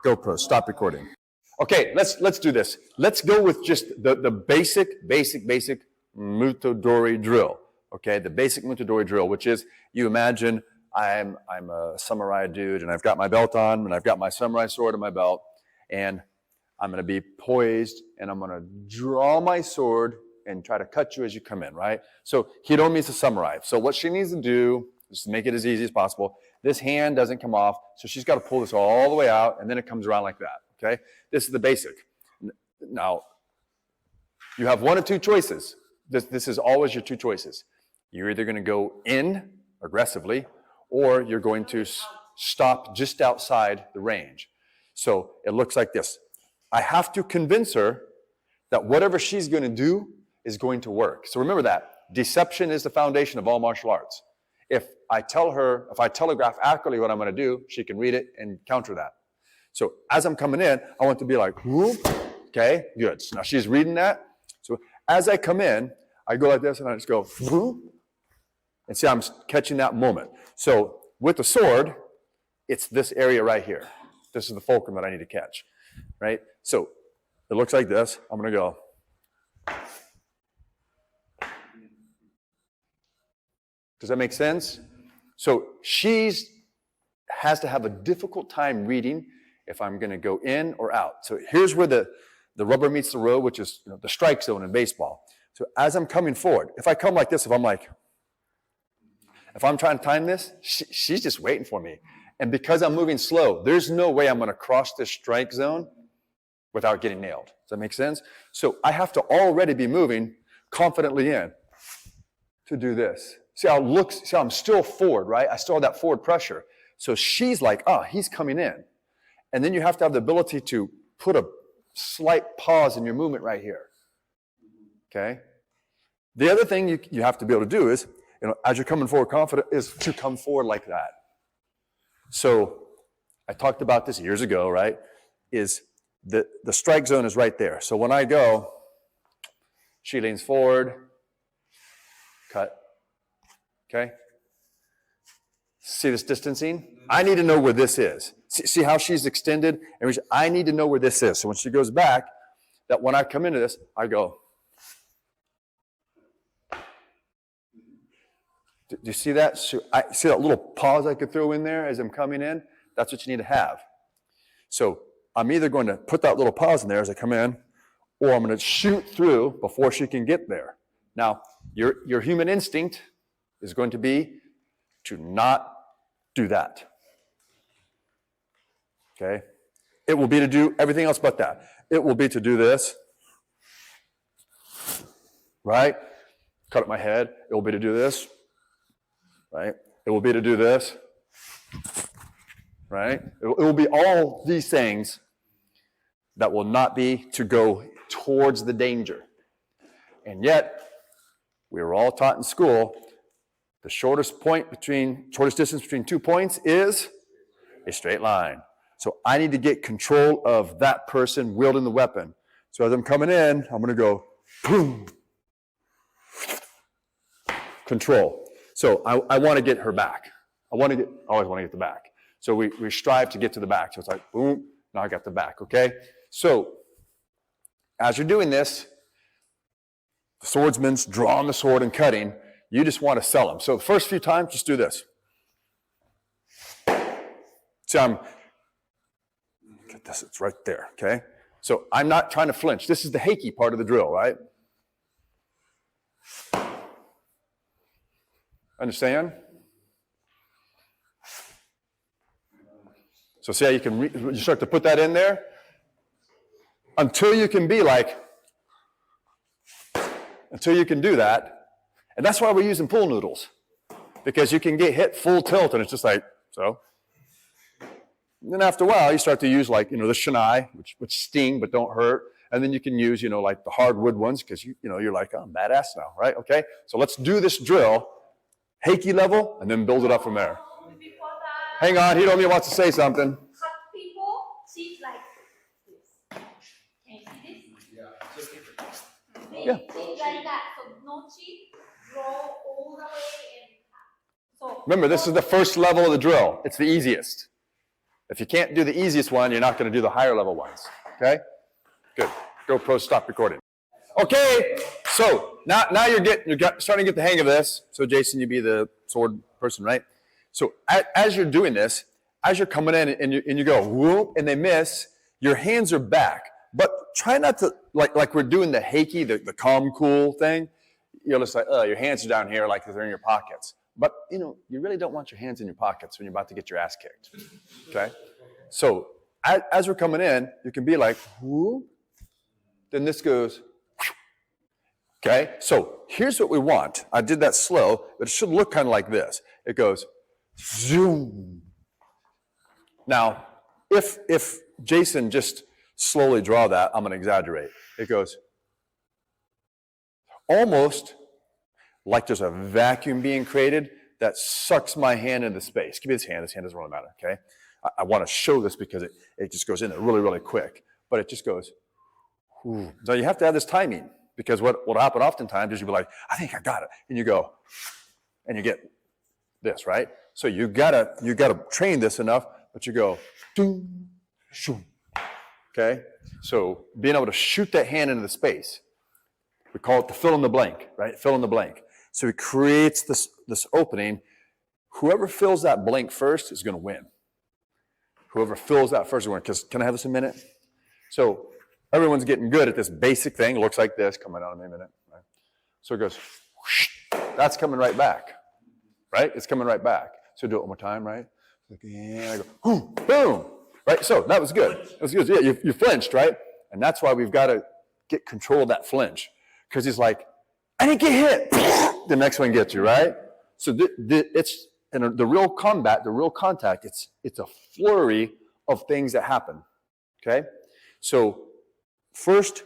GoPro, stop recording. Okay, let's do this. Let's go with just the basic muto dori drill. Okay, the basic muto dori drill, which is, you imagine I'm a samurai dude, and I've got my belt on, and I've got my samurai sword in my belt, and I'm going to be poised, and I'm going to draw my sword and try to cut you as you come in, right? So Hiromi is a samurai. So what she needs to do is to make it as easy as possible. This hand doesn't come off, so she's got to pull this all the way out, and then it comes around like that, okay? This is the basic. Now, you have one of two choices. This is always your two choices. You're either going to go in aggressively, or you're going to stop just outside the range. So it looks like this. I have to convince her that whatever she's going to do is going to work. So remember that. Deception is the foundation of all martial arts. If I telegraph accurately what I'm going to do, she can read it and counter that. So as I'm coming in, I want to be like, whoop, okay, good. So now she's reading that. So as I come in, I go like this, and I just go, whoop, and see, I'm catching that moment. So with the sword, it's this area right here. This is the fulcrum that I need to catch, right? So it looks like this. I'm going to go. Does that make sense? So she has to have a difficult time reading if I'm going to go in or out. So here's where the rubber meets the road, which is the strike zone in baseball. So as I'm coming forward, if I come like this, if I'm trying to time this, she's just waiting for me. And because I'm moving slow, there's no way I'm going to cross this strike zone without getting nailed. Does that make sense? So I have to already be moving confidently in to do this. See how it looks, see how I'm still forward, right? I still have that forward pressure. So she's like, oh, he's coming in. And then you have to have the ability to put a slight pause in your movement right here. Okay? The other thing you have to be able to do is, as you're coming forward confident, is to come forward like that. So I talked about this years ago, right? Is the strike zone is right there. So when I go, she leans forward, cut. Okay? See this distancing? I need to know where this is. See how she's extended? I need to know where this is. So when she goes back, that when I come into this, I go. Do you see that? So I see that little pause I could throw in there as I'm coming in? That's what you need to have. So I'm either going to put that little pause in there as I come in, or I'm going to shoot through before she can get there. Now, your human instinct is going to be to not do that. Okay? It will be to do everything else but that. It will be to do this. Right? Cut up my head. It will be to do this. Right? It will be to do this. Right? It will be all these things that will not be to go towards the danger. And yet, we were all taught in school, the shortest distance between 2 points is a straight line. So I need to get control of that person wielding the weapon. So as I'm coming in, I'm going to go, boom, control. So I want to get her back. I always want to get the back. So we strive to get to the back. So it's like, boom, now I got the back, okay? So as you're doing this, the swordsman's drawing the sword and cutting. You just want to sell them. So the first few times, just do this. See, get this, it's right there, okay? So I'm not trying to flinch. This is the heiki part of the drill, right? Understand? So see how you can you start to put that in there? Until you can be like, until you can do that. And that's why we're using pool noodles. Because you can get hit full tilt and it's just like, so. And then after a while, you start to use like, the shinai, which sting but don't hurt. And then you can use, like the hardwood ones because, you're like, oh, I'm badass now, right? Okay, so let's do this drill, heiki level, and then build it up from there. Hang on, Hiromi wants to say something. Cut people, see like this. Can you see this? Yeah. See like that, so no cheek, roll all the way and cut. So remember, this is the first level of the drill. It's the easiest. If you can't do the easiest one, you're not going to do the higher level ones. Okay? Good. GoPro, stop recording. Okay, so now you're starting to get the hang of this. So Jason, you be the sword person, right? So as you're doing this, as you're coming in and you go whoop and they miss, your hands are back. But try not to like we're doing the heiki, the calm cool thing. You're just like, your hands are down here like they're in your pockets. But you really don't want your hands in your pockets when you're about to get your ass kicked. Okay? So as we're coming in, you can be like whoop. Then this goes. Okay, so here's what we want. I did that slow, but it should look kind of like this. It goes zoom. Now, if Jason just slowly draw that, I'm going to exaggerate. It goes almost like there's a vacuum being created that sucks my hand into space. Give me this hand. This hand doesn't really matter, okay? I want to show this because it just goes in there really, really quick. But it just goes, whew. So you have to have this timing. Because what will happen oftentimes is you'll be like, I think I got it. And you go, and you get this, right? So you gotta train this enough, but you go, doom, shoom. Okay? So being able to shoot that hand into the space, we call it the fill in the blank, right? Fill in the blank. So it creates this opening. Whoever fills that blank first is gonna win. Whoever fills that first is gonna win. Because can I have this a minute? So everyone's getting good at this basic thing. It looks like this, coming out in a minute. Right? So it goes, whoosh, that's coming right back, right? It's coming right back. So do it one more time, right? And I go, boom, boom, right? So that was good. That was good. Yeah, you flinched, right? And that's why we've got to get control of that flinch. Because he's like, I didn't get hit. The next one gets you, right? So it's in the real combat, the real contact, it's a flurry of things that happen, okay? So first,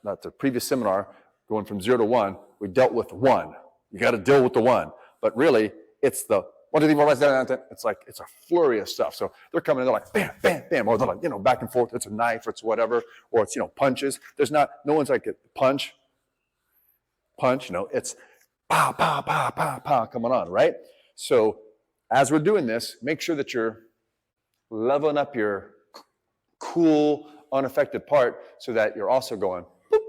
not the previous seminar, going from 0 to 1, we dealt with 1. You got to deal with the 1. But really, it's the 1, 2, 3, 4, 5, 6, 7, 8, 9, 10. It's like, it's a flurry of stuff. So they're coming in, they're like, bam, bam, bam. Or they're like, back and forth. It's a knife, or it's whatever. Or it's, punches. No one's like a punch. It's pow, pow, pow, pow, pow coming on, right? So as we're doing this, make sure that you're leveling up your cool, unaffected part so that you're also going boop,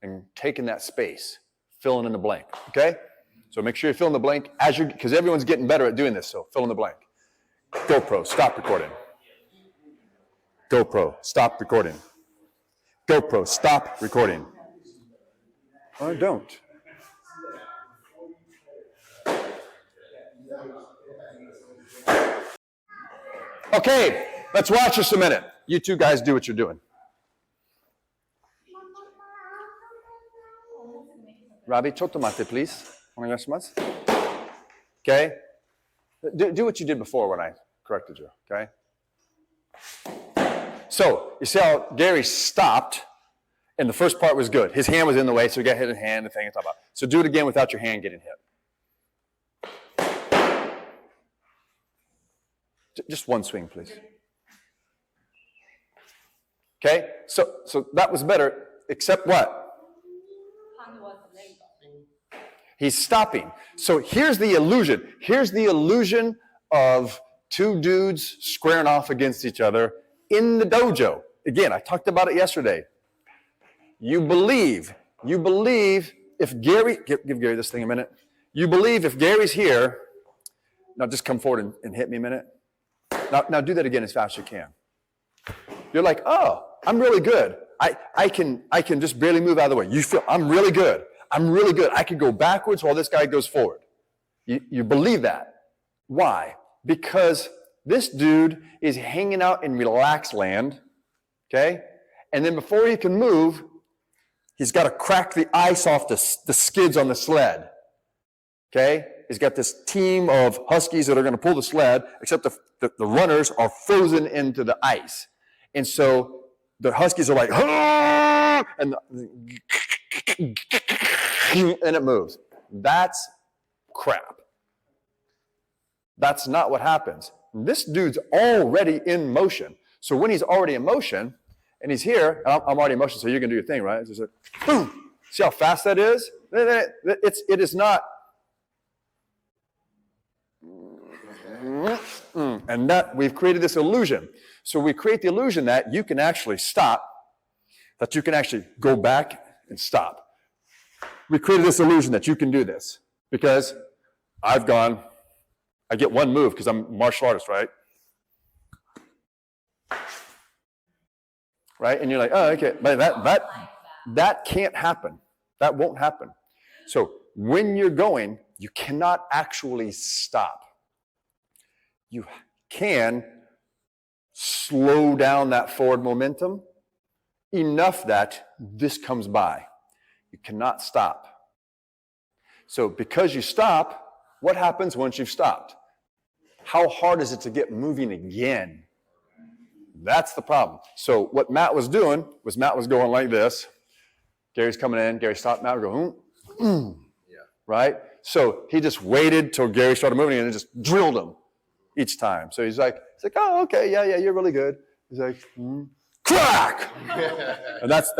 and taking that space, filling in the blank, okay? So make sure you fill in the blank because everyone's getting better at doing this, so fill in the blank. GoPro, stop recording. GoPro, stop recording. GoPro, stop recording. Or don't. Okay, let's watch this a minute. You two guys do what you're doing. Robbie, chotomate, please. Okay? Do what you did before when I corrected you, okay? So, you see how Gary stopped, and the first part was good. His hand was in the way, so he got hit in the hand, the thing I talked about. So do it again without your hand getting hit. Just one swing, please. Okay? So that was better, except what? He's stopping. So here's the illusion. Here's the illusion of two dudes squaring off against each other in the dojo. Again, I talked about it yesterday. You believe if Gary, give Gary this thing a minute. You believe if Gary's here, now just come forward and hit me a minute. Now do that again as fast as you can. You're like, oh, I'm really good. I can just barely move out of the way. You feel, I'm really good. I can go backwards while this guy goes forward. You believe that. Why? Because this dude is hanging out in relaxed land, okay? And then before he can move, he's got to crack the ice off the skids on the sled, okay? He's got this team of huskies that are going to pull the sled, except the runners are frozen into the ice. And so the huskies are like, ah! And it moves. That's crap. That's not what happens. This dude's already in motion. So when he's already in motion, and he's here, I'm already in motion, so you can do your thing, right? It's just like, boom. See how fast that is? It is not. And that we've created this illusion. So we create the illusion that you can actually stop, that you can actually go back and stop. We created this illusion that you can do this because I get one move because I'm a martial artist, right? Right? And you're like, oh, okay, but that can't happen. That won't happen. So when you're going, you cannot actually stop. You can slow down that forward momentum enough that this comes by. You cannot stop. So because you stop, what happens once you've stopped? How hard is it to get moving again? That's the problem. So what Matt was doing was Matt was going like this. Gary's coming in. Gary stopped. Matt would go, right? So he just waited till Gary started moving and just drilled him each time. So he's like, oh, okay, yeah, you're really good. He's like, crack! And that's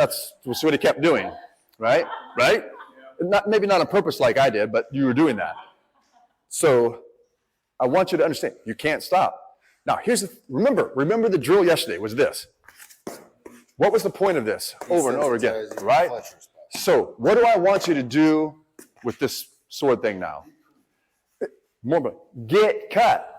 what he kept doing, right? Right? Maybe not on purpose like I did, but you were doing that. So I want you to understand, you can't stop. Now, remember the drill yesterday was this. What was the point of this over and over again, right? So what do I want you to do with this sword thing now? Get cut.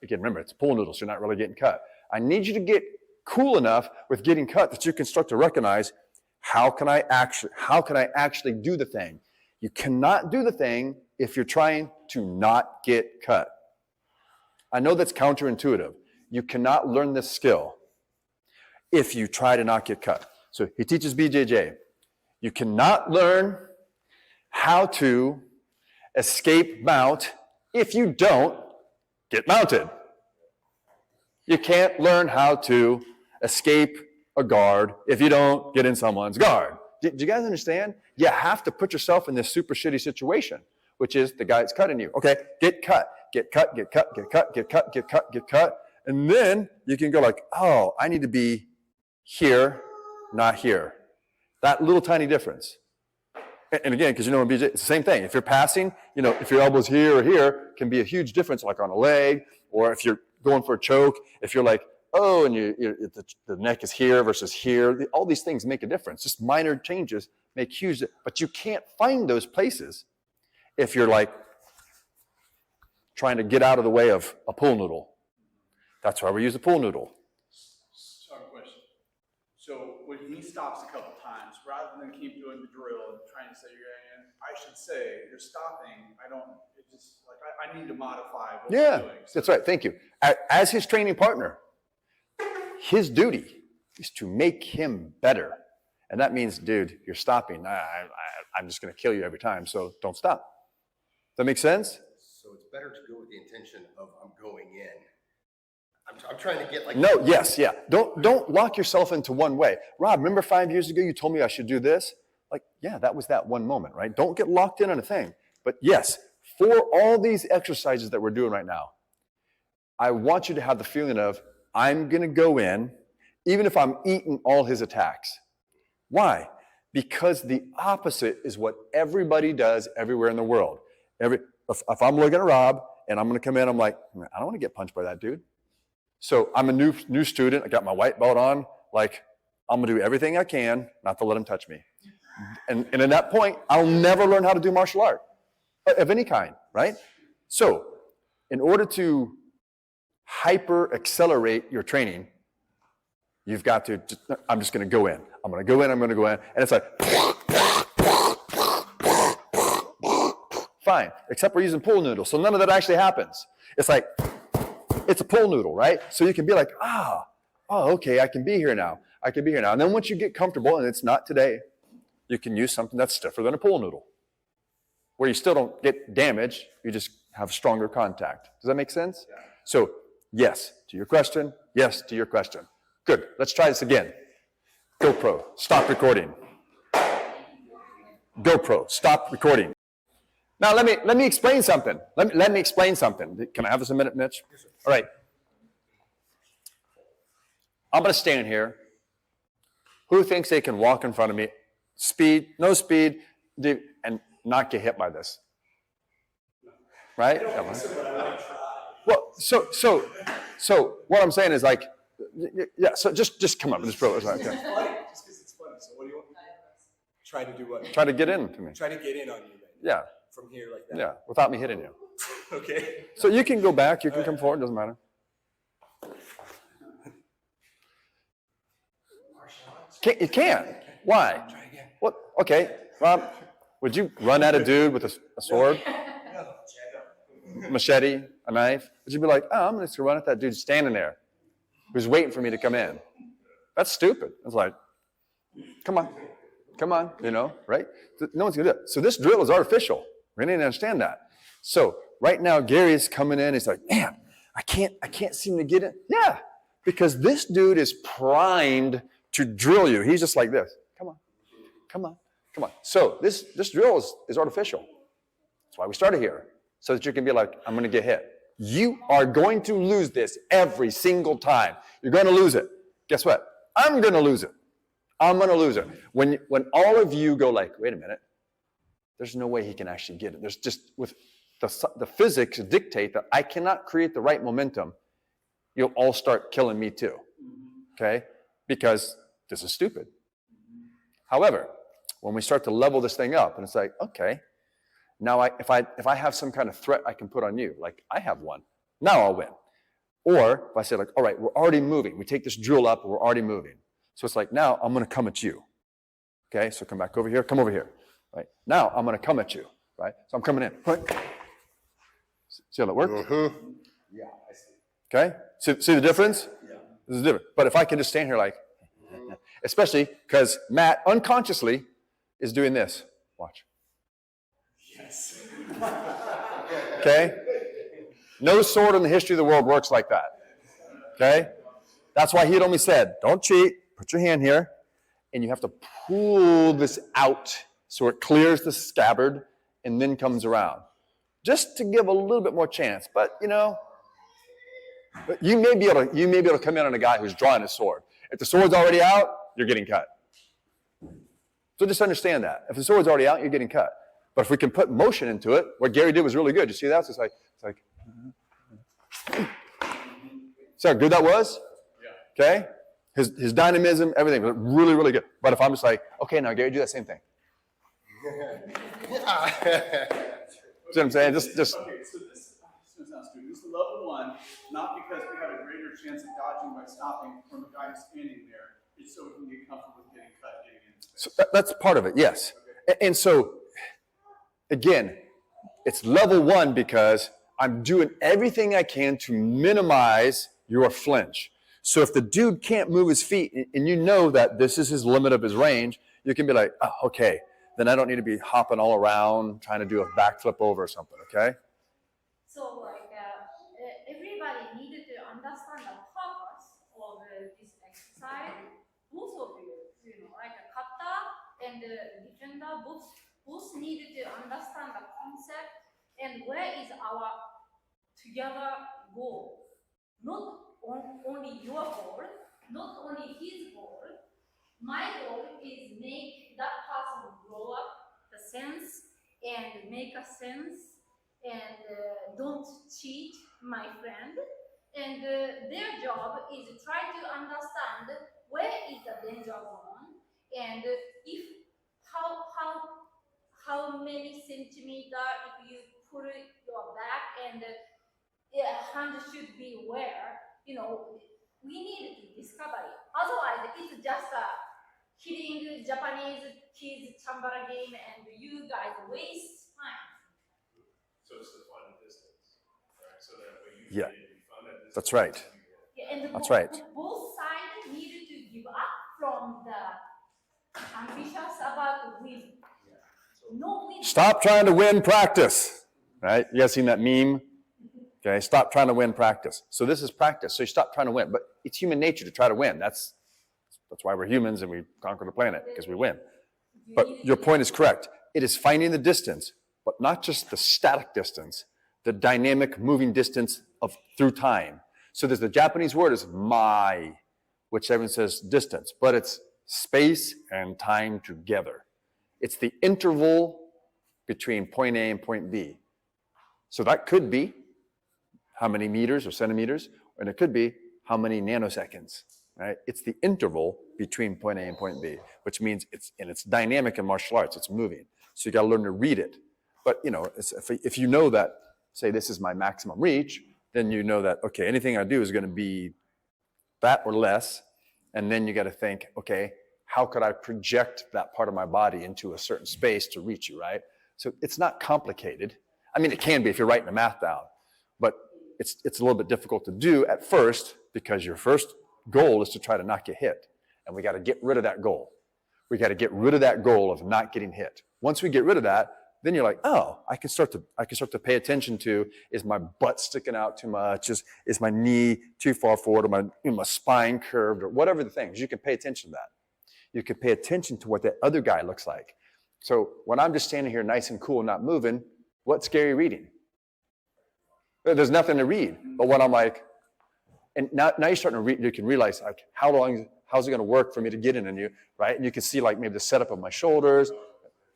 Again, remember, it's a pool noodle, so you're not really getting cut. I need you to get cool enough with getting cut that you can start to recognize, how can I actually do the thing? You cannot do the thing if you're trying to not get cut. I know that's counterintuitive. You cannot learn this skill if you try to not get cut. So he teaches BJJ. You cannot learn how to escape mount if you don't get mounted. You can't learn how to escape a guard if you don't get in someone's guard. Do you guys understand? You have to put yourself in this super shitty situation, which is the guy that's cutting you. Okay, get cut, get cut, get cut, get cut, get cut, get cut, get cut. And then you can go like, oh, I need to be here, not here. That little tiny difference. And again, because in BJ, it's the same thing. If you're passing, if your elbow's here or here, can be a huge difference, like on a leg, or if you're going for a choke, if you're like, oh, and the neck is here versus here, all these things make a difference. Just minor changes make huge, but you can't find those places if you're like trying to get out of the way of a pool noodle. That's why we use a pool noodle. Sorry, question. So when he stops a couple times, rather than keep doing the drill and trying to say you're going in, I should say you're stopping. I need to modify what you're doing. So that's right. Thank you. As his training partner, his duty is to make him better. And that means, dude, you're stopping. I'm just going to kill you every time, so don't stop. Does that make sense? So it's better to go with the intention of I'm going in. I'm trying to get like... No, yes, yeah. Don't lock yourself into one way. Rob, remember 5 years ago you told me I should do this? Like, yeah, that was that one moment, right? Don't get locked in on a thing. But yes, for all these exercises that we're doing right now, I want you to have the feeling of, I'm going to go in, even if I'm eating all his attacks. Why? Because the opposite is what everybody does everywhere in the world. If I'm looking at Rob and I'm going to come in, I'm like, I don't want to get punched by that dude. So I'm a new student. I got my white belt on. Like, I'm going to do everything I can not to let him touch me. And at that point, I'll never learn how to do martial art of any kind, right? So in order to hyper accelerate your training, you've got to, I'm just going to go in. I'm going to go in, I'm going to go in. And it's like, fine, except we're using pool noodles. So none of that actually happens. It's like, it's a pool noodle, right? So you can be like, oh, okay, I can be here now. I can be here now. And then once you get comfortable, and it's not today, you can use something that's stiffer than a pool noodle, where you still don't get damage, you just have stronger contact. Does that make sense? Yeah. So, yes to your question, yes to your question. Good, let's try this again. GoPro, stop recording. GoPro, stop recording. Now let me explain something. Let me explain something. Can I have this a minute, Mitch? Yes, sir. All right. I'm going to stand here. Who thinks they can walk in front of me? Speed, no speed, and not get hit by this? Right? Well, So what I'm saying is like, yeah. So just come up, just throw it. Okay. It's funny, just because it's funny. So what do you want? Try to do what? Try to get in to me. Try to get in on you. Right? Yeah. From here like that. Yeah, without me hitting you. Okay. So you can go back, you can come forward, doesn't matter. You can't. Why? Try again. What? Okay, Rob, would you run at a dude with a sword, machete, a knife? Would you be like, oh, I'm just gonna run at that dude standing there who's waiting for me to come in? That's stupid. It's like, come on, right? No one's gonna do it. So this drill is artificial. We need to understand that. So right now, Gary's coming in. He's like, man, I can't seem to get it. Yeah, because this dude is primed to drill you. He's just like this. Come on. So this drill is artificial. That's why we started here, so that you can be like, I'm going to get hit. You are going to lose this every single time. You're going to lose it. Guess what? I'm going to lose it. When all of you go like, wait a minute, there's no way he can actually get it. There's just, with the physics dictate that I cannot create the right momentum, you'll all start killing me too, okay? Because this is stupid. However, when we start to level this thing up, and it's like, okay, now if I have some kind of threat I can put on you, like I have one, now I'll win. Or if I say like, all right, we're already moving. We take this drill up, and we're already moving. So it's like, now I'm going to come at you. Okay, so come back over here, come over here. Right? Now I'm going to come at you. Right? So I'm coming in. Right? See how that works? Mm-hmm. Yeah, I see. Okay? See the difference? Yeah. This is different. But if I can just stand here like, especially because Matt unconsciously is doing this. Watch. Yes. Okay? No sword in the history of the world works like that. Okay? That's why he had only said, don't cheat, put your hand here, and you have to pull this out so it clears the scabbard and then comes around. Just to give a little bit more chance. But you may be able to come in on a guy who's drawing his sword. If the sword's already out, you're getting cut. So just understand that. If the sword's already out, you're getting cut. But if we can put motion into it, what Gary did was really good. You see that? It's like see how good that was? Yeah. Okay? His dynamism, everything was really, really good. But if I'm just like, okay, now Gary, do that same thing. See what I'm saying? Just. Okay, so this sounds good. This is level one, not because we have a greater chance of dodging by stopping from a guy who's standing there. It's so we can get comfortable with getting cut, getting in space. So that's part of it, yes. Okay. And so, again, it's level one because I'm doing everything I can to minimize your flinch. So if the dude can't move his feet and you know that this is his limit of his range, you can be like, oh, okay, then I don't need to be hopping all around trying to do a backflip over or something, okay? So like everybody needed to understand the purpose of this exercise. Both of you, like a cutter and the defender, both needed to understand the concept and where is our together goal. Not only your goal, not only his goal. My goal is make that person grow up the sense and make a sense and don't cheat my friend. And their job is to try to understand where is the danger zone and if how many centimeter if you put your back and hand should be where, we need to discover it. Otherwise, it's just a hitting Japanese kids chambara game and you guys waste time. So it's the fun distance, right? So that way you Yeah. can be fun at distance. That's right. Yeah, and That's right. Both sides needed to give up from the ambitious about win. No win. Stop trying to win practice, right? You guys seen that meme? Okay, stop trying to win practice. So this is practice. So you stop trying to win, but it's human nature to try to win. That's why we're humans and we conquer the planet, because we win. But your point is correct. It is finding the distance, but not just the static distance, the dynamic moving distance of through time. So there's the Japanese word is mai, which everyone says distance, but it's space and time together. It's the interval between point A and point B. So that could be how many meters or centimeters, and it could be how many nanoseconds, right? It's the interval between point A and point B, which means it's dynamic in martial arts, it's moving. So you gotta learn to read it. But if you know that, say this is my maximum reach, then you know that, okay, anything I do is gonna be that or less, and then you gotta think, okay, how could I project that part of my body into a certain space to reach you, right? So it's not complicated. I mean, it can be if you're writing the math down, but it's a little bit difficult to do at first because your first goal is to try to not get hit. And we got to get rid of that goal. We got to get rid of that goal of not getting hit. Once we get rid of that, then you're like, oh, I can start to pay attention to, is my butt sticking out too much? Is my knee too far forward? Or my spine curved? Or whatever the things. You can pay attention to that. You can pay attention to what that other guy looks like. So when I'm just standing here nice and cool, not moving, what's Gary reading? There's nothing to read. But when I'm like, and now you're starting to read, you can realize like how's it going to work for me to get in on you, right? And you can see like maybe the setup of my shoulders,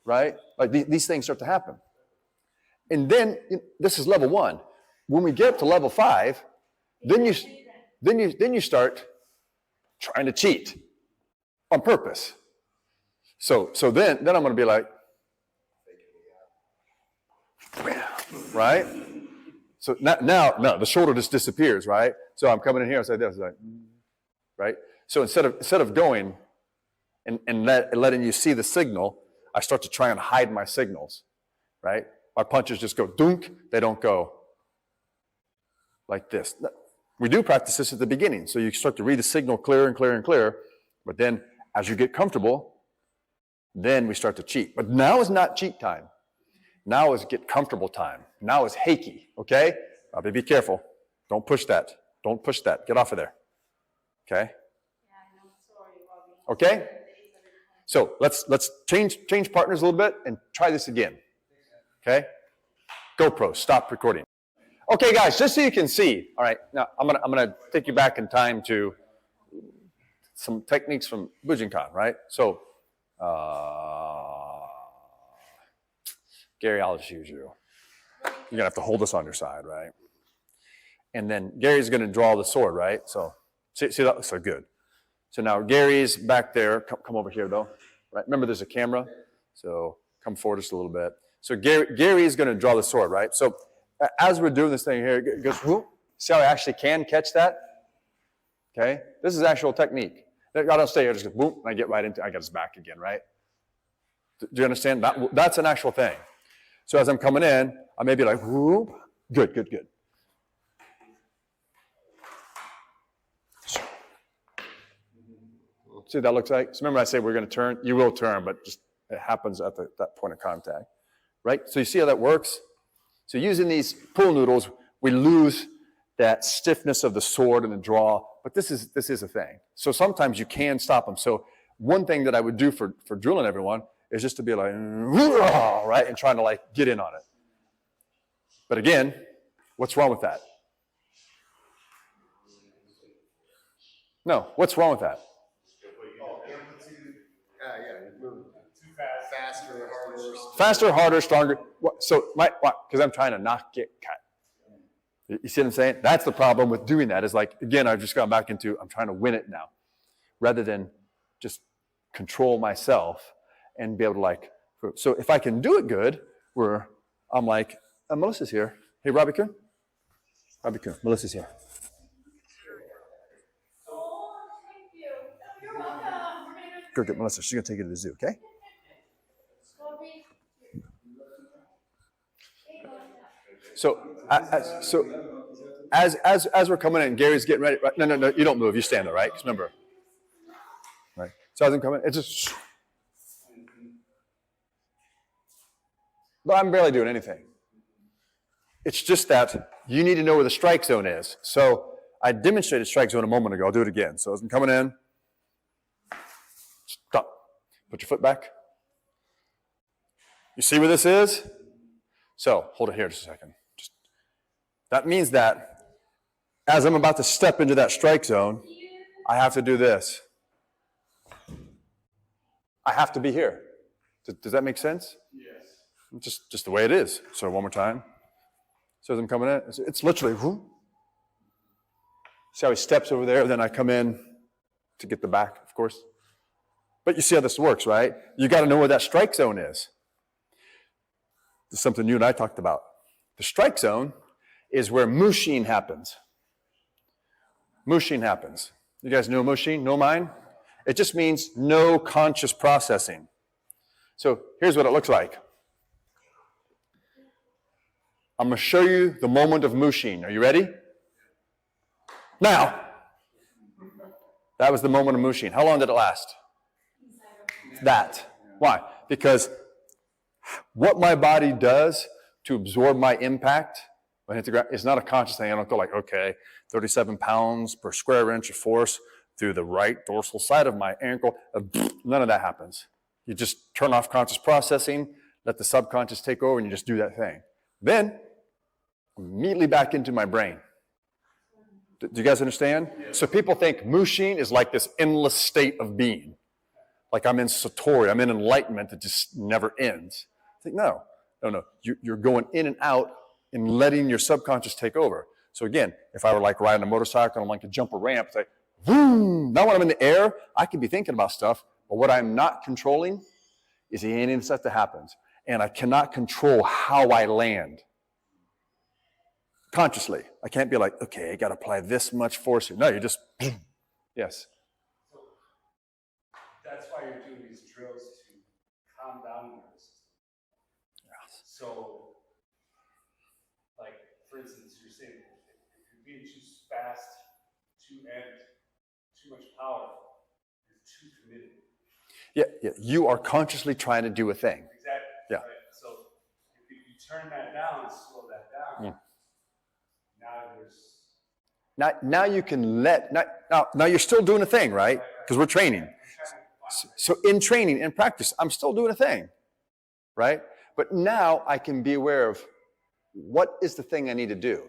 right? Like these things start to happen. And then this is level 1. When we get up to level 5, then you start trying to cheat on purpose. So then I'm going to be like, right? So now, the shoulder just disappears, right? So I'm coming in here, I say this, like, right? So instead of going and letting you see the signal, I start to try and hide my signals, right? My punches just go dunk, they don't go like this. We do practice this at the beginning, so you start to read the signal clearer and clearer and clearer, but then as you get comfortable, then we start to cheat. But now is not cheat time. Now is get comfortable time. Now is heiki, okay? Bobby, be careful. Don't push that. Don't push that. Get off of there, okay? Yeah, I know. Sorry, Bobby. Okay? So let's change partners a little bit and try this again, okay? GoPro, stop recording. Okay, guys, just so you can see. All right, now I'm gonna take you back in time to some techniques from Bujinkan, right? So, Gary, I'll just use you. You're gonna have to hold this on your side, right? And then Gary's gonna draw the sword, right? So, see that looks so good. So now Gary's back there. Come over here though, right? Remember, there's a camera, so come forward just a little bit. So Gary's gonna draw the sword, right? So as we're doing this thing here, it goes whoop. See how I actually can catch that? Okay, this is actual technique. I don't stay here, just go boom, and I get right into. I got his back again, right? Do you understand? That's an actual thing. So as I'm coming in, I may be like, whoop, good. See what that looks like? So remember I say we're going to turn. You will turn, but just it happens at that point of contact, right? So you see how that works? So using these pool noodles, we lose that stiffness of the sword and the draw, but this is a thing. So sometimes you can stop them. So one thing that I would do for drilling everyone is just to be like, right, and trying to like get in on it. But again, what's wrong with that? No, what's wrong with that? Faster, harder. Faster, harder, stronger. So, because I'm trying to not get cut. You see what I'm saying? That's the problem with doing that is like, again, I've just gone back into, I'm trying to win it now, rather than just control myself and be able to like, so if I can do it good, I'm like, Melissa's here. Hey, Robbie-kun, Melissa's here. Oh, thank you. You're welcome. Go get Melissa. She's going to take you to the zoo, okay? Bobby. So as we're coming in, Gary's getting ready. Right? No, you don't move. You stand there, right? Because remember, right? So as I'm coming, it's just, but I'm barely doing anything. It's just that you need to know where the strike zone is. So I demonstrated strike zone a moment ago. I'll do it again. So as I'm coming in, stop. Put your foot back. You see where this is? So hold it here just a second. That means that as I'm about to step into that strike zone, I have to do this. I have to be here. Does that make sense? Yes. Just the way it is. So one more time. So as I'm coming in, it's literally, whoop, See how he steps over there, then I come in to get the back, of course. But you see how this works, right? You got to know where that strike zone is. This is something you and I talked about. The strike zone is where mushin happens. Mushin happens. You guys know mushin? No mind? It just means no conscious processing. So here's what it looks like. I'm going to show you the moment of mushin. Are you ready? Now. That was the moment of mushin. How long did it last? That. Why? Because what my body does to absorb my impact when I hit the ground is not a conscious thing. I don't go like, okay, 37 pounds per square inch of force through the right dorsal side of my ankle. None of that happens. You just turn off conscious processing, let the subconscious take over, and you just do that thing. Then, immediately back into my brain. Do you guys understand? So people think mushin is like this endless state of being. Like I'm in satori, I'm in enlightenment that just never ends. I think, no. You're going in and out and letting your subconscious take over. So again, if I were like riding a motorcycle and I'm like to jump a ramp, it's like, boom. Now when I'm in the air, I can be thinking about stuff, but what I'm not controlling is any of the stuff that happens. And I cannot control how I land. Consciously. I can't be like, okay, I got to apply this much force here. No, you just, yes. So that's why you're doing these drills to calm down the nervous system. Yes. So, like, for instance, you're saying if you're being too fast, too amped, too much power, you're too committed. Yeah. You are consciously trying to do a thing. Exactly. Yeah. Right? So if you turn that down and slow that down, now you can now you're still doing a thing, right? Because we're training. So in training, in practice, I'm still doing a thing, right? But now I can be aware of what is the thing I need to do.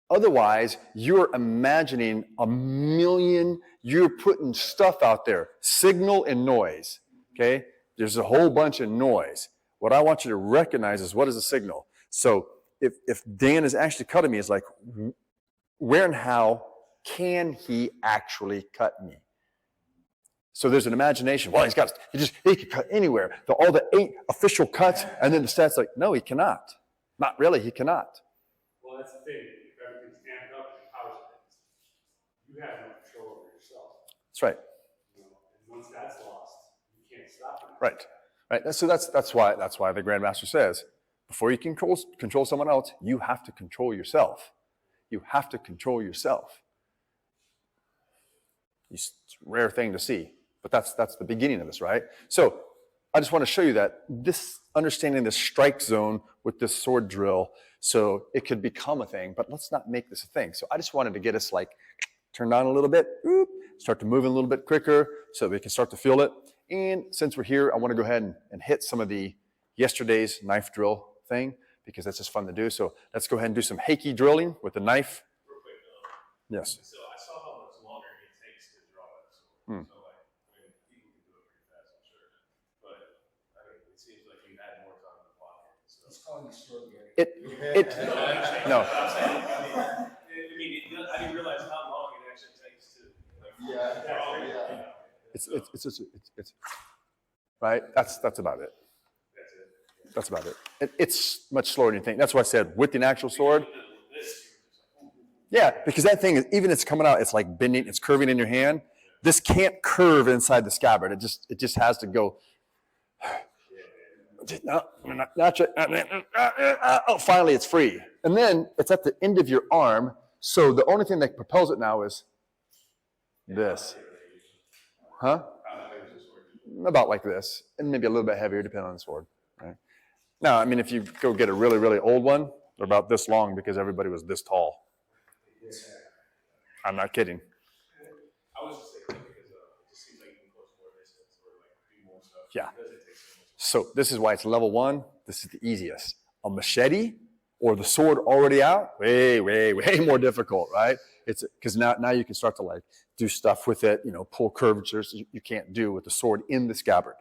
Otherwise, you're imagining a million, you're putting stuff out there, signal and noise, okay? There's a whole bunch of noise. What I want you to recognize is what is the signal. So if Dan is actually cutting me, it's like, where and how can he actually cut me? So there's an imagination. Well, he can cut anywhere. All the 8 official cuts, and then the stats like, no, he cannot. Not really, he cannot. Well, that's the thing. If everything's amped up and power spins, you have no control over yourself. That's right. And once that's lost, you can't stop it. Right. So that's why the Grandmaster says, before you can control someone else, you have to control yourself. You have to control yourself. It's a rare thing to see, but that's the beginning of this, right? So I just want to show you that this understanding the strike zone with this sword drill, so it could become a thing, but let's not make this a thing. So I just wanted to get us like turned on a little bit, start to move a little bit quicker so we can start to feel it. And since we're here, I want to go ahead and hit some of the yesterday's knife drill thing, because that's just fun to do. So let's go ahead and do some Heiki drilling with the knife. Real quick, Yes. so I saw how much longer it takes to draw it. So, like, people can do it pretty fast, I'm sure. But it seems like you had more time to block it. So. It's called extraordinary. No. I didn't realize how long it actually takes to. It's right. That's about it. That's about it. It's much slower than you think. That's why I said with the actual sword. Yeah, because that thing is, even it's coming out, it's like bending, it's curving in your hand. This can't curve inside the scabbard. It just has to go. Finally, it's free. And then it's at the end of your arm. So the only thing that propels it now is this. Huh? About like this. And maybe a little bit heavier depending on the sword. Right? Now, I mean, if you go get a really, really old one, they're about this long because everybody was this tall. I'm not kidding. I was just thinking because it just seems like you can close more distance or like do more stuff. Yeah. Because it takes so much. So this is why it's level 1. This is the easiest. A machete or the sword already out, way more difficult, right? It's because now you can start to like do stuff with it, pull curvatures you can't do with the sword in the scabbard,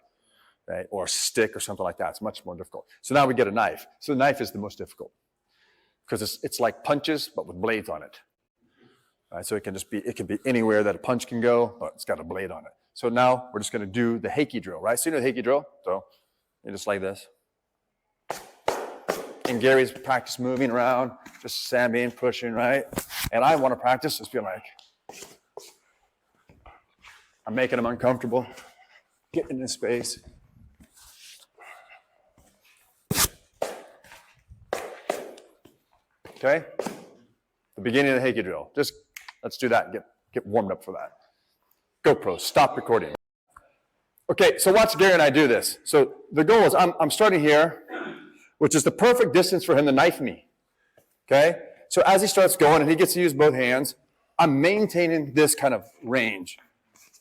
right? Or a stick or something like that. It's much more difficult. So now we get a knife. So the knife is the most difficult because it's like punches but with blades on it. Right? So it can be anywhere that a punch can go, but it's got a blade on it. So now we're just going to do the Heiki drill, right? So you know the Heiki drill? So you're just like this. And Gary's practice moving around, just stabbing, pushing, right? And I want to practice just being like, I'm making him uncomfortable, getting in his space. Okay? The beginning of the Heiki drill. Just let's do that and get warmed up for that. GoPro, stop recording. Okay, so watch Gary and I do this. So the goal is I'm starting here, which is the perfect distance for him to knife me. Okay? So as he starts going and he gets to use both hands, I'm maintaining this kind of range.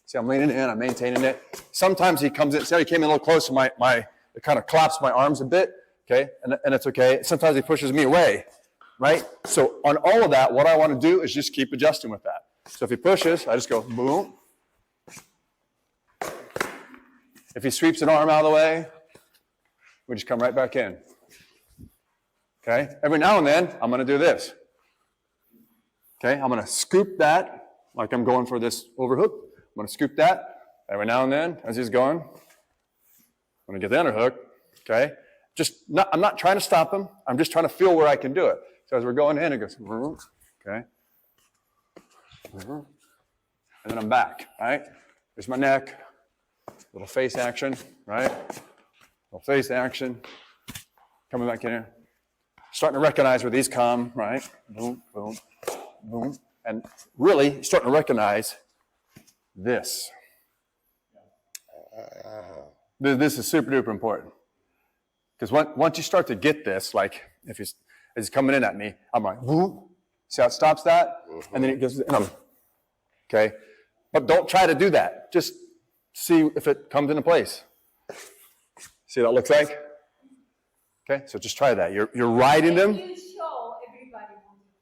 See, I'm leaning in, I'm maintaining it. Sometimes he comes in, see how he came in a little close, so it kind of collapsed my arms a bit, okay? And it's okay. Sometimes he pushes me away, right? So on all of that, what I want to do is just keep adjusting with that. So if he pushes, I just go boom. If he sweeps an arm out of the way, we just come right back in. Okay? Every now and then, I'm going to do this. Okay? I'm going to scoop that like I'm going for this overhook. I'm going to scoop that. Every now and then, as he's going, I'm going to get the underhook. Okay? I'm not trying to stop him. I'm just trying to feel where I can do it. So as we're going in, it goes, okay? And then I'm back, right? There's my neck. Little face action, right? Little face action. Coming back in here. Starting to recognize where these come, right? Boom, boom, boom. And really starting to recognize this. This is super duper important. Because once you start to get this, like if he's coming in at me, I'm like, whoop. See how it stops that? And then it goes, and I'm, okay? But don't try to do that. Just see if it comes into place. See what that looks like? Okay, so just try that. You're riding them. You show everybody wants to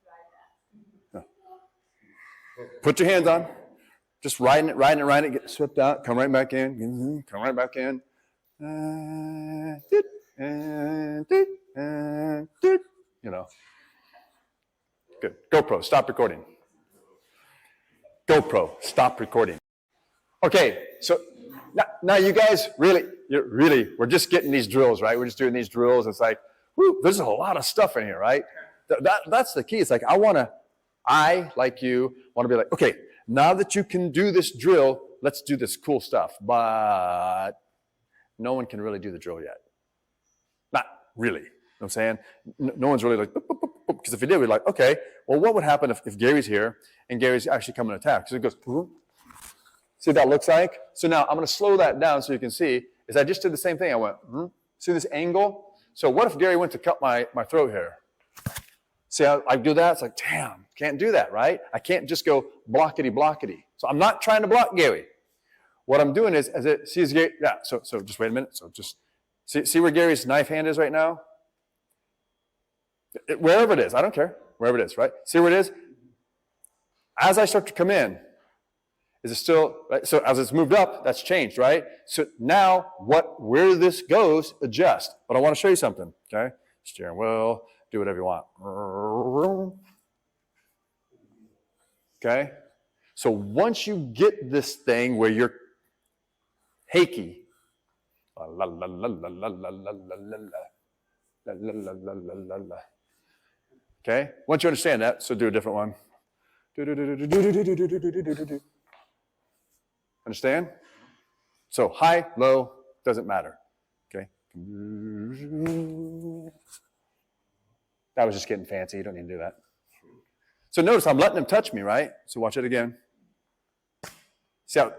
try that. Put your hands on. Just riding it, get swept out, come right back in, come right back in. You know. Good. GoPro, stop recording. GoPro, stop recording. Okay, so now you guys we're just getting these drills, right? We're just doing these drills. It's like, whoo, there's a lot of stuff in here, right? That's the key. It's like I, like you, want to be like, okay, now that you can do this drill, let's do this cool stuff. But no one can really do the drill yet. Not really. You know what I'm saying? No one's really like, because if he did, we'd be like, okay, well, what would happen if Gary's here and Gary's actually coming to attack? So it goes, whoop. See what that looks like? So now I'm going to slow that down so you can see, is I just did the same thing. I went, see this angle? So what if Gary went to cut my throat here? See how I do that? It's like, damn, can't do that, right? I can't just go blockity. So I'm not trying to block Gary. What I'm doing is, sees Gary, yeah, so just wait a minute. So just, see where Gary's knife hand is right now? Wherever it is, I don't care. Wherever it is, right? See where it is? As I start to come in, is it still, right? So as it's moved up, that's changed, right? So now, where this goes, adjust. But I want to show you something, okay? Steering wheel, do whatever you want. Okay? So once you get this thing where you're Heiki, okay? Once you understand that, so do a different one. Understand? So high, low, doesn't matter. Okay? That was just getting fancy. You don't need to do that. So notice I'm letting him touch me, right? So watch it again. See how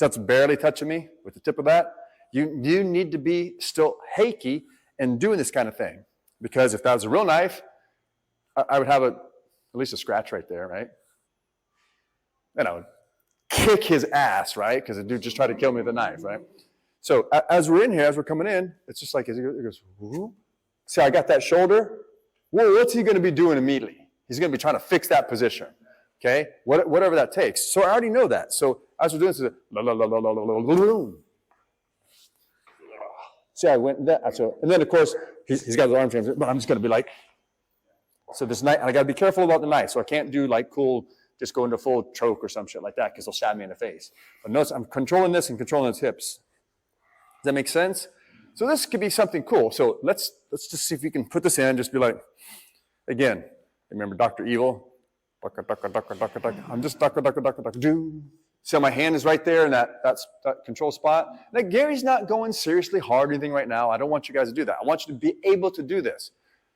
it's barely touching me with the tip of that? You need to be still Heiki and doing this kind of thing. Because if that was a real knife, I would have at least a scratch right there, right? And I would kick his ass, right? Because the dude just tried to kill me with a knife, right? So as we're in here, as we're coming in, it's just like, it goes, whoop. See, I got that shoulder. Well, what's he going to be doing immediately? He's going to be trying to fix that position, okay? Whatever that takes. So I already know that. So as we're doing this, see, I went that. So, and then, of course, he's got his arm frames, but I'm just going to be like, so this knife, and I got to be careful about the knife. So I can't do like cool just go into full choke or some shit like that because they'll stab me in the face. But notice I'm controlling this and controlling his hips. Does that make sense? So this could be something cool. So let's just see if we can put this in. Just be like, again, remember Dr. Evil? I'm just do. So my hand is right there in that control spot. Now, Gary's not going seriously hard or anything right now. I don't want you guys to do that. I want you to be able to do this.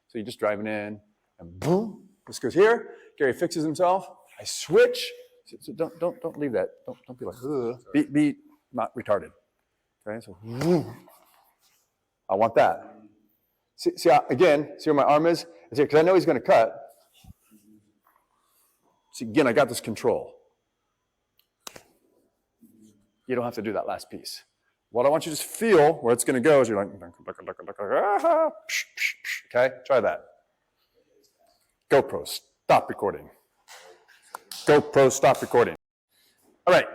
So you're just driving in, and boom, this goes here. Gary fixes himself. I switch. So don't leave that. Don't be like, ugh. Be not retarded. Okay, so I want that. See again, see where my arm is? It's here, because I know he's going to cut. See, again, I got this control. You don't have to do that last piece. What I want you to just feel where it's going to go is you're like, okay, try that. GoPro, stop recording. GoPro, stop recording. All right,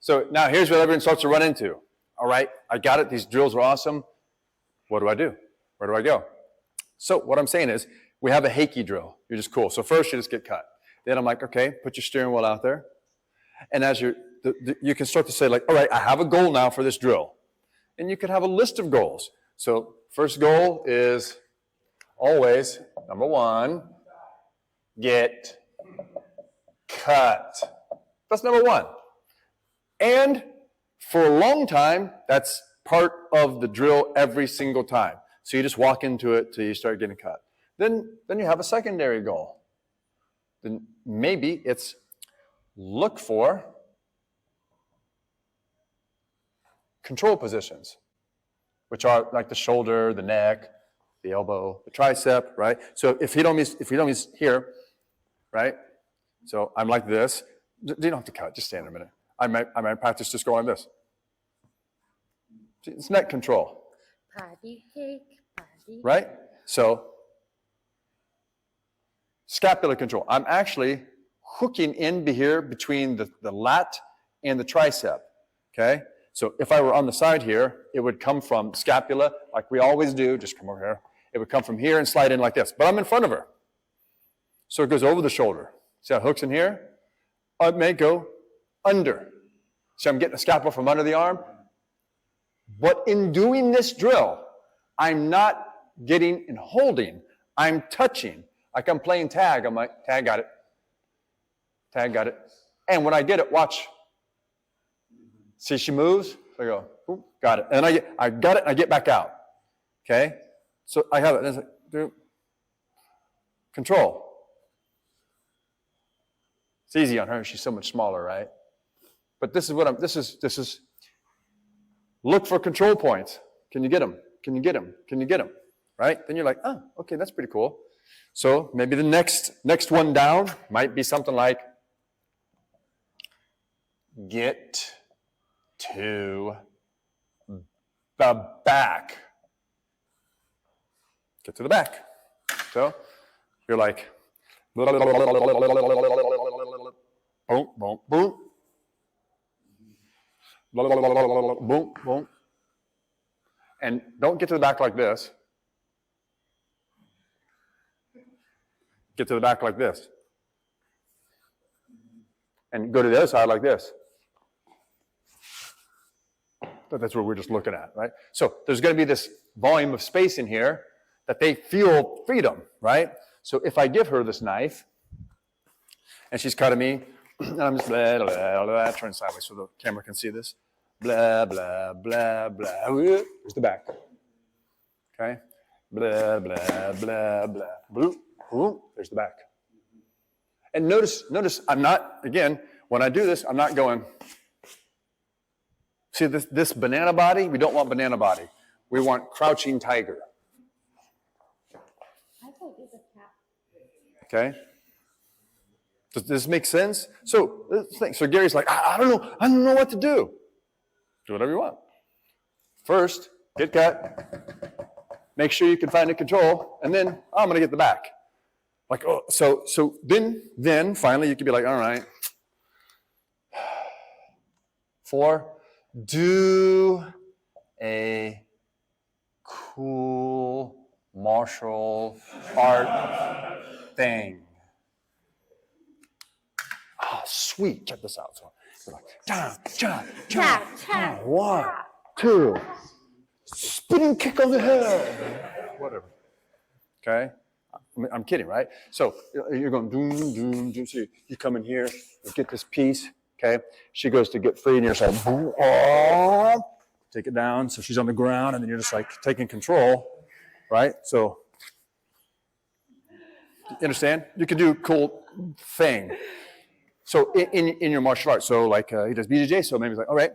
so now here's what everyone starts to run into. All right, I got it. These drills are awesome. What do I do? Where do I go? So what I'm saying is we have a Heiki drill. You're just cool. So first you just get cut. Then I'm like, okay, put your steering wheel out there. And as you can start to say like, all right, I have a goal now for this drill. And you could have a list of goals. So first goal is always, number one, get cut. That's number one. And for a long time, that's part of the drill every single time. So you just walk into it till you start getting cut. Then you have a secondary goal. Then maybe it's look for control positions, which are like the shoulder, the neck, the elbow, the tricep, right? So if you don't miss here, right? So I'm like this. You don't have to cut, just stand a minute. I might practice just going like this. It's neck control. Right? So scapular control. I'm actually hooking in here between the lat and the tricep. Okay? So if I were on the side here, it would come from scapula, like we always do. Just come over here. It would come from here and slide in like this. But I'm in front of her. So it goes over the shoulder. See how it hooks in here? It may go under. See, I'm getting the scapula from under the arm. But in doing this drill, I'm not getting and holding. I'm touching. Like I'm playing tag. I'm like, tag, got it. Tag, got it. And when I get it, watch. See, she moves. So I go, ooh, got it. And I got it, and I get back out. Okay? So I have it. It's like, control. It's easy on her. She's so much smaller, right? But this is this is look for control points. Can you get them? Can you get them? Can you get them? Right? Then you're like, oh, okay, that's pretty cool. So maybe the next one down might be something like get to the back. Get to the back. So you're like, boom, boom, boom. Boom, boom. And don't get to the back like this. Get to the back like this. And go to the other side like this. But that's what we're just looking at, right? So there's going to be this volume of space in here that they feel freedom, right? So if I give her this knife, and she's cutting me, and I'm just blah, blah, blah, turn sideways so the camera can see this. Blah, blah, blah, blah. Here's the back. Okay? Blah, blah, blah, blah. Boop, boop. There's the back. And notice, I'm not, again, when I do this, I'm not going, see this banana body? We don't want banana body. We want crouching tiger. I thought it was a cat. Okay? Does this make sense? So Gary's like, I don't know what to do. Do whatever you want. First, get cut. Make sure you can find the control, and then I'm going to get the back. Like, oh, so then finally you can be like, all right. 4, do a cool martial art thing. sweet. Check this out. So you're like, cha, cha, cha, cha. 1, 2. Spinning kick on the head. Whatever. Okay? I'm kidding, right? So you're going doom, doom, doom. So you come in here, you get this piece, okay? She goes to get free, and you're just like, boom, oh, take it down. So she's on the ground, and then you're just like taking control, right? So, you understand? You can do a cool thing. So in your martial arts, so like he does BJJ, so maybe he's like, all right,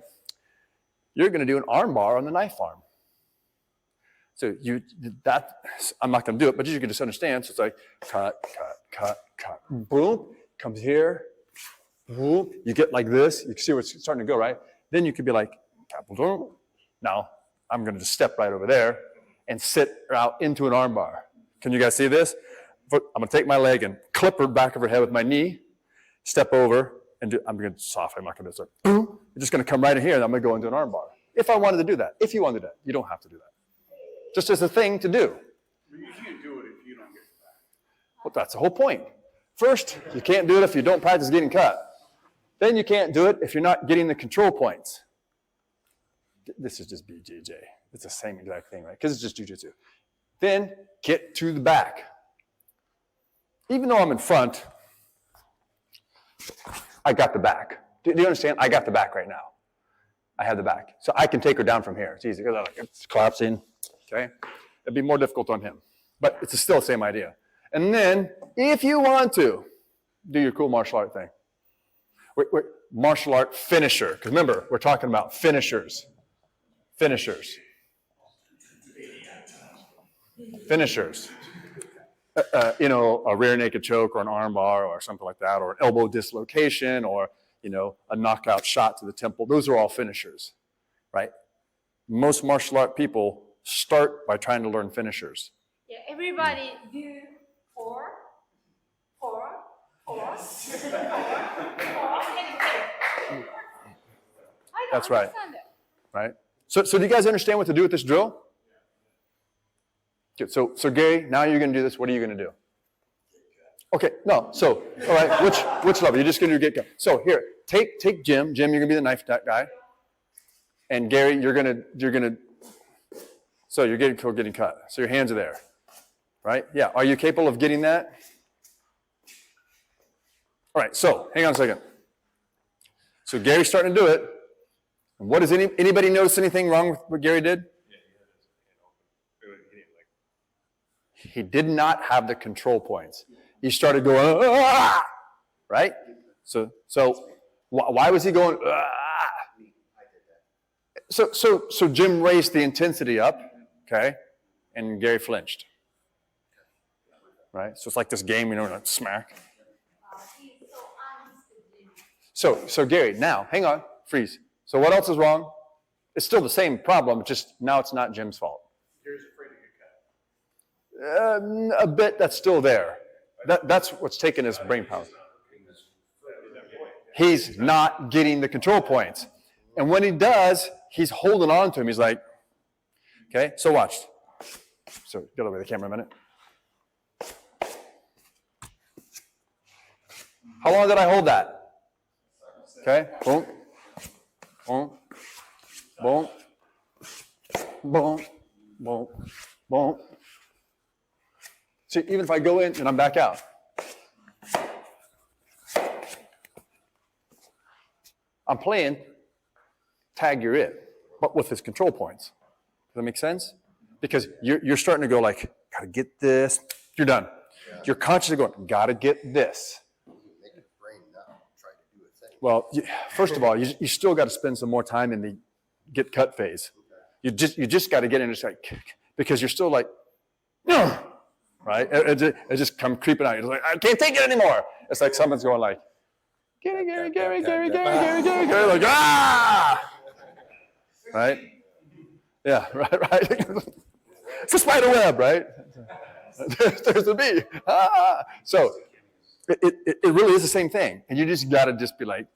you're going to do an arm bar on the knife arm. So I'm not going to do it, but you can just understand. So it's like cut, cut, cut, cut. Boom, comes here. Boom, you get like this. You can see where it's starting to go, right? Then you could be like, now I'm going to just step right over there and sit out into an arm bar. Can you guys see this? I'm going to take my leg and clip her back of her head with my knee, step over, and I'm going to soften. I'm not going to start. Boom. I'm just going to come right in here, and I'm going to go into an arm bar. If I wanted to do that. If you wanted to do that. You don't have to do that. Just as a thing to do. You can't do it if you don't get it back. Well, that's the whole point. First, you can't do it if you don't practice getting cut. Then you can't do it if you're not getting the control points. This is just BJJ. It's the same exact thing, right? Because it's just jiu-jitsu. Then get to the back. Even though I'm in front, I got the back. Do you understand? I got the back right now. I have the back. So I can take her down from here. It's easy. It's collapsing. Okay? It'd be more difficult on him. But it's still the same idea. And then, if you want to, do your cool martial art thing. Martial art finisher. Because remember, we're talking about finishers. Finishers. Finishers. A rear naked choke or an arm bar or something like that, or an elbow dislocation or, a knockout shot to the temple. Those are all finishers, right? Most martial art people start by trying to learn finishers. Yeah, everybody do 4, 4, 4, 4, 4, and That's right. understand it. Right? So do you guys understand what to do with this drill? Okay, so Gary, now you're going to do this. What are you going to do? Okay, no. So, all right, which level? You're just going to get cut. So here, take Jim. Jim, you're going to be the knife guy. And Gary, you're getting cut. So your hands are there. Right? Yeah. Are you capable of getting that? All right, so hang on a second. So Gary's starting to do it. And what does anybody notice anything wrong with what Gary did? He did not have the control points. He started going, ah! Right? So why was he going, ah? So Jim raised the intensity up, okay, and Gary flinched. Right? So it's like this game, like smack. So Gary, now, hang on, freeze. So what else is wrong? It's still the same problem, just now it's not Jim's fault. Gary's afraid to get cut. A bit, that's still there. That's what's taking his brain power. He's not getting the control points. And when he does, he's holding on to him. He's like, okay, so watch. So get over the camera a minute. How long did I hold that? Okay, boom, boom, boom, boom, boom, boom. See, even if I go in and I'm back out. I'm playing tag you're it, but with his control points. Does that make sense? Because you're starting to go like, gotta get this. You're done. Yeah. You're consciously going, gotta get this. Make your brain now try to do a thing. Well, first of all, you still got to spend some more time in the get cut phase. You just got to get in and like, because you're still like, no. Right? It just come creeping out. You're just like, I can't take it anymore. It's like someone's going like, Gary, like, ah! Right? Yeah, right. It's a spider web, right? There's a bee. Ah! So it really is the same thing. And you just got to just be like,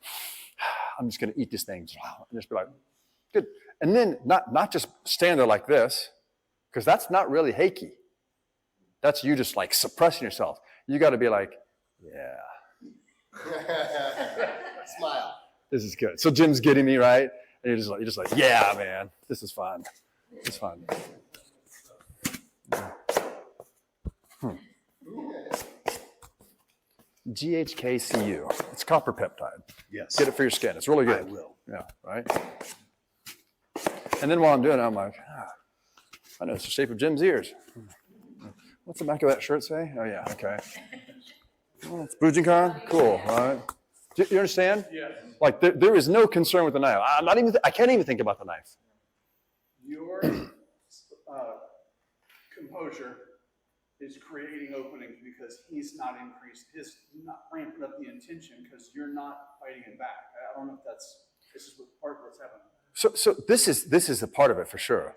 I'm just going to eat this thing. And just be like, good. And then not just stand there like this, because that's not really heiki. That's you just like suppressing yourself. You got to be like, yeah, Smile. This is good. So Jim's getting me, right? And you're just like, yeah, man, this is fun. It's fun. GHKCU. It's copper peptide. Yes. Get it for your skin. It's really good. I will. Yeah, right? And then while I'm doing it, I'm like, I know it's the shape of Jim's ears. What's the back of that shirt say? Oh, yeah, okay. Oh, it's Bujinkan? Cool, right? Do you understand? Yes. Like, there is no concern with the knife. I can't even think about the knife. Your composure is creating openings because he's not ramping up the intention because you're not fighting it back. I don't know if this is part of what's happening. So this is a part of it for sure.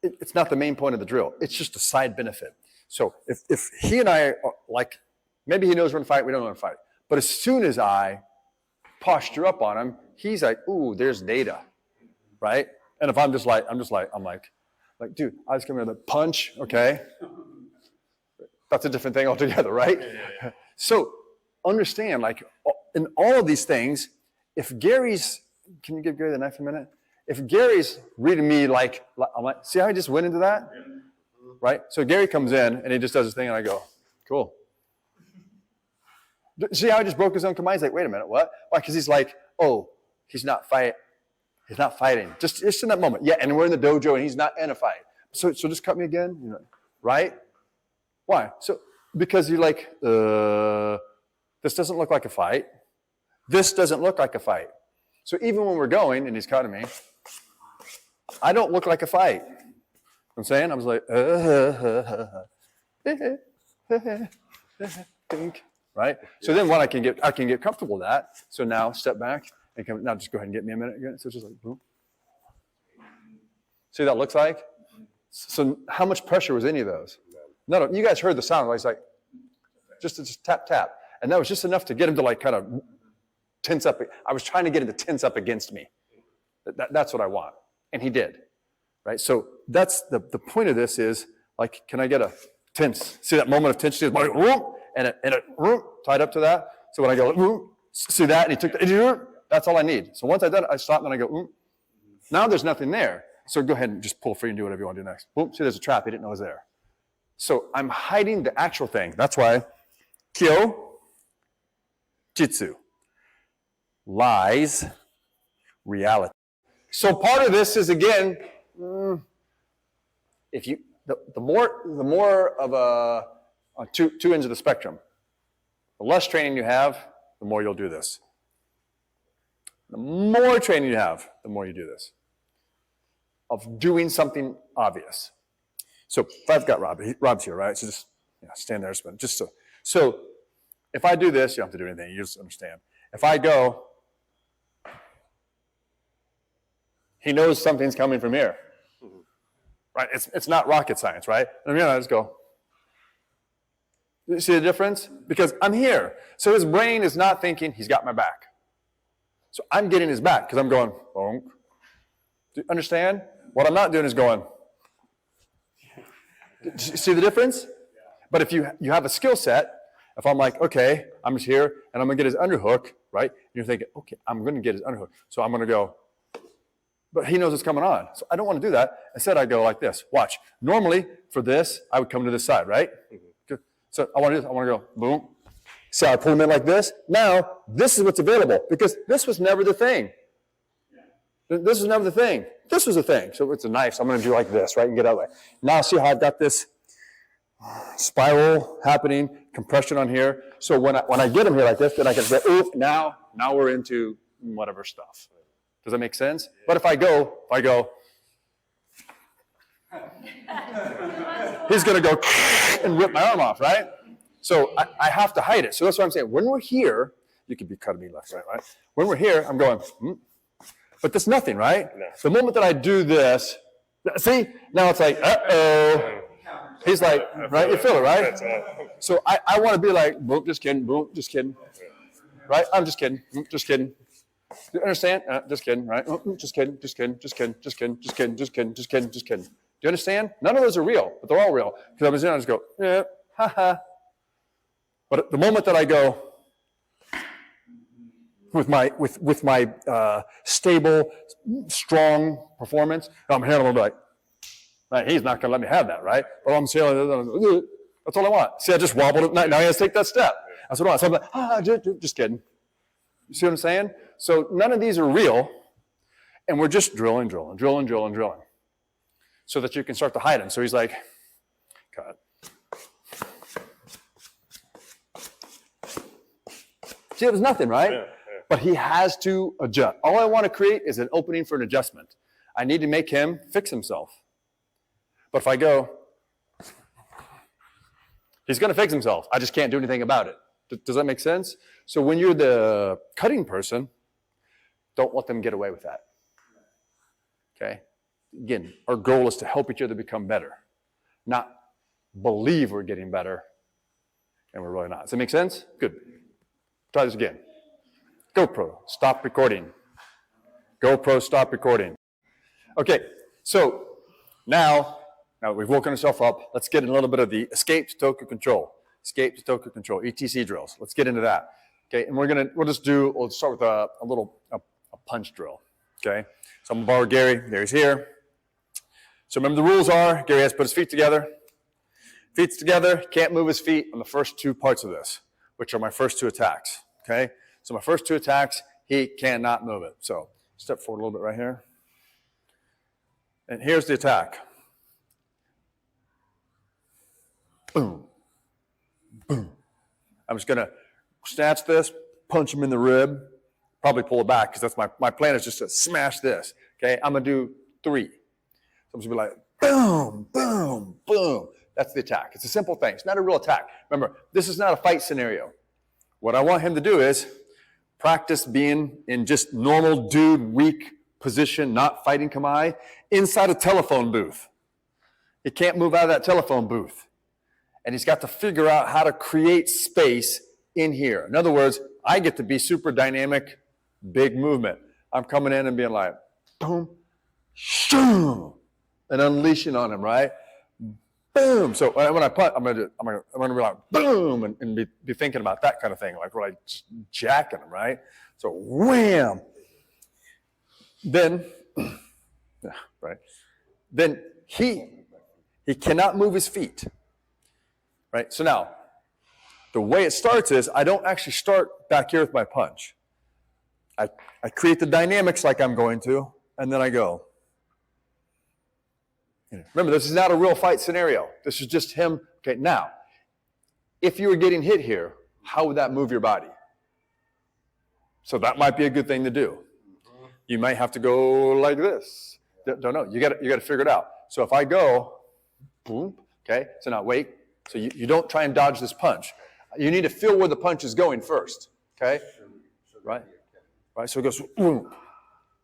It's not the main point of the drill. It's just a side benefit. So if he and I are like, maybe he knows we're gonna fight, we don't want to fight. But as soon as I posture up on him, he's like, ooh, there's data, right? And if I'm like, dude, I just come here to punch, okay? That's a different thing altogether, right? Yeah. So understand, like, in all of these things, if Gary's, can you give Gary the knife a minute? If Gary's reading me like I'm like, see how I just went into that? Yeah. Right? So Gary comes in and he just does his thing and I go, cool. See how I just broke his own command? He's like, wait a minute, what? Why? Because he's like, oh, he's not fighting. Just in that moment. Yeah, and we're in the dojo and he's not in a fight. So just cut me again, you know, right? Why? So because you're like, this doesn't look like a fight. This doesn't look like a fight. So even when we're going and he's cutting me, I don't look like a fight. You know what I'm saying? I was like, right? So then what I can get comfortable with that. So now step back and come, now just go ahead and get me a minute again. So it's just like, boom. See what that looks like? So how much pressure was any of those? No, you guys heard the sound. It's like, just tap, tap. And that was just enough to get him to like kind of tense up. I was trying to get him to tense up against me. That's what I want. And he did, right? So that's the point of this is like, can I get a tense? See that moment of tension? Like, and it tied up to that. So when I go, see that? And he took the, that's all I need. So once I done it, I stop and I go, now there's nothing there. So go ahead and just pull free and do whatever you want to do next. Boom, see there's a trap. He didn't know it was there. So I'm hiding the actual thing. That's why Kyojitsu lies reality. So part of this is again, if you the more of on two ends of the spectrum, the less training you have, the more you'll do this. The more training you have, the more you do this. Of doing something obvious. So if I've got Rob's here, right? So just stand there, just so if I do this, you don't have to do anything. You just understand. If I go, he knows something's coming from here, right? It's not rocket science, right? And I just go. You see the difference? Because I'm here. So his brain is not thinking he's got my back. So I'm getting his back because I'm going, bonk. Do you understand? What I'm not doing is going. See the difference? But if you have a skill set, if I'm like, okay, I'm just here and I'm gonna get his underhook, right? And you're thinking, okay, I'm gonna get his underhook. So I'm gonna go, but he knows what's coming on. So I don't want to do that. Instead, I go like this. Watch. Normally, for this, I would come to this side, right? So I want to do this. I want to go, boom. So I pull him in like this. Now, this is what's available because this was never the thing. This was never the thing. This was the thing. So it's a knife. So I'm going to do like this, right, and get out of the way. Now, see how I've got this spiral happening, compression on here. So when I get him here like this, then I can say, ooh, now we're into whatever stuff. Does that make sense? But if I go, he's going to go and rip my arm off, right? So I have to hide it. So that's what I'm saying. When we're here, you could be cutting me left, right? When we're here, I'm going, but there's nothing, right? No. The moment that I do this, see, now it's like, uh-oh. He's like, right? You feel it, right? So I want to be like, boom, just kidding, right? I'm just kidding, just kidding. You understand? Just kidding, right? Just kidding. Do you understand? None of those are real, but they're all real. Because I was in, I just go, yeah, ha. But the moment that I go, with my stable, strong performance, I'm handling like, right, he's not going to let me have that, right? But I'm saying, that's all I want. See, I just wobbled it. Now he has to take that step. That's what I want. So I'm like, just kidding. You see what I'm saying? So none of these are real, and we're just drilling, so that you can start to hide him. So he's like, cut. See, it was nothing, right? Yeah. But he has to adjust. All I want to create is an opening for an adjustment. I need to make him fix himself. But if I go, he's going to fix himself. I just can't do anything about it. Does that make sense? So when you're the cutting person, don't let them get away with that. Okay? Again, our goal is to help each other become better, not believe we're getting better, and we're really not. Does that make sense? Good. Try this again. GoPro, stop recording. GoPro, stop recording. Okay, so now that we've woken ourselves up, let's get in a little bit of the escape to Toku control. Escape to Toku control, ETC drills. Let's get into that. Okay, and we'll start with a punch drill. Okay, so I'm gonna borrow Gary. Gary's here. So remember the rules are, Gary has to put his feet together. Feet together, can't move his feet on the first two parts of this, which are my first two attacks. Okay, so my first two attacks, he cannot move it. So step forward a little bit right here. And here's the attack. Boom, boom. I'm just gonna snatch this, punch him in the rib, probably pull it back because that's my plan is just to smash this. Okay, I'm gonna do 3. So I'm just gonna be like, boom, boom, boom. That's the attack. It's a simple thing. It's not a real attack. Remember, this is not a fight scenario. What I want him to do is practice being in just normal dude, weak position, not fighting kamae, inside a telephone booth. He can't move out of that telephone booth. And he's got to figure out how to create space in here. In other words, I get to be super dynamic, big movement. I'm coming in and being like, boom, shoo, and unleashing on him, right? Boom. So when I punt, I'm gonna be like, boom, and be thinking about that kind of thing, like really jacking him, right? So wham. Then, right? Then he cannot move his feet, right? So now, the way it starts is I don't actually start back here with my punch. I create the dynamics like I'm going to, and then I go. Remember, this is not a real fight scenario. This is just him. Okay, now, if you were getting hit here, how would that move your body? So that might be a good thing to do. You might have to go like this. Don't know. You got to figure it out. So if I go, boom, okay, so now wait. So you don't try and dodge this punch. You need to feel where the punch is going first, okay? Right? Right, so it goes, boom,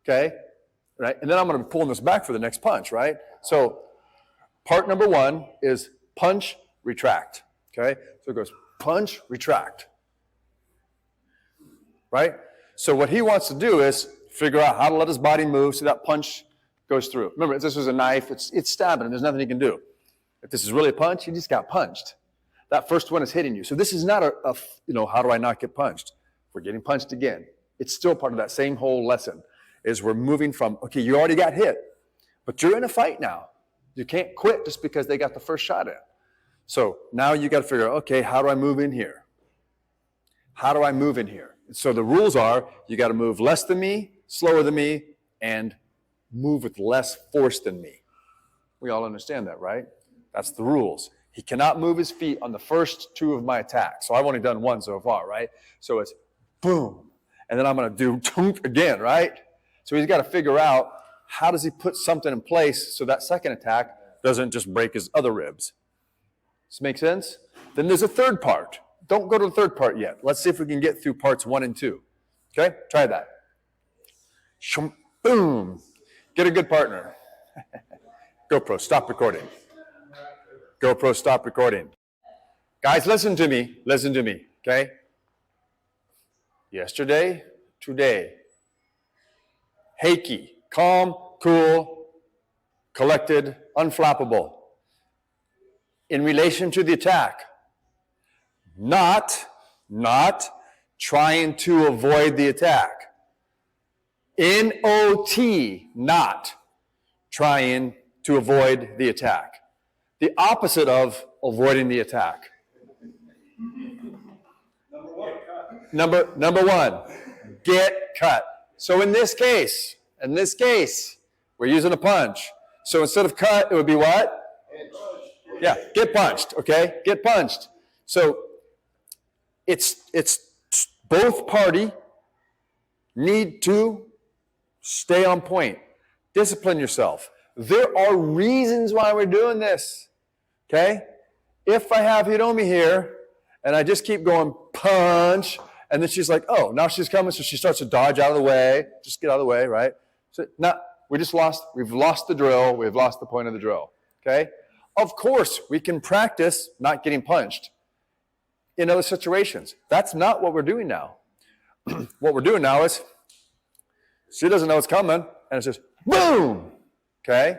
okay? Right, and then I'm going to be pulling this back for the next punch, right? So part number 1 is punch, retract, okay? So it goes punch, retract, right? So what he wants to do is figure out how to let his body move so that punch goes through. Remember, if this was a knife, it's stabbing him. There's nothing he can do. If this is really a punch, he just got punched. That first one is hitting you. So this is not how do I not get punched? We're getting punched again. It's still part of that same whole lesson. Is we're moving from, okay, you already got hit, but you're in a fight now. You can't quit just because they got the first shot in. So now you got to figure out, okay, how do I move in here? How do I move in here? So the rules are, you got to move less than me, slower than me, and move with less force than me. We all understand that, right? That's the rules. He cannot move his feet on the first 2 of my attacks. So I've only done 1 so far, right? So it's boom, and then I'm going to do tunk again, right? So he's got to figure out how does he put something in place so that second attack doesn't just break his other ribs. Does this make sense? Then there's a third part. Don't go to the third part yet. Let's see if we can get through parts 1 and 2. Okay, try that. Boom. Get a good partner. GoPro, stop recording. GoPro, stop recording. Guys, listen to me, okay? Yesterday, today. Heiki, calm, cool, collected, unflappable. In relation to the attack, not trying to avoid the attack. N-O-T, not trying to avoid the attack. The opposite of avoiding the attack. Number one, get cut. So in this case, we're using a punch. So instead of cut, it would be what? Yeah, get punched, okay? Get punched. So it's both party need to stay on point. Discipline yourself. There are reasons why we're doing this, okay? If I have Hiromi here, and I just keep going punch, and then she's like, oh, now she's coming, so she starts to dodge out of the way. Just get out of the way, right? So now we've lost the drill, we've lost the point of the drill, okay? Of course, we can practice not getting punched in other situations. That's not what we're doing now. What we're doing now is, she doesn't know it's coming, and it's just boom, okay?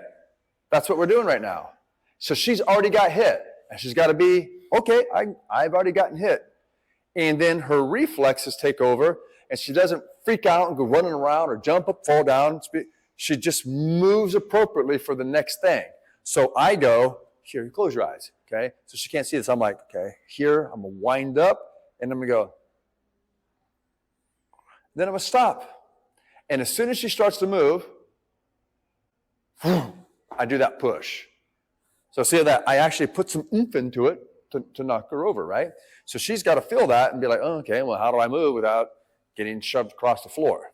That's what we're doing right now. So she's already got hit, and she's got to be, okay, I've already gotten hit. And then her reflexes take over, and she doesn't freak out and go running around or jump up, fall down. She just moves appropriately for the next thing. So I go, here, you close your eyes, okay? So she can't see this. I'm like, okay, here, I'm going to wind up, and I'm going to go. Then I'm going to stop. And as soon as she starts to move, I do that push. So see that I actually put some oomph into it to knock her over, right? So she's got to feel that and be like, oh, okay, well, how do I move without getting shoved across the floor?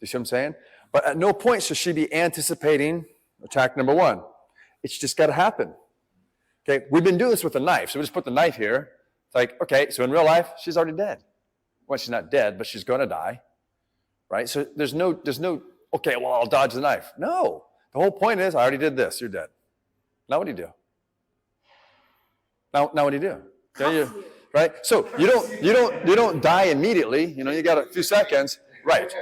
You see what I'm saying? But at no point should she be anticipating attack number one. It's just got to happen. Okay, we've been doing this with a knife. So we just put the knife here. It's like, okay, so in real life, she's already dead. Well, she's not dead, but she's going to die, right? So there's no, okay, well, I'll dodge the knife. No, the whole point is I already did this. You're dead. Now what do you do? Now what do you do? Okay, right? So you don't die immediately. You know, you got a few seconds. Right.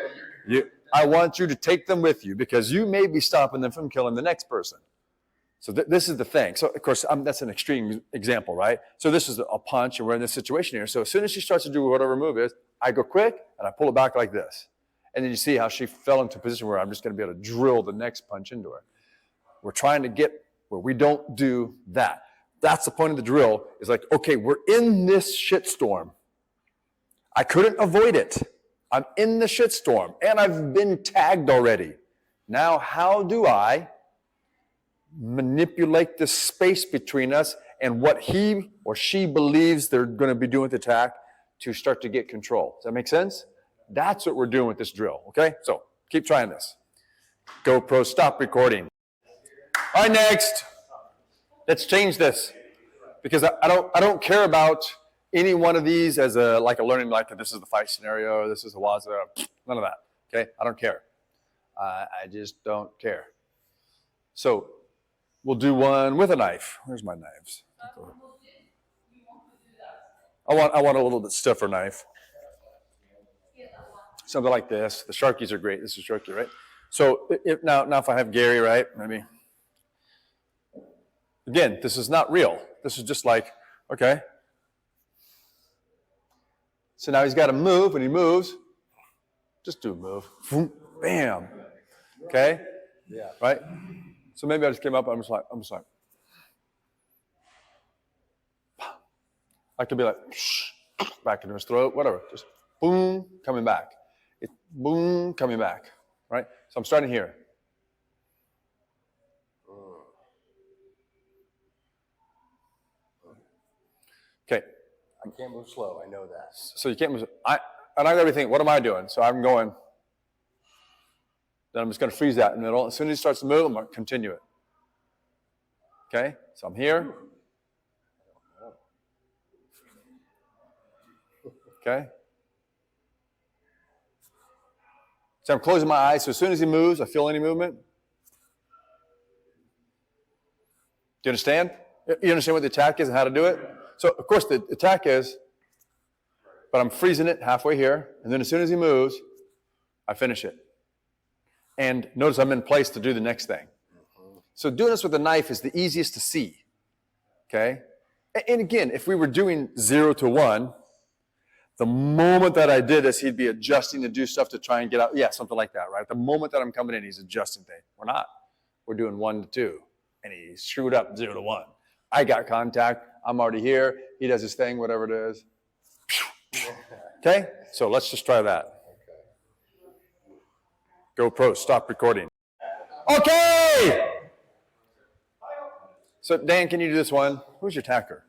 I want you to take them with you because you may be stopping them from killing the next person. So this is the thing. So of course, that's an extreme example, right? So this is a punch, and we're in this situation here. So as soon as she starts to do whatever move is, I go quick and I pull it back like this. And then you see how she fell into a position where I'm just going to be able to drill the next punch into her. We're trying to get where we don't do that. That's the point of the drill, is like, okay, we're in this shitstorm. I couldn't avoid it. I'm in the shitstorm, and I've been tagged already. Now, how do I manipulate the space between us and what he or she believes they're going to be doing with the attack to start to get control? Does that make sense? That's what we're doing with this drill, okay? So keep trying this. GoPro, stop recording. All right, next. Let's change this, because I don't care about any one of these as a learning, like this is the fight scenario, this is the waza, none of that. Okay, I don't care. I just don't care. So we'll do one with a knife. Where's my knives? I want a little bit stiffer knife. Something like this. The Sharkies are great. This is Sharky, right? So now if I have Gary, right? Maybe. Again, this is not real. This is just like, okay. So now he's got to move. When he moves, just do a move. Bam. Okay? Yeah. Right? So maybe I just came up, I'm just like, I could be like, back into his throat, whatever. Just boom, coming back. Boom, coming back. Right? So I'm starting here. Okay. I can't move slow, I know that. So you can't move. I got to think, what am I doing? So I'm going. Then I'm just going to freeze that in the middle. As soon as he starts to move, I'm going to continue it. Okay? So I'm here. Okay? So I'm closing my eyes. So as soon as he moves, I feel any movement. Do you understand? You understand what the attack is and how to do it? So, of course, the attack is, but I'm freezing it halfway here, and then as soon as he moves, I finish it. And notice I'm in place to do the next thing. So doing this with a knife is the easiest to see, okay? And again, if we were doing 0 to 1, The moment that I did this, he'd be adjusting to do stuff to try and get out. Yeah, something like that, right? The moment that I'm coming in, he's adjusting things. We're not. We're doing 1 to 2. And he screwed up 0 to 1. I got contact. I'm already here. He does his thing, whatever it is. Okay? So let's just try that. GoPro, stop recording. Okay! So Dan, can you do this one? Who's your attacker?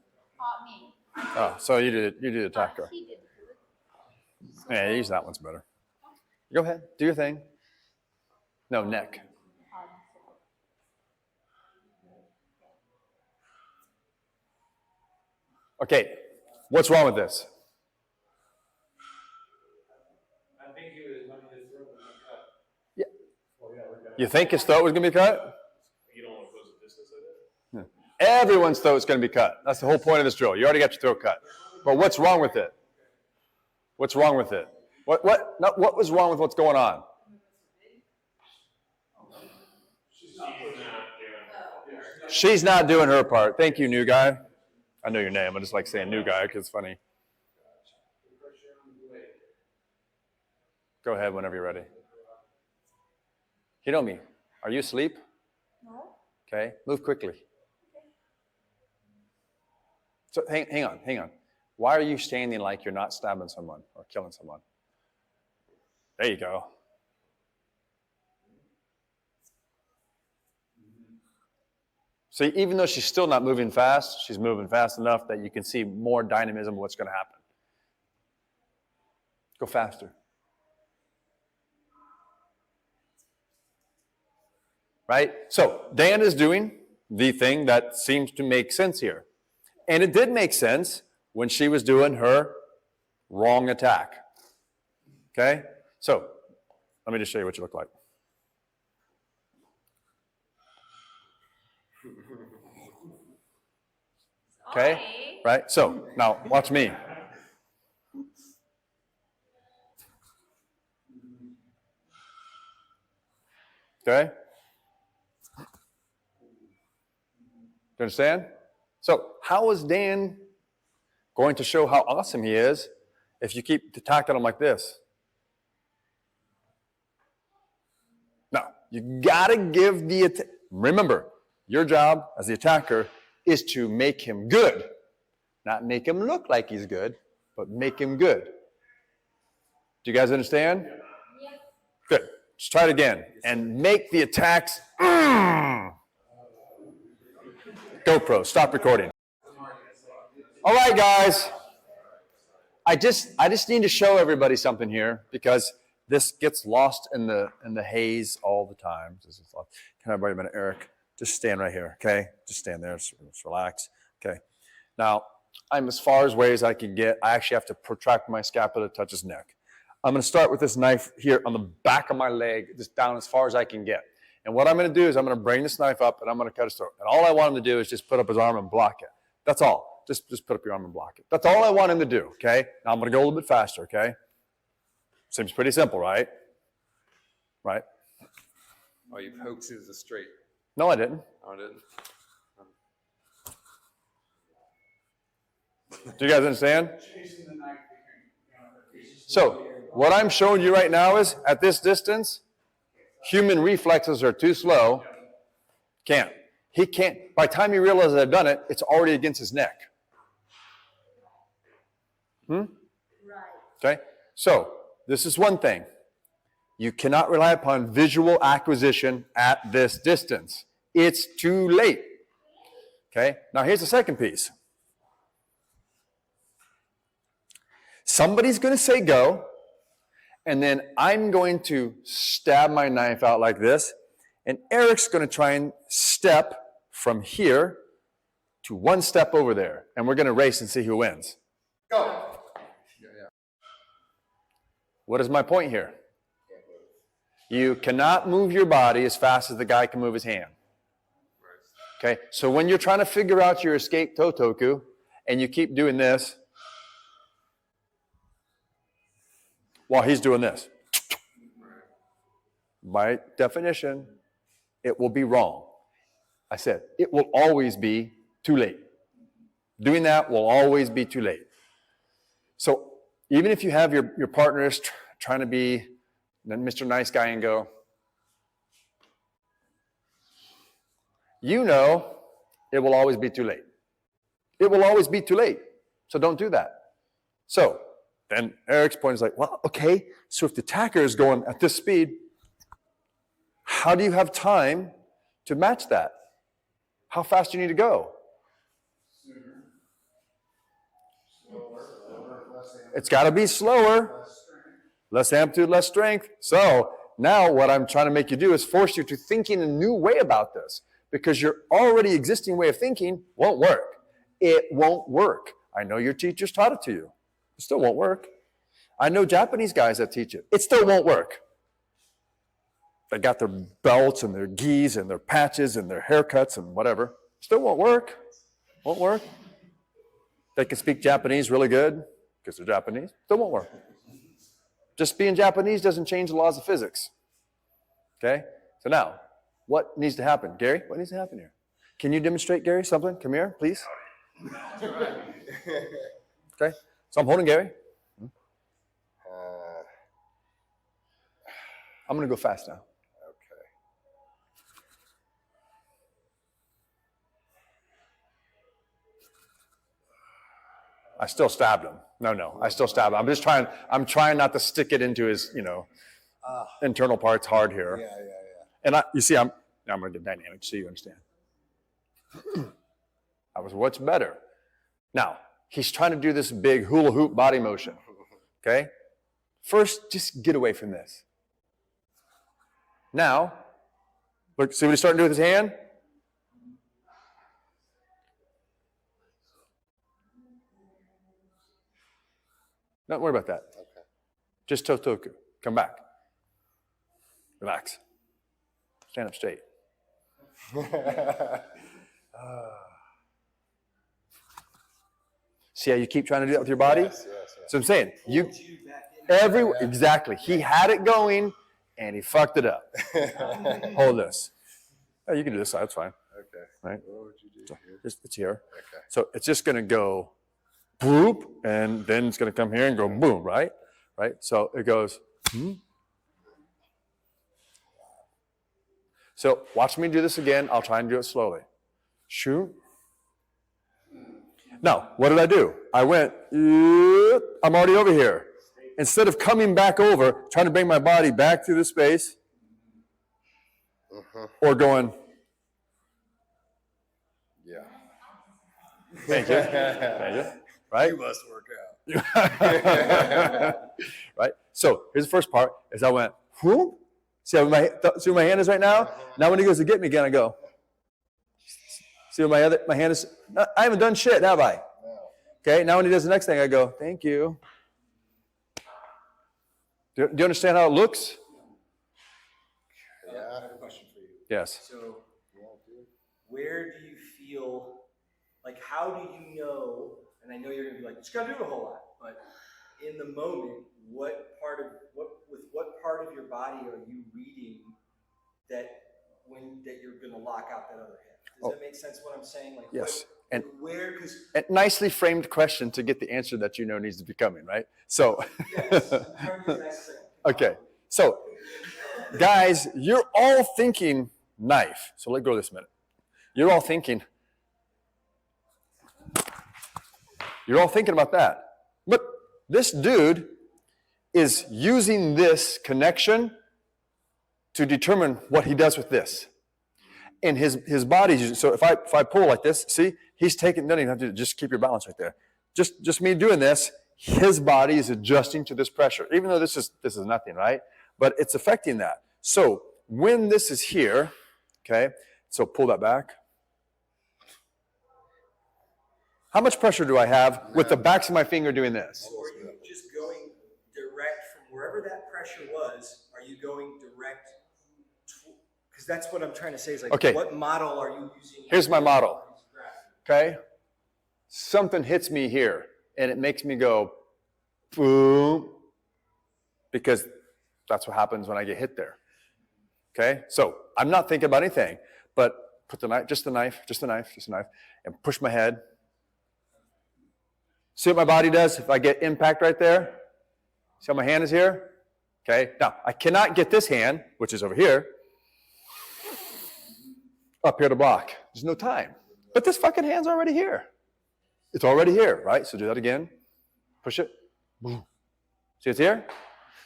Me. Oh, so you did the attacker. He did good. Yeah, use that one's better. Go ahead, do your thing. No, neck. Okay, what's wrong with this? I think he was when his throat was cut. Yeah. Well, yeah, we're gonna. You think his throat was going to be cut? You don't want to close the distance like that? Everyone's throat is going to be cut. That's the whole point of this drill. You already got your throat cut. But what's wrong with it? What's wrong with it? What was wrong with what's going on? She's not doing her part. Thank you, new guy. I know your name. I just like saying new guy because it's funny. Go ahead whenever you're ready. Hiromi, are you asleep? No. Okay, move quickly. So hang on. Why are you standing like you're not stabbing someone or killing someone? There you go. See, even though she's still not moving fast, she's moving fast enough that you can see more dynamism of what's going to happen. Go faster. Right? So Dan is doing the thing that seems to make sense here. And it did make sense when she was doing her wrong attack. Okay? So let me just show you what you look like. Okay? Right? So now watch me. Okay? Do you understand? So how is Dan going to show how awesome he is if you keep attacking him like this? No, you gotta give the, remember, your job as the attacker is to make him good. Not make him look like he's good, but make him good. Do you guys understand? Yeah. Good. Let's try it again. And make the attacks. GoPro, stop recording. All right, guys. I just need to show everybody something here because this gets lost in the haze all the time. Can I wait a minute, Eric? Just stand right here, okay? Just stand there, just relax, okay? Now, I'm as far away as I can get. I actually have to protract my scapula to touch his neck. I'm gonna start with this knife here on the back of my leg, just down as far as I can get. And what I'm gonna do is I'm gonna bring this knife up and I'm gonna cut his throat. And all I want him to do is just put up his arm and block it. That's all. Just put up your arm and block it. That's all I want him to do, okay? Now I'm gonna go a little bit faster, okay? Seems pretty simple, right? Right? Oh, you poked through the straight. No, I didn't. Oh, I didn't. Do you guys understand? So what I'm showing you right now is at this distance, human reflexes are too slow. Can't. He can't. By the time he realizes I've done it, it's already against his neck. Right. Okay? So this is one thing. You cannot rely upon visual acquisition at this distance. It's too late. Okay? Now here's the second piece. Somebody's going to say go, and then I'm going to stab my knife out like this, and Eric's going to try and step from here to one step over there, and we're going to race and see who wins. Go. What is my point here? You cannot move your body as fast as the guy can move his hand. Okay, so when you're trying to figure out your escape totoku, and you keep doing this, while he's doing this, by definition, it will be wrong. I said, it will always be too late. Doing that will always be too late. So even if you have your partners trying to be Mr. Nice Guy and go, you know it will always be too late. It will always be too late. So don't do that. So then Eric's point is like, well, okay, so if the attacker is going at this speed, how do you have time to match that? How fast do you need to go? It's got to be slower. Less amplitude, less strength. So now what I'm trying to make you do is force you to think in a new way about this, because your already existing way of thinking won't work. It won't work. I know your teachers taught it to you. It still won't work. I know Japanese guys that teach it. It still won't work. They got their belts and their gis and their patches and their haircuts and whatever. Still won't work. Won't work. They can speak Japanese really good because they're Japanese. Still won't work. Just being Japanese doesn't change the laws of physics. Okay? So now, what needs to happen? Gary, what needs to happen here? Can you demonstrate, Gary, something? Come here, please. Okay? So I'm holding Gary. I'm going to go fast now. I still stabbed him. No, I still stabbed him. I'm trying not to stick it into his, internal parts hard here. Yeah. And you see, now I'm going to get dynamic so you understand. I was, what's better? Now, he's trying to do this big hula hoop body motion. Okay? First, just get away from this. Now, look, see what he's starting to do with his hand? Don't worry about that. Okay. Just totoku. Come back. Relax. Stand up straight. See how you keep trying to do that with your body? Yes. So I'm saying, exactly. He had it going and he fucked it up. Hold this. Oh, you can do this side, it's fine. Okay. Right? What would you do here? It's here. Okay. So it's just going to go boop, and then it's going to come here and go boom, right? Right? So it goes, So watch me do this again. I'll try and do it slowly. Shoot. Now, what did I do? I went, I'm already over here. Instead of coming back over, trying to bring my body back through the space, or going, Yeah. thank you, thank you, right? You must work out. Right? So here's the first part, is I went, whoop. See where my hand is right now? Now when he goes to get me again, I go. See where my hand is? I haven't done shit, have I? Okay, now when he does the next thing, I go, thank you. Do you understand how it looks? I have a question for you. Yes. So, where do you feel, like, how do you know, and I know you're going to be like, just got to do it a whole lot, but in the moment, with what part of your body are you reading that you're going to lock out that other hand? Does that make sense what I'm saying? Like, Yes. because A nicely framed question to get the answer that you know needs to be coming, right? So, yes, I'm trying to get that straight. okay. So, guys, you're all thinking knife. So let go this minute. You're all thinking about that. But this dude is using this connection to determine what he does with this. And his body's, so if I pull like this, see, he's taking, don't even have to, just keep your balance right there. Just me doing this, his body is adjusting to this pressure, even though this is nothing, right? But it's affecting that. So when this is here, okay, so pull that back. How much pressure do I have with the backs of my finger doing this? Or are you just going direct from wherever that pressure was? Are you going direct? Because that's what I'm trying to say is like, Okay. What model are you using? Here's my model. Okay? Something hits me here, and it makes me go, boom, because that's what happens when I get hit there. Okay? So I'm not thinking about anything, but put the knife, just the knife, and push my head. See what my body does if I get impact right there? See how my hand is here? Okay, now I cannot get this hand, which is over here, up here to block. There's no time. But this fucking hand's already here. It's already here, right? So do that again. Push it. Boom. See it's here?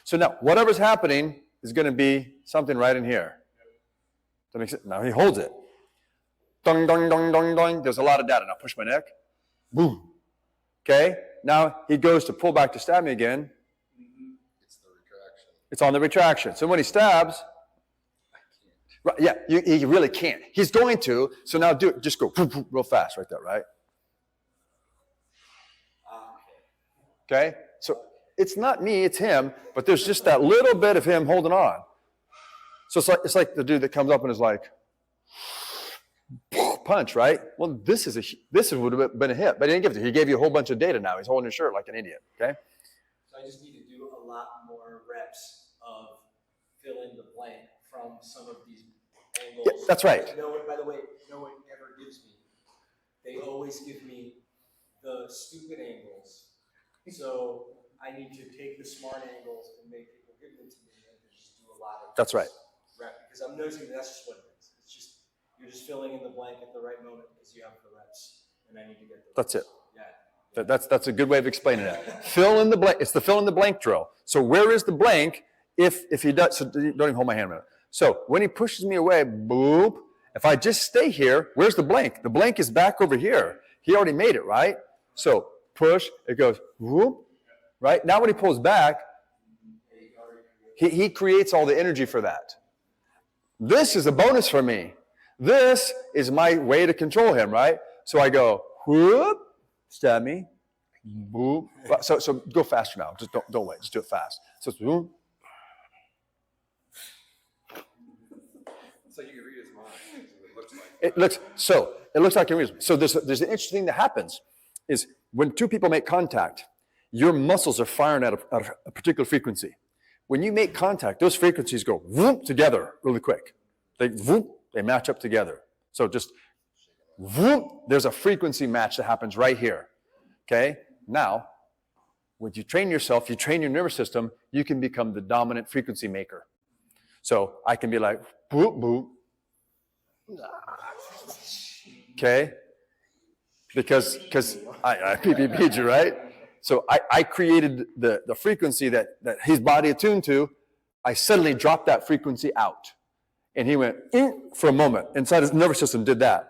So now, whatever's happening is going to be something right in here. That makes it. Now he holds it. Dong, dong, dong, dong, dong. There's a lot of data. Now push my neck. Boom. Okay? Now he goes to pull back to stab me again. It's the retraction. It's on the retraction. So when he stabs, right, yeah, he really can't. He's going to. So now do it. Just go real fast right there, right? Okay? So it's not me, it's him, but there's just that little bit of him holding on. So it's like the dude that comes up and is like, punch, right? Well, this would have been a hit, but he didn't give it to you. He gave you a whole bunch of data now. He's holding your shirt like an idiot, okay? So I just need to do a lot more reps of fill in the blank from some of these angles. Yeah, that's right. No one, by the way, no one ever gives me. They always give me the stupid angles. So I need to take the smart angles and make people give them to me and just do a lot of That's right. rep, because I'm noticing that's just what it is. It's just you're just filling in the blank at the right moment because you have the reps, and I need to get the That's it. Yeah. That's a good way of explaining it. Fill in the blank. It's the fill in the blank drill. So where is the blank if he does? So don't even hold my hand a minute. So when he pushes me away, boop. If I just stay here, where's the blank? The blank is back over here. He already made it, right? So push. It goes whoop. Right now when he pulls back, he creates all the energy for that. This is a bonus for me. This is my way to control him, right? So I go whoop. Stab me. Boop. So go faster now. Just don't wait. Just do it fast. So it's boom. It's like you can read his mind. It looks like. It looks like a reason. So there's an interesting thing that happens is when two people make contact, your muscles are firing at a particular frequency. When you make contact, those frequencies go whoop together really quick. They match up together. So just whoop, there's a frequency match that happens right here. Okay? Now, when you train yourself, you train your nervous system, you can become the dominant frequency maker. So I can be like, boop, boop. Okay? Because I PPP'd you, right? So I created the frequency that his body attuned to. I suddenly dropped that frequency out. And he went, for a moment. Inside his nervous system did that.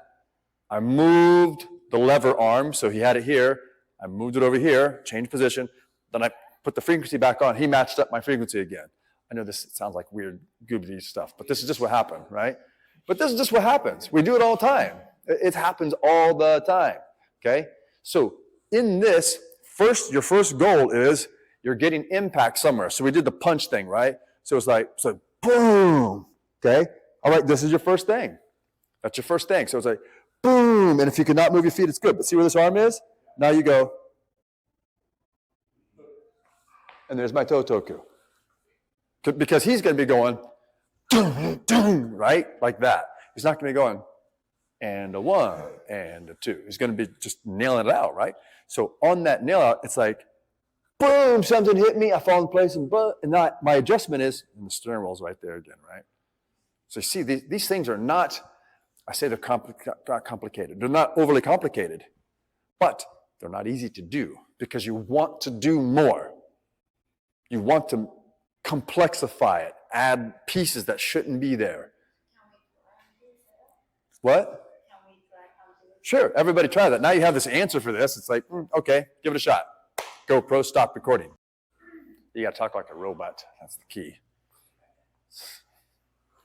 I moved the lever arm, so he had it here. I moved it over here, changed position. Then I put the frequency back on. He matched up my frequency again. I know this sounds like weird, goobly stuff, but this is just what happened, right? But this is just what happens. We do it all the time. It happens all the time, okay? So in this, your first goal is you're getting impact somewhere. So we did the punch thing, right? So it's like, boom, okay? All right, this is your first thing. That's your first thing. So it's like, boom, and if you cannot move your feet, it's good. But see where this arm is? Now you go. And there's my totoku. Because he's going to be going, doom, doom, right? Like that. He's not going to be going, and a one, and a two. He's going to be just nailing it out, right? So on that nail out, it's like, boom, something hit me, I fall in place, and now my adjustment is, and the sternum roll's right there again, right? So you see, these things are not, I say they're not complicated. They're not overly complicated, but they're not easy to do because you want to do more. You want to complexify it, add pieces that shouldn't be there. What? Sure, everybody try that. Now you have this answer for this. It's like, okay, give it a shot. GoPro, stop recording. You got to talk like a robot. That's the key.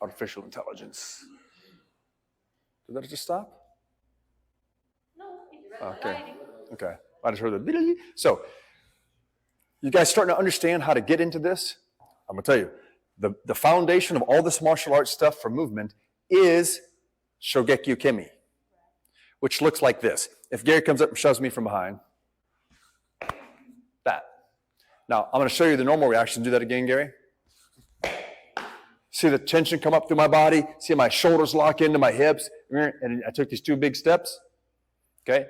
Artificial intelligence. Did that just stop? No, it's Okay. writing. Okay. I just heard the. So, you guys starting to understand how to get into this? I'm going to tell you, the foundation of all this martial arts stuff for movement is Shogekyu Kemi, which looks like this. If Gary comes up and shoves me from behind, that. Now, I'm going to show you the normal reaction. Do that again, Gary. See the tension come up through my body. See my shoulders lock into my hips. And I took these two big steps. Okay?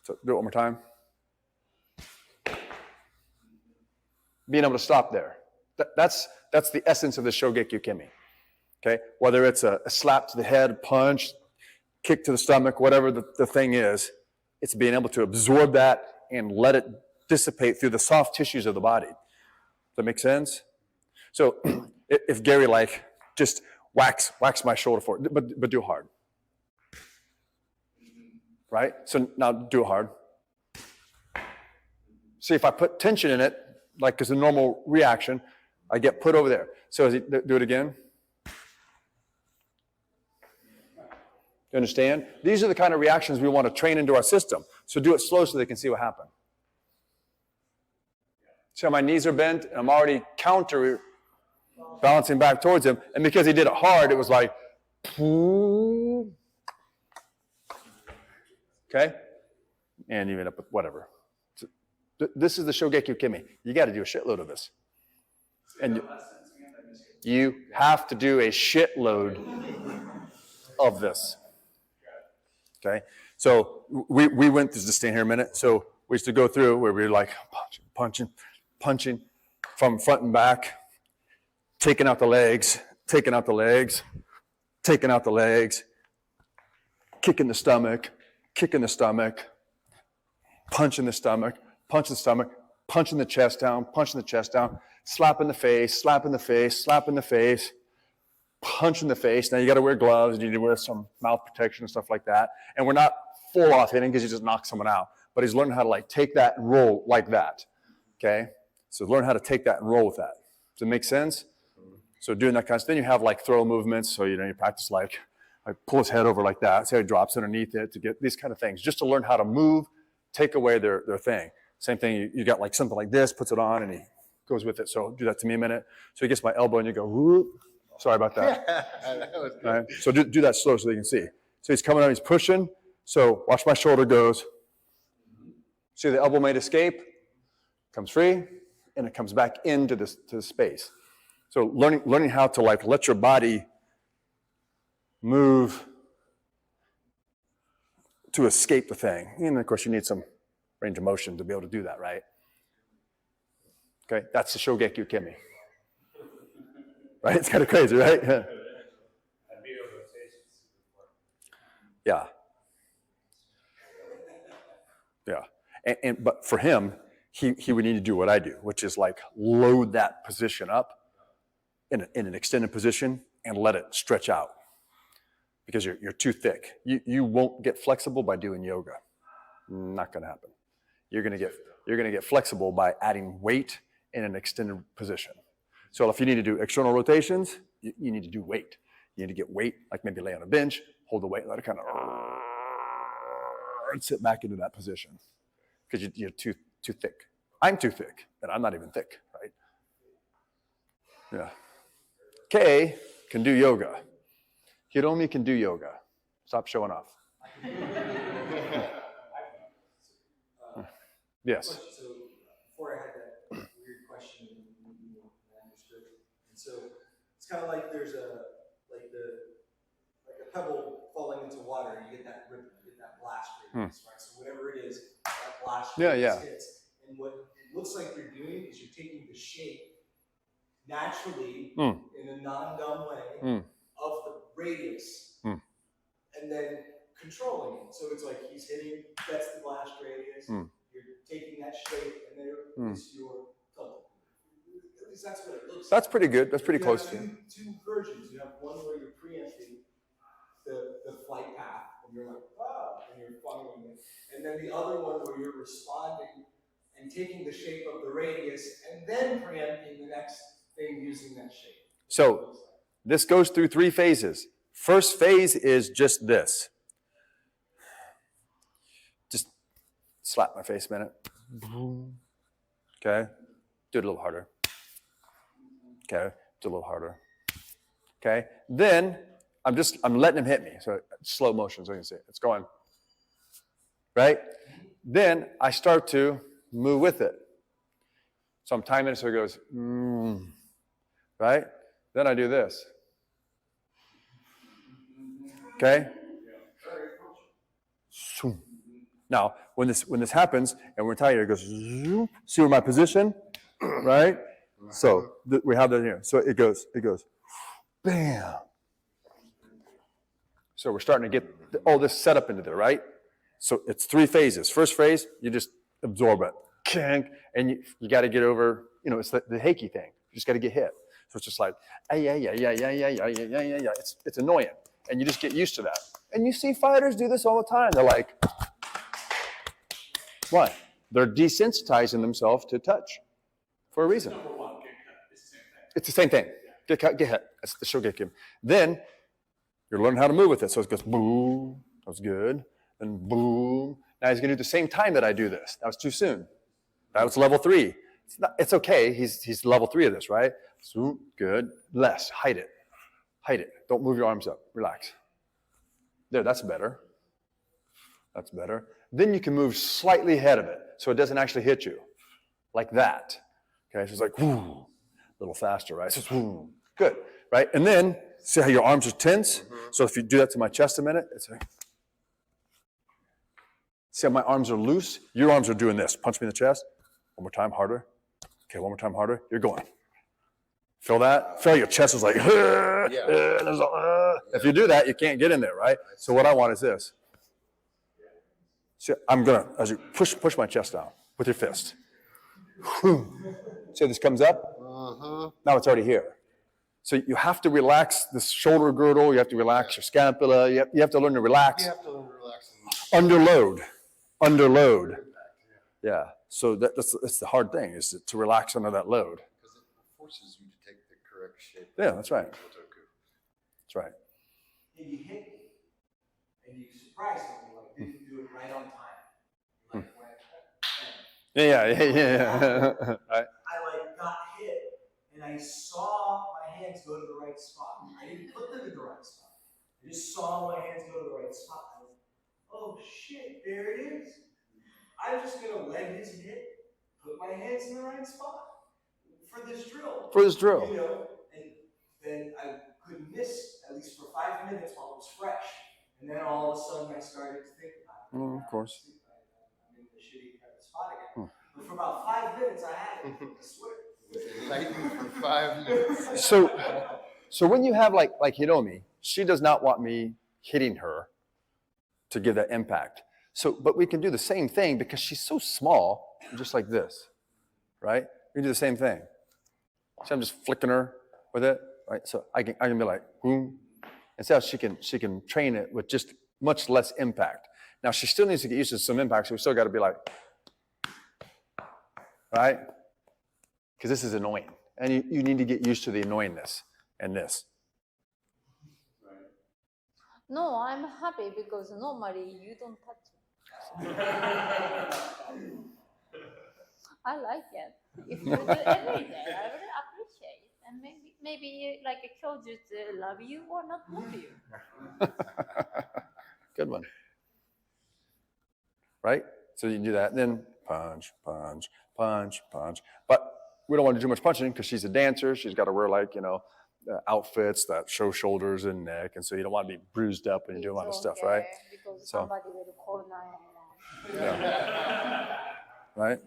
So do it one more time. being able to stop there. That's the essence of the Shogekyu Kemi. Okay? Whether it's a slap to the head, punch, kick to the stomach, whatever the thing is, it's being able to absorb that and let it dissipate through the soft tissues of the body. Does that make sense? So if Gary like just wax my shoulder for it, but do hard. Right? So now do it hard. See, if I put tension in it, like as a normal reaction, I get put over there. So do it again. You understand? These are the kind of reactions we want to train into our system. So do it slow so they can see what happened. See how my knees are bent? And I'm already counter balancing back towards him. And because he did it hard, it was like, okay? And you end up with whatever. So this is the Shogekyu Kemi. You got to do a shitload of this. And you have to do a shitload of this. Okay? So we went, just stay here a minute. So we used to go through where we were like punching from front and back, taking out the legs, kicking the stomach, punching the stomach, punching the chest down, slapping the face, punching the face. Now you got to wear gloves, you need to wear some mouth protection and stuff like that. And we're not full off hitting because you just knock someone out. But he's learning how to like take that and roll like that. Okay? So learn how to take that and roll with that. Does it make sense? So doing that kind of stuff. Then you have like throw movements. So you practice like pull his head over like that. See how he drops underneath it to get these kind of things. Just to learn how to move, take away their thing. Same thing, you got like something like this, puts it on, and he goes with it. So do that to me a minute. So he gets my elbow and you go, whoop. Sorry about that. That was good. Right? So do that slow so they can see. So he's coming out, he's pushing. So watch my shoulder goes. See the elbow might escape, comes free, and it comes back into the space. So learning how to like let your body move to escape the thing. And of course you need some range of motion to be able to do that, right? Okay, that's the Shogekyu Kemi. Right? It's kind of crazy, right? Yeah. Yeah. But for him, he would need to do what I do, which is like load that position up in an extended position and let it stretch out because you're too thick. You won't get flexible by doing yoga. Not going to happen. You're going to get flexible by adding weight in an extended position. So if you need to do external rotations, you need to do weight. You need to get weight, like maybe lay on a bench, hold the weight, let it kind of and sit back into that position because you're too thick. I'm too thick, and I'm not even thick, right? Yeah. Kay can do yoga. Hiromi can do yoga. Stop showing off. Yes. So before I had that weird question, I understood. And so it's kind of like there's a pebble falling into water, and you get that rip, you get that blast radius, right? So whatever it is, that blast radius hits. And what it looks like you're doing is you're taking the shape naturally in a non-dumb way of the radius and then controlling it. So it's like he's hitting, that's the blast radius. You're taking that shape and there is your tilt. At least that's what it looks like. That's pretty good. That's pretty close to it. Two versions. You have one where you're preempting the flight path and you're like, and you're following it. And then the other one where you're responding and taking the shape of the radius and then preempting the next thing using that shape. So this goes through 3 phases. First phase is just this. Just slap my face a minute. Okay. Do it a little harder. Okay. Do a little harder. Okay. Then I'm letting him hit me. So slow motion so you can see it. It's going. Right? Then I start to move with it. So I'm timing it so it goes, right? Then I do this. Okay? Now, when this happens and we're tired, it goes, see where my position? right? So we have that here. So it goes, bam. So we're starting to get all this set up into there, right? So it's 3 phases. First phase, you just absorb it. And you got to get over, it's the Heiki thing. You just got to get hit. So it's just like, yeah. It's annoying. And you just get used to that. And you see fighters do this all the time. They're like, what? They're desensitizing themselves to touch for a reason. Number one, get cut. It's the same thing. Get cut, get hit. That's the Shogeki. Then you're learning how to move with it. So it goes boom. That was good. Then boom. Now he's going to do the same time that I do this. That was too soon. That was level 3. It's okay. He's level 3 of this, right? So good. Less. Hide it. Hide it. Don't move your arms up. Relax. There, that's better. That's better. Then you can move slightly ahead of it so it doesn't actually hit you. Like that. Okay, so it's like, whoo, a little faster, right? So it's whoo. Good, right? And then, see how your arms are tense? So if you do that to my chest a minute, it's like, see how my arms are loose? Your arms are doing this. Punch me in the chest. One more time, harder. Okay, one more time, harder. You're going. Feel that? Feel your chest is like, if you do that, you can't get in there, right? So what I want is this. See, I'm gonna, as you push my chest down with your fist. See how this comes up? Now it's already here. So you have to relax this shoulder girdle. You have to relax your scapula. You have to learn to relax. You have to learn to relax. Under load. Yeah. So that's the hard thing, is to relax under that load. Because it forces you to take the correct shape. Yeah, that's right. That's right. And you hit me, and you surprised me, like didn't do it right on time. Like Yeah. Right. I like got hit, and I saw my hands go to the right spot. I didn't put them in the right spot. I just saw my hands go to the right spot. I was, oh shit, there it is. I'm just gonna let his hit, put my hands in the right spot for this drill. And then I couldn't miss, at least for 5 minutes while it was fresh. And then all of a sudden I started to think about it. Of course. I'm in the shitty kind of spot again. But for about 5 minutes I had it, I swear. Tighten for 5 minutes. So when you have like Hiromi, she does not want me hitting her to give that impact. So, but we can do the same thing because she's so small, just like this, right? We do the same thing. So I'm just flicking her with it, right? So I can be like, boom, and see how she can train it with just much less impact. Now she still needs to get used to some impact, so we still got to be like, right? Because this is annoying, and you need to get used to the annoyingness and this. No, I'm happy because normally you don't touch me. I like it. If you do every day, I really appreciate it. And maybe like a Kyojitsu love you or not love you. Good one. Right? So you can do that. Then punch. But we don't want to do too much punching because she's a dancer. She's got to wear outfits that show shoulders and neck. And so you don't want to be bruised up when you do a lot of stuff, right? Because So- somebody will call 911. Yeah. Right?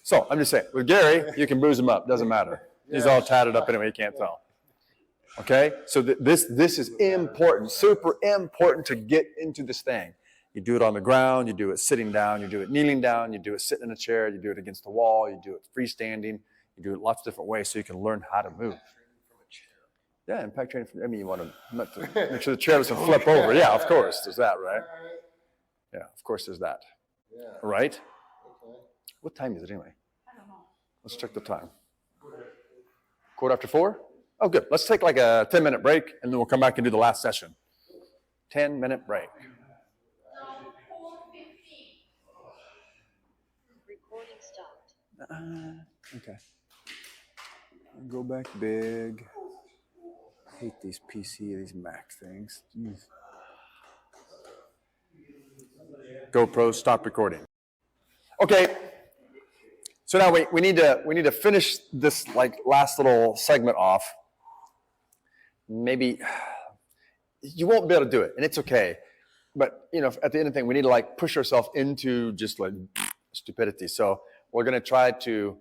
So I'm just saying, with Gary, you can bruise him up. Doesn't matter. He's all tatted up anyway. You can't tell. Okay? So this is important, super important to get into this thing. You do it on the ground. You do it sitting down. You do it kneeling down. You do it sitting in a chair. You do it against the wall. You do it freestanding. You do it lots of different ways so you can learn how to move. Yeah, impact training. You want to make sure the chair doesn't flip over. Yeah, of course. There's that, right? Yeah, of course there's that. Yeah. Right? Okay. What time is it anyway? I don't know. Let's check the time. 4:15? Oh, good. Let's take like a 10-minute break, and then we'll come back and do the last session. 10-minute break. No, 4:15. Recording stopped. Okay. Go back big. I hate these these Mac things. Jeez. GoPro, stop recording. Okay. So now we need to finish this last little segment off. Maybe you won't be able to do it, and it's okay. But at the end of the thing, we need to push ourselves into just stupidity. So we're gonna try to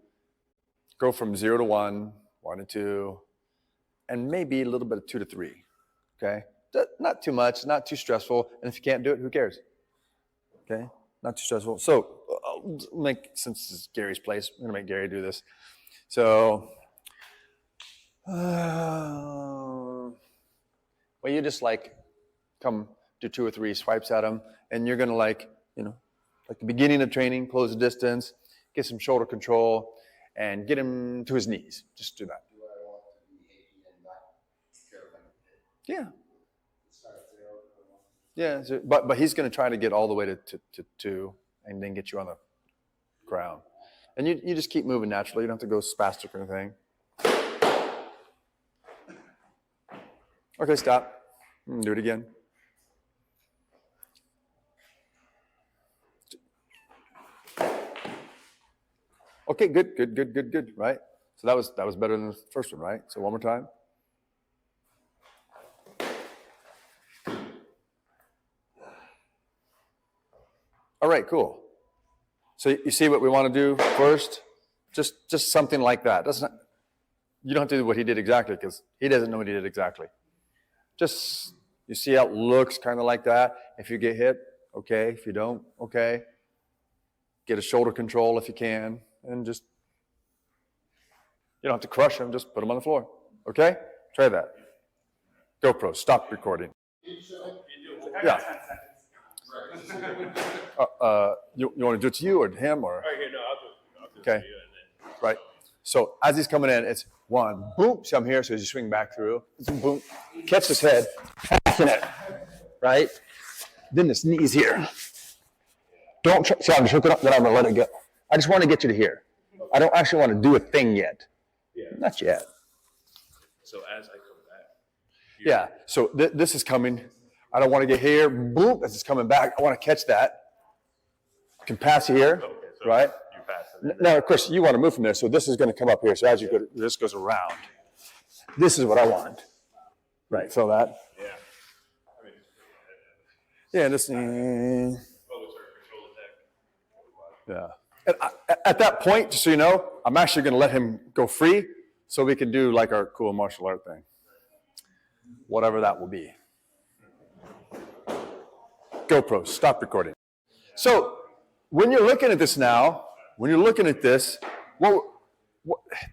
go from 0 to 1, 1 to 2, and maybe a little bit of 2 to 3, okay? Not too much, not too stressful, and if you can't do it, who cares? Okay, not too stressful. So, since this is Gary's place, I'm gonna make Gary do this. So, well, you just like come do 2 or 3 swipes at him, and you're gonna like the beginning of training, close the distance, get some shoulder control, and get him to his knees. Just do that. Do I want to be happy and not care if I Yeah. Start at 0. Yeah, so, but he's going to try to get all the way to 2 and then get you on the ground. And you just keep moving naturally. You don't have to go spastic or anything. Okay, stop. Do it again. Okay, good, right? So that was better than the first one, right? So one more time. All right, cool. So you see what we want to do first? Just something like that. You don't have to do what he did exactly because he doesn't know what he did exactly. Just, you see how it looks kind of like that. If you get hit, okay. If you don't, okay. Get a shoulder control if you can. And just, you don't have to crush him, just put him on the floor. Okay? Try that. GoPro, stop recording. Yeah. You want to do it to you or to him or? Okay, no, I'll do Okay. it to you and then. Right. So as he's coming in, it's 1, boom. See, I'm here, so as you swing back through, it's boom, catch his head, fasten it, right? Then this knee's here. Don't try, see, I'm just hooking up, then I'm gonna let it go. I just want to get you to here. I don't actually want to do a thing yet. Yeah. Not yet. So as I come back. Yeah. So this is coming. I don't want to get here. Boom. As it's coming back, I want to catch that. Can pass here, Okay, so right? You pass it. Now, of course, you want to move from there, so this is going to come up here. So as you go, this goes around. This is what I want. Right. Feel that? Yeah. I mean, Yeah. This. always sort of control the deck. Yeah. At that point, just so you know, I'm actually going to let him go free, so we can do like our cool martial art thing, whatever that will be. GoPro, stop recording. So when you're looking at this now,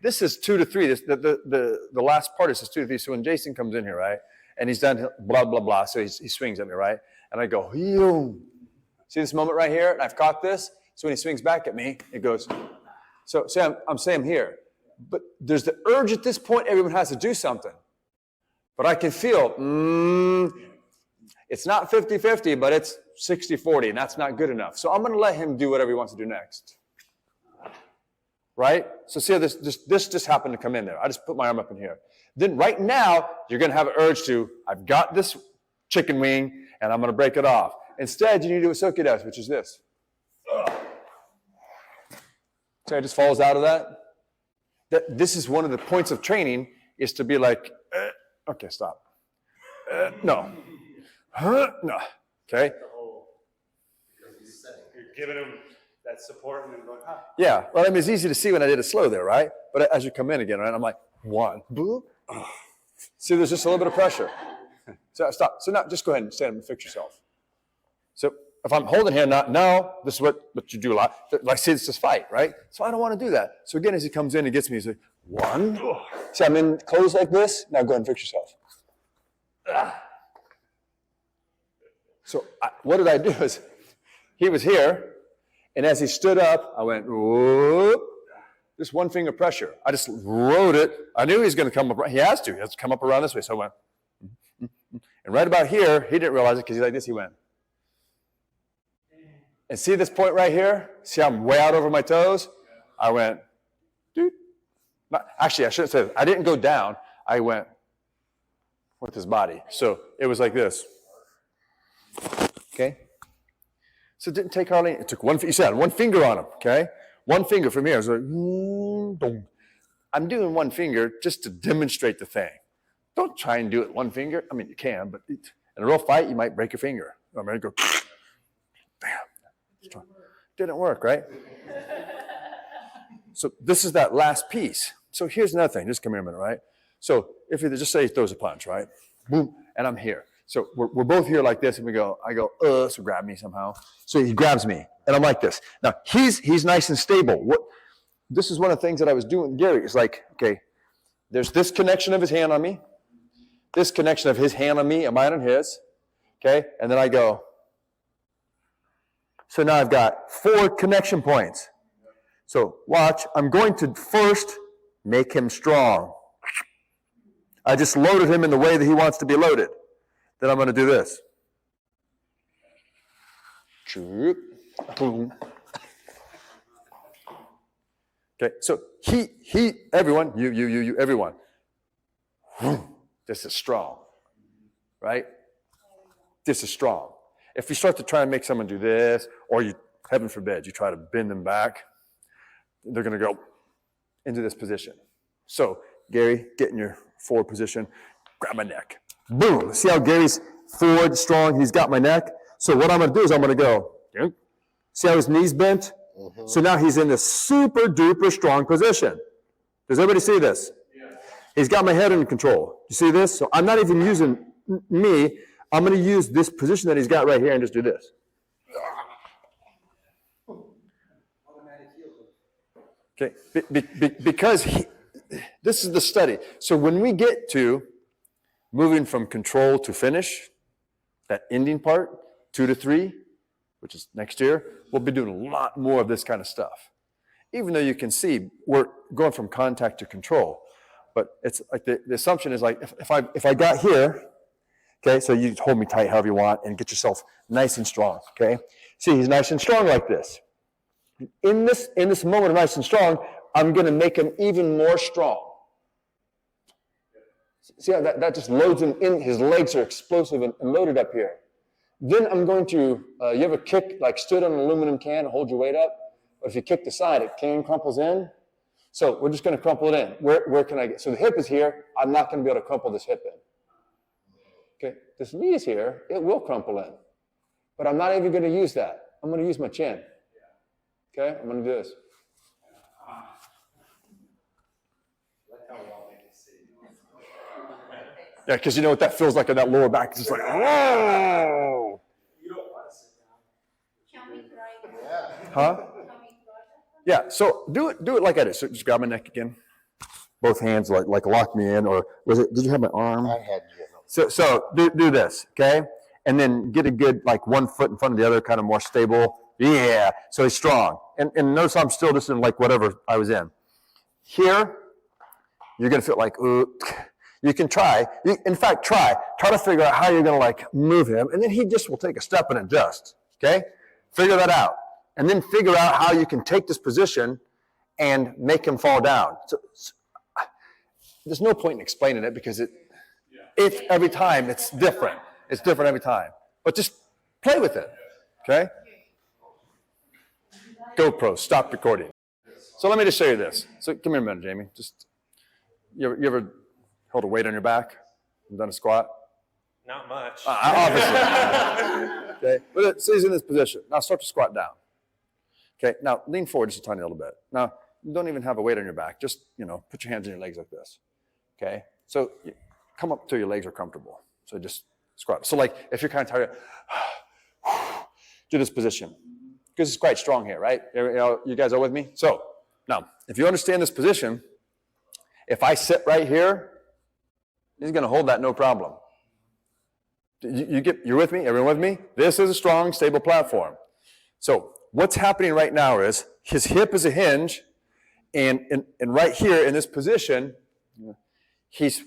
this is 2 to 3. The last part is 2 to 3. So when Jason comes in here, right, and he's done blah, blah, blah, so he swings at me, right, and I go, Yoom. See this moment right here? And I've caught this. So when he swings back at me, it goes, so I'm saying here, but there's the urge at this point, everyone has to do something. But I can feel, it's not 50-50, but it's 60-40, and that's not good enough. So I'm going to let him do whatever he wants to do next. Right? So see how this just happened to come in there. I just put my arm up in here. Then right now, you're going to have an urge to, I've got this chicken wing, and I'm going to break it off. Instead, you need to do what Soki does, which is this. So it just falls out of that. This is one of the points of training, is to be like, okay, stop. No. No. Okay? You're giving him that support and then going, Yeah. Well, I mean, it's easy to see when I did it slow there, right? But as you come in again, right, I'm like, 1, boop. See, there's just a little bit of pressure. So stop. So now just go ahead and stand and fix yourself. So if I'm holding here, now this is what you do a lot. Like, see, this is fight, right? So I don't want to do that. So again, as he comes in, he gets me, he's like, 1. See, I'm in clothes like this. Now go ahead and fix yourself. So what did I do is, he was here, and as he stood up, I went, whoop, just 1 finger pressure. I just rode it. I knew he was going to come up. He has to come up around this way. So I went, and right about here, he didn't realize it because he's like this, he went. And see this point right here? See I'm way out over my toes? I went, dude. Actually, I shouldn't say that. I didn't go down. I went with his body. So it was like this. Okay? So it didn't take hardly, it took you said 1 finger on him, okay? 1 finger from here. I was like, boom. I'm doing 1 finger just to demonstrate the thing. Don't try and do it 1 finger. I mean, you can, but in a real fight, you might break your finger. I mean, go, bam. Didn't work, right? So this is that last piece. So here's another thing. Just come here a minute, right? So if you just say he throws a punch, right? Boom, and I'm here. So we're both here like this, and I go, so grab me somehow. So he grabs me, and I'm like this. Now, he's nice and stable. This is one of the things that I was doing with Gary. It's like, okay, there's this connection of his hand on me, this connection of his hand on me and mine on his, okay? And then I go. So now I've got 4 connection points. So watch, I'm going to first make him strong. I just loaded him in the way that he wants to be loaded. Then I'm going to do this. Boom. Okay, so everyone, you, everyone. This is strong, right? This is strong. If you start to try and make someone do this, or you, heaven forbid, you try to bend them back, they're going to go into this position. So, Gary, get in your forward position, grab my neck. Boom. See how Gary's forward, strong, he's got my neck? So what I'm going to do is I'm going to go, see how his knees bent? Mm-hmm. So now he's in this super duper strong position. Does everybody see this? Yeah. He's got my head under control. You see this? So I'm not even using me. I'm going to use this position that he's got right here and just do this. Okay, because this is the study. So when we get to moving from control to finish, that ending part, 2 to 3, which is next year, we'll be doing a lot more of this kind of stuff. Even though you can see we're going from contact to control. But it's like the assumption is like, if I got here, okay, so you hold me tight however you want and get yourself nice and strong, okay? See, he's nice and strong like this. In this moment of nice and strong, I'm going to make him even more strong. See how that just loads him in. His legs are explosive and loaded up here. Then I'm going to, you ever kick, like stood on an aluminum can and hold your weight up? But if you kick the side, it can crumples in. So we're just going to crumple it in. Where can I get? So the hip is here. I'm not going to be able to crumple this hip in. Okay, this knee is here. It will crumple in. But I'm not even going to use that. I'm going to use my chin. Okay, I'm going to do this. Yeah, because you know what that feels like in that lower back. It's just like, whoa! You don't want to sit down. Can we try? Huh? Can we try? Yeah, so do it like I did. So just grab my neck again. Both hands like lock me in, or was it, did you have my arm? I had you. So do this, okay? And then get a good, like 1 foot in front of the other, kind of more stable. Yeah, so he's strong. And notice I'm still just in like whatever I was in. Here, you're gonna feel like, ooh. You can try. In fact, try to figure out how you're going to like move him, and then he just will take a step and adjust. Okay, figure that out, and then figure out how you can take this position and make him fall down. So there's no point in explaining it because it's every time it's different. It's different every time. But just play with it. Okay. GoPro, stop recording. So let me just show you this. So come here a minute, Jamie. Just you ever held a weight on your back and done a squat? Not much. Obviously. Okay, but so he's in this position. Now start to squat down. Okay, now lean forward just a tiny little bit. Now, you don't even have a weight on your back. Just, put your hands on your legs like this. Okay, so come up till your legs are comfortable. So just squat. So like, if you're kind of tired, do this position. Because it's quite strong here, right? You guys are with me? So, now, if you understand this position, if I sit right here, he's going to hold that no problem. You're with me? Everyone with me? This is a strong, stable platform. So what's happening right now is his hip is a hinge, and right here in this position, he's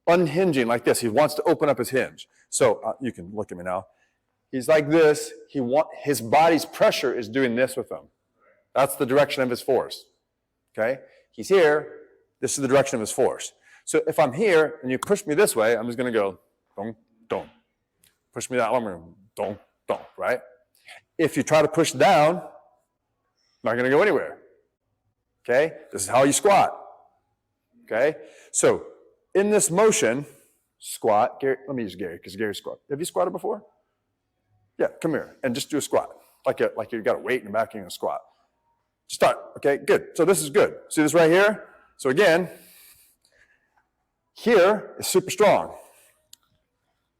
unhinging like this. He wants to open up his hinge. So you can look at me now. He's like this. His body's pressure is doing this with him. That's the direction of his force. Okay? He's here. This is the direction of his force. So if I'm here and you push me this way, I'm just going to go, dong, dong. Push me that way, I'm going to dong, dong, right? If you try to push down, I'm not going to go anywhere. Okay? This is how you squat. Okay? So in this motion, squat. Gary, let me use Gary because Gary squat. Have you squatted before? Yeah, come here and just do a squat. Like you got a weight in the back and you're going to squat. Start, okay, good. So this is good. See this right here? So again, here is super strong,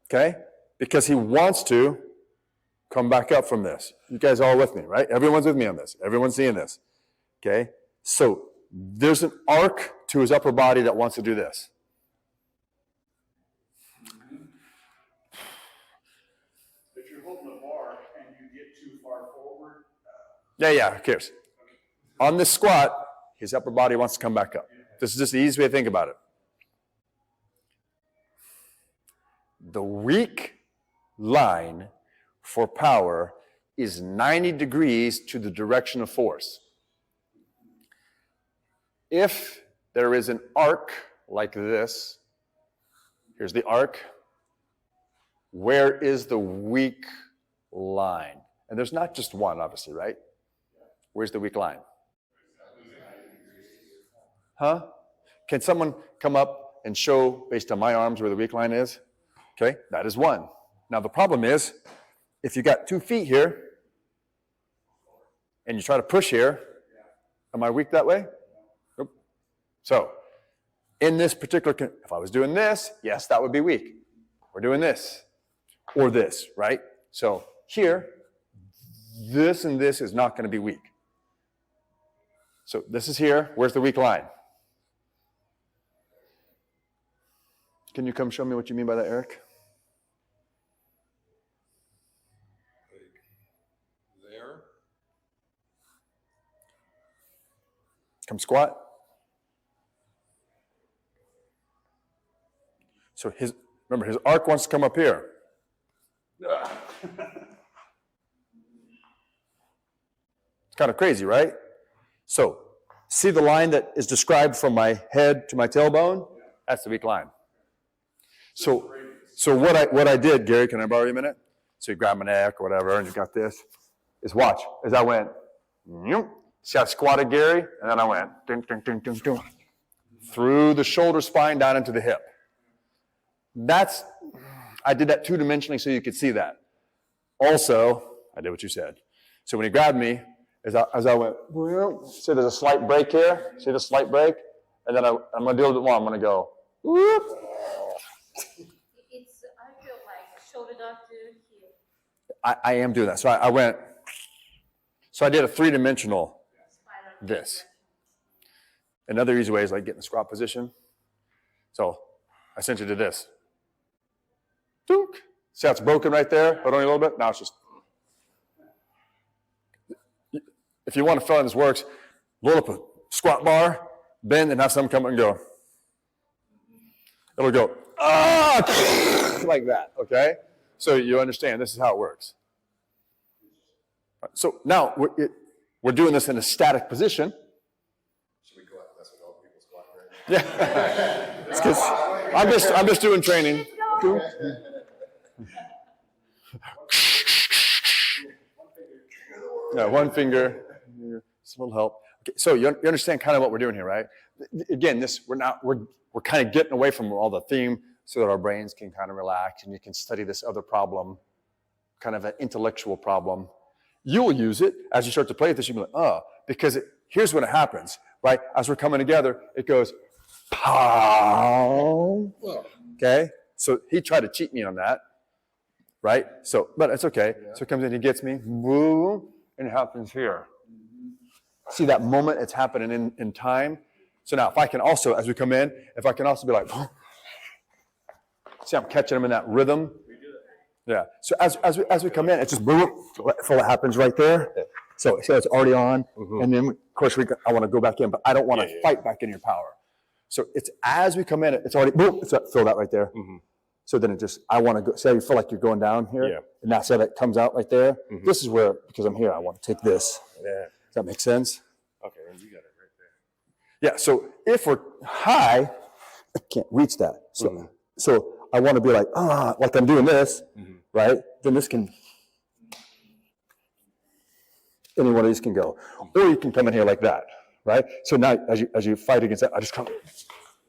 okay? Because he wants to come back up from this. You guys all with me, right? Everyone's with me on this. Everyone's seeing this, okay? So there's an arc to his upper body that wants to do this. If you're holding a bar and you get too far forward, Yeah, who cares? On this squat, his upper body wants to come back up. This is just the easiest way to think about it. The weak line for power is 90 degrees to the direction of force. If there is an arc like this, here's the arc, where is the weak line? And there's not just one, obviously, right? Where's the weak line? Huh? Can someone come up and show, based on my arms, where the weak line is? Okay, that is one. Now the problem is, if you got 2 feet here, and you try to push here, am I weak that way? Nope. So, in this particular, if I was doing this, yes, that would be weak. We're doing this, or this, right? So here, this and this is not going to be weak. So this is here. Where's the weak line? Can you come show me what you mean by that, Eric? There. Come squat. So remember, his arc wants to come up here. It's kind of crazy, right? So, see the line that is described from my head to my tailbone? That's the weak line. So what I did, Gary, can I borrow you a minute? So you grab my neck or whatever, and you got this. Is watch, as I went, see I squatted Gary, and then I went, ding, ding, ding, ding, ding, through the shoulder spine down into the hip. I did that 2-dimensionally so you could see that. Also, I did what you said. So when he grabbed me, as I went, see there's a slight break here? See the slight break? And then I'm going to do a little bit more. I'm going to go, whoop. I feel like shoulder to heel. I am doing that. So I went, so I did a 3-dimensional this. Another easy way is like get in the squat position. So I essentially did this. Dook. See how it's broken right there, but only a little bit? Now it's just. If you want to feel how this works, load up a squat bar, bend, and have someone come and go. It'll go, like that, okay? So you understand, this is how it works. So now we're doing this in a static position. Should we go out? That's what all people squat, right? Yeah. It's 'cause I'm just doing training. Yeah, one finger. It's a little help. Okay, so you understand kind of what we're doing here, right? Again, we're kind of getting away from all the theme so that our brains can kind of relax and you can study this other problem, kind of an intellectual problem. You'll use it as you start to play with this. You'll be like, because here's when it happens, right? As we're coming together, it goes, pow. Okay? So he tried to cheat me on that, right? So, but it's okay. Yeah. So he comes in, he gets me, boom, and it happens here. See that moment? It's happening in time. So now if I can also, as we come in, if I can also be like, see I'm catching them in that rhythm. Yeah. So as we come in, it's just boom, so it happens right there. So it's already on, and then of course I want to go back in, but I don't want to fight back in your power. So it's as we come in, it's already boom. Fill that right there. So then I want to go. Say you feel like you're going down here, and that's how that comes out right there. This is where, because I'm here, I want to take this. Yeah. Does that make sense? Okay, and you got it right there. Yeah. So if we're high, I can't reach that. So I want to be like I'm doing this, right? Then this can, any one of these can go, or you can come in here like that, right? So now as you fight against that, I just come,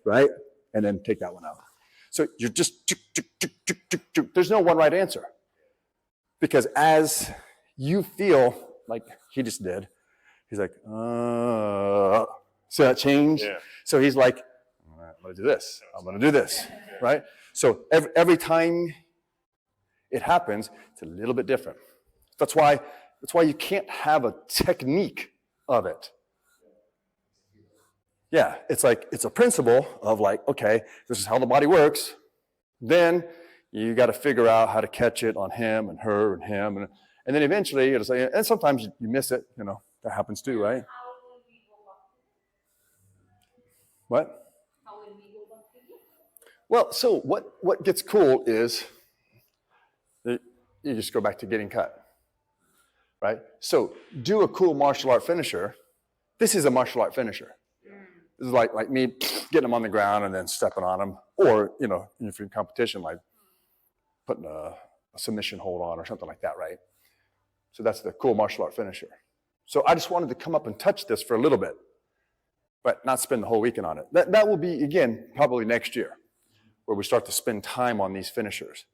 right, and then take that one out. So you're just, there's no one right answer, because as you feel like he just did, He's like, see that change? Yeah. So he's like, I'm going to do this. I'm going to do this, right? So every time it happens, it's a little bit different. That's why you can't have a technique of it. Yeah, it's like, it's a principle of like, okay, this is how the body works. Then you got to figure out how to catch it on him and her and him. And then eventually it'll say, and sometimes you miss it, you know, that happens too, right? How will we go back to it? What? How will we go back to it? Well, so what gets cool is that you just go back to getting cut, right? So do a cool martial art finisher. This is a martial art finisher. This is like me getting them on the ground and then stepping on them. Or, you know, if you're in competition, like putting a submission hold on or something like that, right? So that's the cool martial art finisher. So I just wanted to come up and touch this for a little bit, but not spend the whole weekend on it. That will be, again, probably next year, where we start to spend time on these finishers.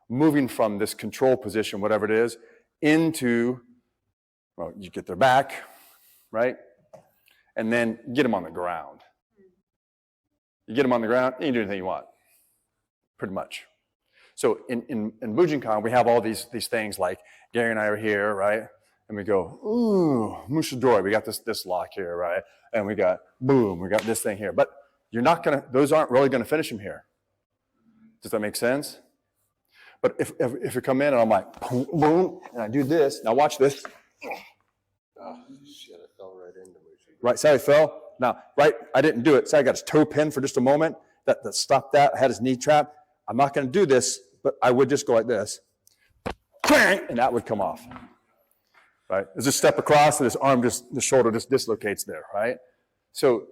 Moving from this control position, whatever it is, into, well, you get their back, right? And then get them on the ground. You get them on the ground, you can do anything you want, pretty much. So in Bujinkan, we have all these things like Gary and I are here, right? And we go, ooh, Mushadori, we got this lock here, right? And we got, boom, we got this thing here. But you're not gonna, those aren't really gonna finish him here. Does that make sense? But if you come in and I'm like, boom, boom, and I do this, now watch this. Oh, shit, I fell right into Mushi. Right, Sally fell. Now, right, I didn't do it. Sally got his toe pinned for just a moment. That stopped that, I had his knee trapped. I'm not gonna do this, but I would just go like this. And that would come off. Right? There's a step across and his arm the shoulder just dislocates there, right? So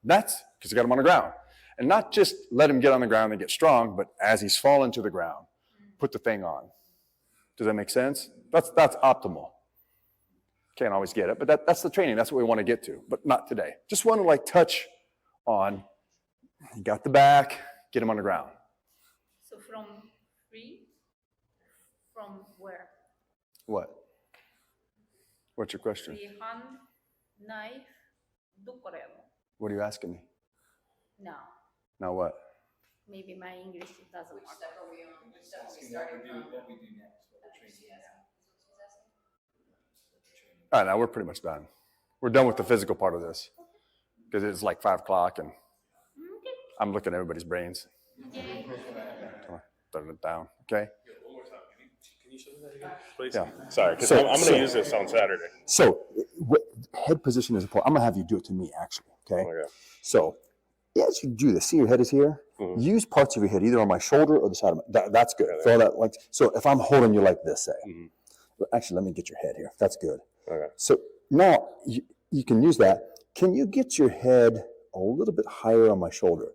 that's because you got him on the ground. And not just let him get on the ground and get strong, but as he's falling to the ground, put the thing on. Does that make sense? That's optimal. Can't always get it, but that's the training. That's what we want to get to, but not today. Just want to like touch on, you got the back, get him on the ground. So from where? What? What's your question? Free hand, knife, どこからやるの? What are you asking me? No, Now what? maybe my English doesn't work. Asking what we do next, what the training is. All right, now we're pretty much done. We're done with the physical part of this because it's like 5 o'clock and I'm looking at everybody's brains. Okay. Turn it down, okay? One more time. Can you show me that again? Please? Yeah. Sorry, because So- I'm going so- to use this on Saturday. So head position is important. I'm gonna have you do it to me actually, okay? Okay. So as you do this, see your head is here? Mhm. Use parts of your head either on my shoulder or the side of my, that's good. Okay. Throw that like, so if I'm holding you like this, say, Mhm. actually let me get your head here. That's good. Okay. So now you can use that. Can you get your head a little bit higher on my shoulder?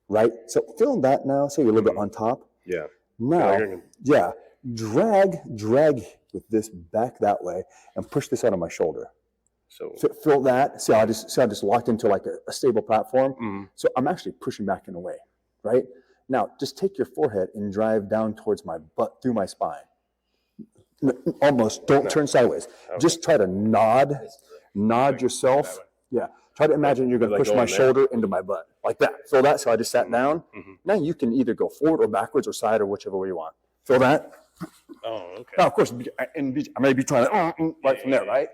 Right? So feel that now. So you're a little bit on top. Yeah. Now, Yeah, yeah, drag with this back that way and push this out on my shoulder. So, Feel that. See how I just locked into like a stable platform. mhm. So I'm actually pushing back in a way, right? Now just take your forehead and drive down towards my butt through my spine. Almost, don't turn sideways. Okay. Just try to nod yourself. Yeah. Try to imagine you're going to Like push going my there? shoulder into my butt like that. Feel that? So I just sat down. Mhm. Now you can either go forward or backwards or side or whichever way you want. Feel that? Oh, okay. Now, of course, I may be trying to right from there, right?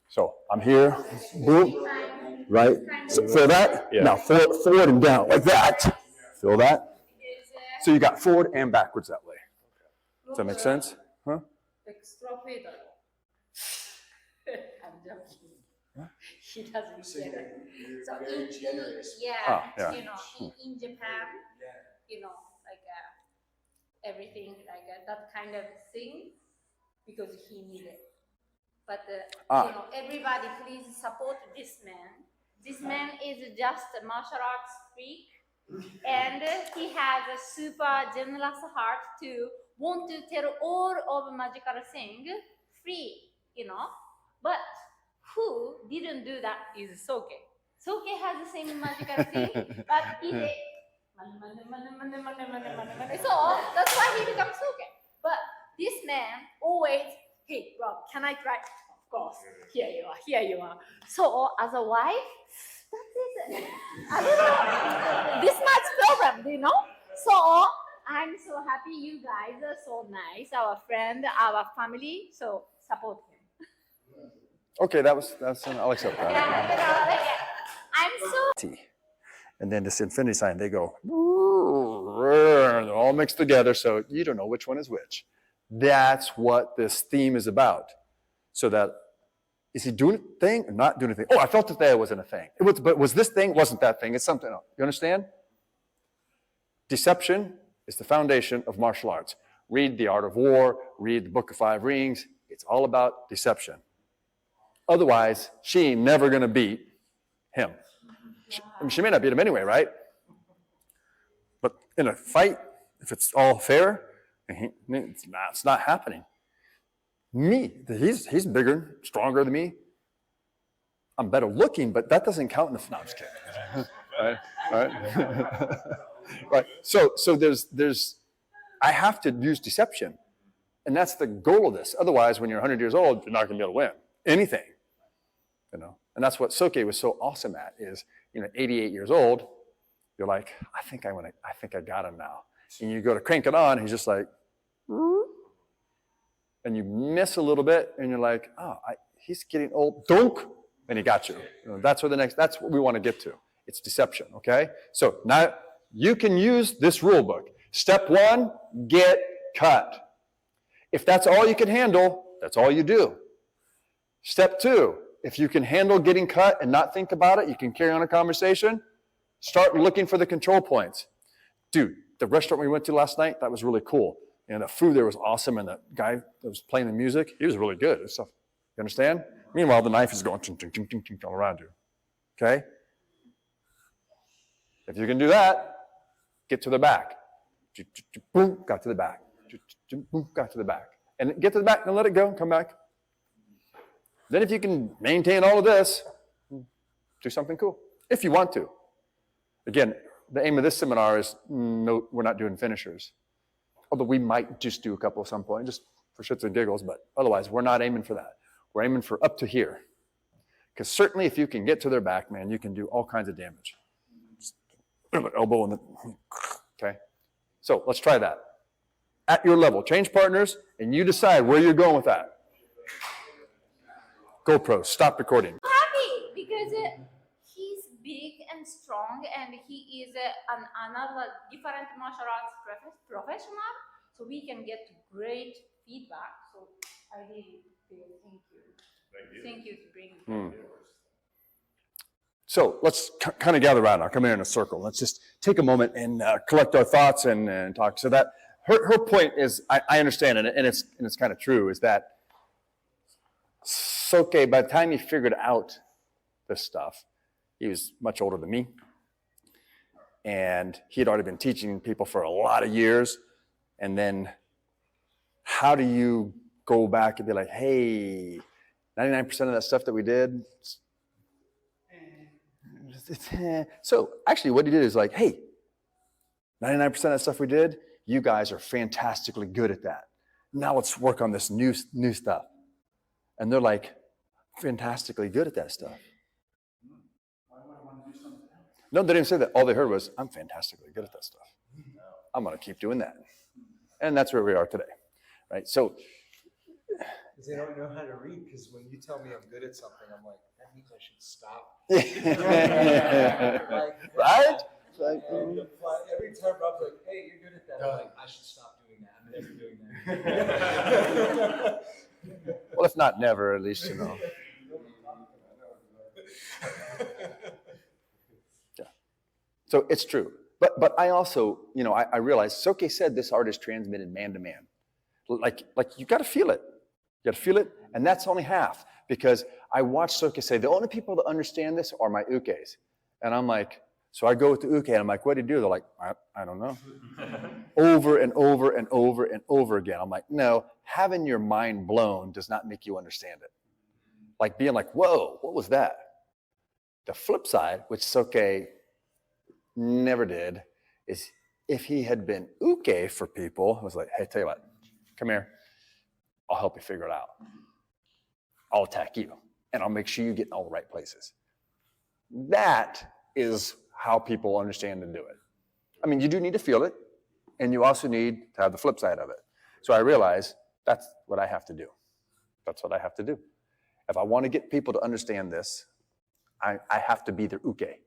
So I'm here, boom, right? So feel that? Yeah. Now forward and down like that. Feel that? So you got forward and backwards that way. Does that make sense? Huh? Extra pedal. I'm joking. He doesn't get it. So Very generous. Ah, yeah. you know, in Japan, you know, like everything like that kind of thing, because he needed. But you know, everybody, please support this man. This man is just a martial arts freak, and he has a super generous heart to want to tell all of magical thing free, you know. But who didn't do that is Soke. Soke has the same magical thing, but he's a so that's why he becomes Soke. But this man always, hey Rob, can I try? Of course. Here you are. Here you are. So as a wife, that is, I don't know, this much problem, you know. So I'm so happy you guys are so nice. Our friend, our family. So support him. Okay, that's I'll accept that. Yeah, you know, like, I'm so. T. And then this infinity sign, they go, they're all mixed together, so you don't know which one is which. That's what this theme is about. So that, is he doing a thing or not doing a thing? Oh, I felt that there wasn't a thing. But was this thing? Wasn't that thing? It's something else. You understand? Deception is the foundation of martial arts. Read The Art of War, read the Book of Five Rings. It's all about deception. Otherwise, she ain't never going to beat him. She may not beat him anyway, right? But in a fight, if it's all fair, it's not happening. He's bigger, stronger than me. I'm better looking, but that doesn't count in the no, I'm just kidding. Right? Right. So there's I have to use deception. And that's the goal of this. Otherwise, when you're 100 years old, you're not going to be able to win anything. You know? And that's what Soke was so awesome at is, 88 years old, you're like, I think I got him now. And you go to crank it on, he's just like, and you miss a little bit, and you're like, oh, he's getting old. Dunk, and he got you. That's what we want to get to. It's deception, okay? So now you can use this rule book. Step 1, get cut. If that's all you can handle, that's all you do. Step 2, if you can handle getting cut and not think about it, you can carry on a conversation, start looking for the control points. Dude, the restaurant we went to last night, that was really cool. And the food there was awesome, and the guy that was playing the music, he was really good. You understand? Meanwhile, the knife is going ting, ting, ting, ting, ting, all around you. Okay? If you can do that, get to the back. Boom, got to the back. Boom, got to the back. And get to the back and let it go and come back. Then if you can maintain all of this, do something cool, if you want to. Again, the aim of this seminar is, no, we're not doing finishers. Although we might just do a couple at some point, just for shits and giggles, but otherwise, we're not aiming for that. We're aiming for up to here. Because certainly if you can get to their back, man, you can do all kinds of damage. Just elbow in the, okay? So let's try that. At your level, change partners, and you decide where you're going with that. GoPro, stop recording. Happy because he's big and strong, and he is another different martial arts professional, so we can get great feedback. So I really feel thank you. Thank you to bring me. So let's kind of gather around. I'll come here in a circle. Let's just take a moment and collect our thoughts and talk. So that her point is, I understand, and it's kind of true, is that Soke, by the time he figured out this stuff, he was much older than me. And he had already been teaching people for a lot of years. And then how do you go back and be like, hey, 99% of that stuff that we did, so actually what he did is like, hey, 99% of that stuff we did, you guys are fantastically good at that. Now let's work on this new stuff. And they're like, fantastically good at that stuff. No, they didn't say that. All they heard was, I'm fantastically good at that stuff. I'm going to keep doing that. And that's where we are today, right? So, Because they don't know how to read, because when you tell me I'm good at something, I'm like, that means I should stop. right? Every time Rob's like, hey, you're good at that, I'm like, I should stop doing that. I'm never doing that. Well, if not never, at least, Yeah. So it's true. But I also, I realized Soke said this art is transmitted man to man. Like you got to feel it. You got to feel it, and that's only half. Because I watched Soke say, the only people that understand this are my ukes. And I'm like, so I go with the uke, and I'm like, what do you do? They're like, I don't know. Over and over and over and over again. I'm like, no, having your mind blown does not make you understand it. Like being like, whoa, what was that? The flip side, which Soke never did, is if he had been uke for people, I was like, hey, tell you what, come here. I'll help you figure it out. I'll attack you, and I'll make sure you get in all the right places. That is how people understand and do it. I mean, you do need to feel it, and you also need to have the flip side of it. So I realize that's what I have to do. That's what I have to do. If I want to get people to understand this, I have to be their uke. I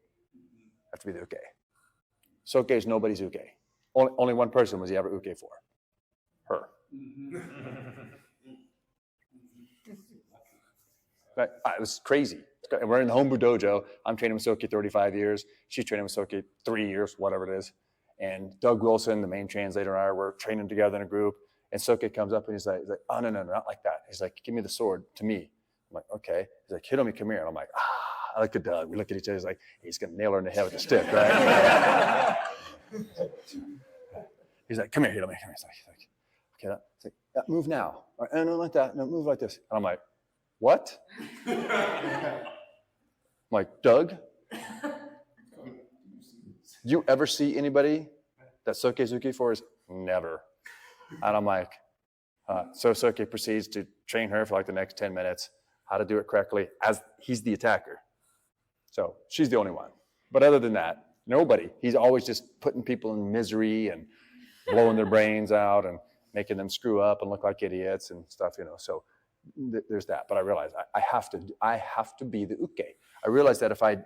have to be their uke. Soke is nobody's uke. Only one person was he ever uke for. Her. But it was crazy. We're in the Homebrew Dojo. I'm training with Soke 35 years. She's training with Soke 3 years, whatever it is. And Doug Wilson, the main translator, and I were training together in a group. And Soke comes up and he's like, oh, no, not like that. He's like, give me the sword to me. I'm like, okay. He's like, Hiromi, come here. And I'm like, I look at Doug. We look at each other. He's like, he's going to nail her in the head with a stick, right? He's like, come here, Hiromi. Come here. He's like, okay, it's like, yeah, move now. All right, no, like that. No, move like this. And I'm like, what? I'm like, Doug, you ever see anybody that Sokezuki for is never? And I'm like, so Soke proceeds to train her for like the next 10 minutes, how to do it correctly as he's the attacker. So she's the only one. But other than that, nobody. He's always just putting people in misery and blowing their brains out and making them screw up and look like idiots and stuff, So there's that. But I realize I have to be the uke. I realized that if I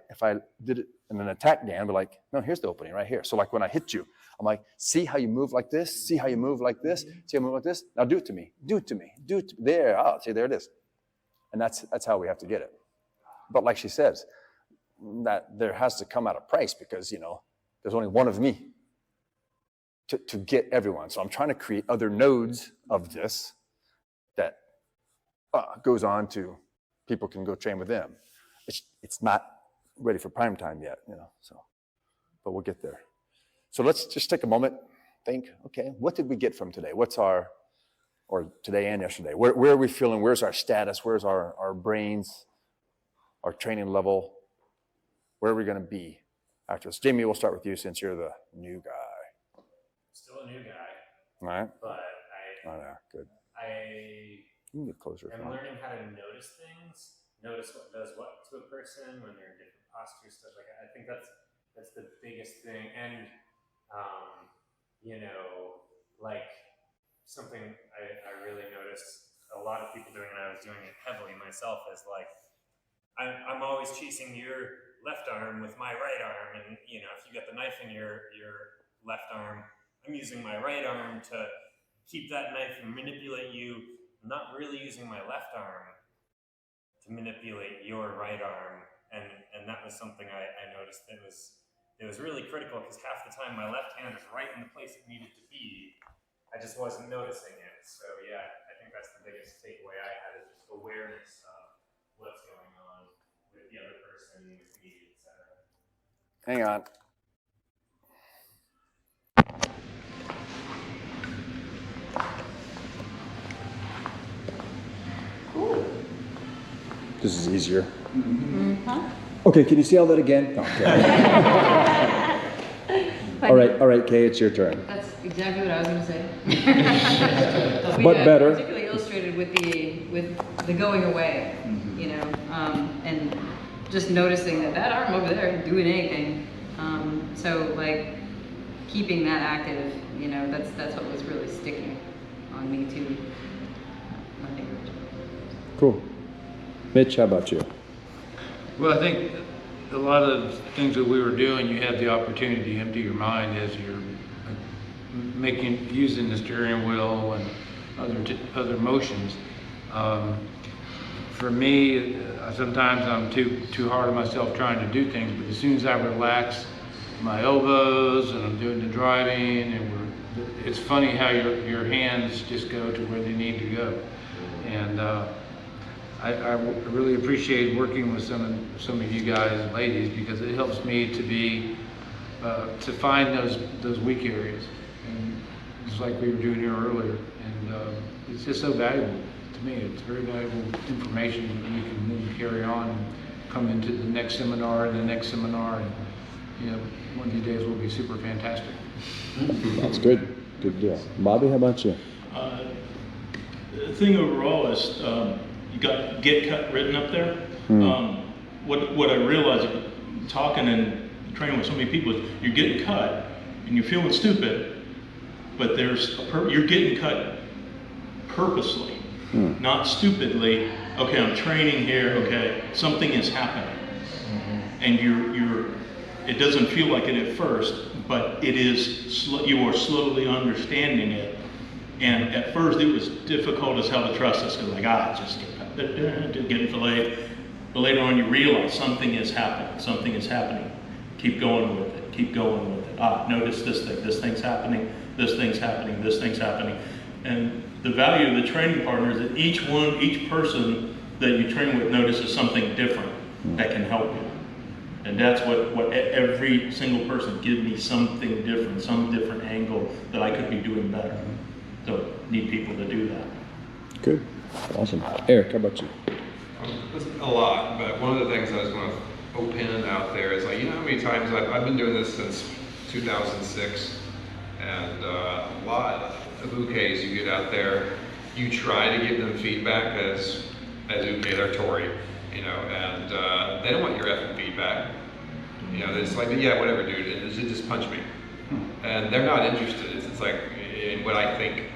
did it in an attack Dan, but like, no, here's the opening right here. So like when I hit you, I'm like, see how you move like this? See how you move like this? See how you move like this? Now do it to me. Do it to me. Do it to me. There. Oh, see, there it is. And that's how we have to get it. But like she says, that there has to come at a price because, there's only one of me to get everyone. So I'm trying to create other nodes of this that goes on to people can go train with them. It's not ready for prime time yet, but we'll get there. So let's just take a moment, think, okay, what did we get from today? Or today and yesterday? Where are we feeling? Where's our status? Where's our brains, our training level? Where are we going to be after this? Jamie, we'll start with you since you're the new guy. Still a new guy. All right. But Good. You can get closer. I'm learning how to notice things, notice what does what to a person when they're in different postures, stuff like that. I think that's the biggest thing. And, like something I really noticed a lot of people doing, and I was doing it heavily myself, is like, I'm always chasing your left arm with my right arm. And, if you got the knife in your left arm, I'm using my right arm to keep that knife and manipulate you. I'm not really using my left arm to manipulate your right arm. And that was something I noticed that it was really critical, because half the time my left hand is right in the place it needed to be. I just wasn't noticing it. So yeah, I think that's the biggest takeaway I had, is just awareness of what's going on with the other person, with me, etc. Hang on. This is easier. Okay, can you see all that again? Okay. All right, Kay, it's your turn. That's exactly what I was going to say. But better. Particularly illustrated with the going away, and just noticing that arm over there isn't doing anything. So like keeping that active, that's what was really sticking on me too. Nothing. Cool. Mitch, how about you? Well, I think a lot of things that we were doing, you have the opportunity to empty your mind as you're using the steering wheel and other motions. For me, sometimes I'm too hard on myself trying to do things, but as soon as I relax my elbows and I'm doing the driving, it's funny how your hands just go to where they need to go. And I really appreciate working with some of you guys and ladies, because it helps me to find those weak areas, and just like we were doing here earlier. And it's just so valuable to me. It's very valuable information that we can then carry on and come into the next seminar and the next seminar, and one of these days will be super fantastic. That's good. Good deal. Bobby, how about you? The thing overall is you got get cut written up there. What I realized talking and training with so many people is you're getting cut and you're feeling stupid, but you're getting cut purposely, not stupidly. Okay, I'm training here. Okay, something is happening, and it doesn't feel like it at first, but it is. You are slowly understanding it. And at first, it was difficult as hell to trust this because, just getting filleted. But later on, you realize something is happening. Something is happening. Keep going with it. Keep going with it. Notice this thing. This thing's happening. This thing's happening. This thing's happening. And the value of the training partner is that each person that you train with notices something different that can help you. And that's what every single person give me something different, some different angle that I could be doing better. So need people to do that. Good. Awesome. Eric, how about you? A lot, but one of the things I was going to open out there is how many times I've been doing this since 2006, and a lot of ukes you get out there, you try to give them feedback as uke, they're tori, and they don't want your effing feedback. It's like, yeah, whatever, dude, just punch me. And they're not interested. It's like, in what I think.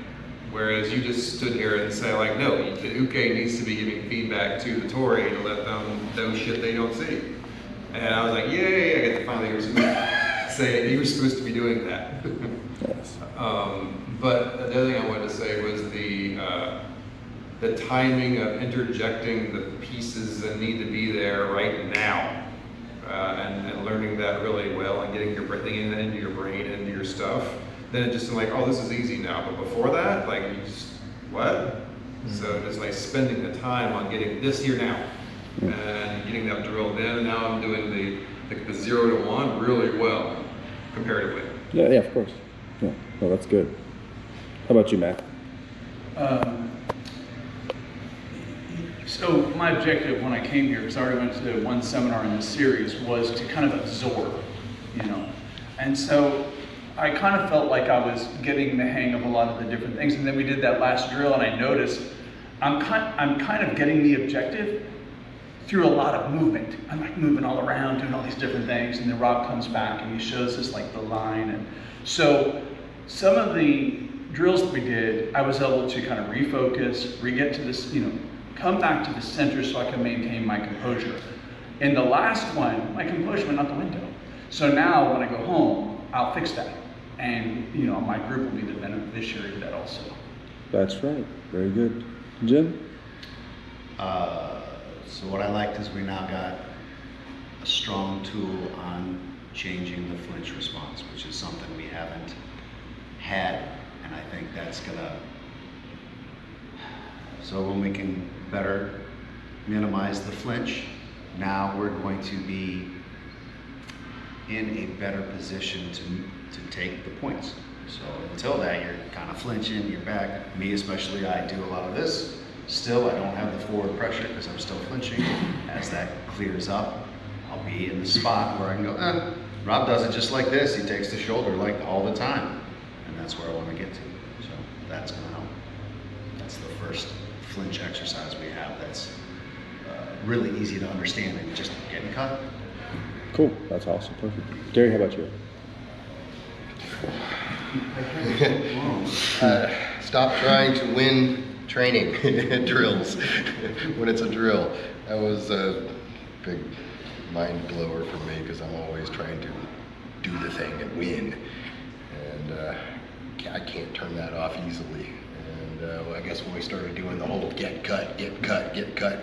Whereas you just stood here and say no, the uke needs to be giving feedback to the tori to let them know shit they don't see. And I was like, yay, I get to finally say you were supposed to be doing that. Yes. But the other thing I wanted to say was the timing of interjecting the pieces that need to be there right now. And learning that really well and getting bringing that into your brain, into your stuff. Then it just oh, this is easy now. But before that, you just, what? So just spending the time on getting this here now and getting that drilled in. And now I'm doing the 0 to 1 really well comparatively. Yeah, of course. Yeah, well, that's good. How about you, Matt? So my objective when I came here, because I already went to one seminar in this series, was to kind of absorb, And so I kind of felt like I was getting the hang of a lot of the different things. And then we did that last drill, and I noticed I'm kind of getting the objective through a lot of movement. I'm moving all around, doing all these different things, and then Rob comes back and he shows us the line. And so some of the drills that we did, I was able to kind of refocus, re-get to this, come back to the center so I can maintain my composure. In the last one, my composure went out the window. So now when I go home, I'll fix that. And, my group will be the beneficiary of that also. That's right. Very good. Jim? So what I liked is we now got a strong tool on changing the flinch response, which is something we haven't had. And I think that's so when we can better minimize the flinch, now we're going to be in a better position to take the points. So until that, you're kind of flinching, you're back. Me especially, I do a lot of this. Still, I don't have the forward pressure because I'm still flinching. As that clears up, I'll be in the spot where I can go, Rob does it just like this. He takes the shoulder all the time. And that's where I want to get to. So that's going to help. That's the first flinch exercise we have that's really easy to understand and just getting cut. Cool. That's awesome. Perfect. Gary, how about you? Stop trying to win training drills when it's a drill. That was a big mind blower for me because I'm always trying to do the thing and win, and I can't turn that off easily. And I guess when we started doing the whole get cut, it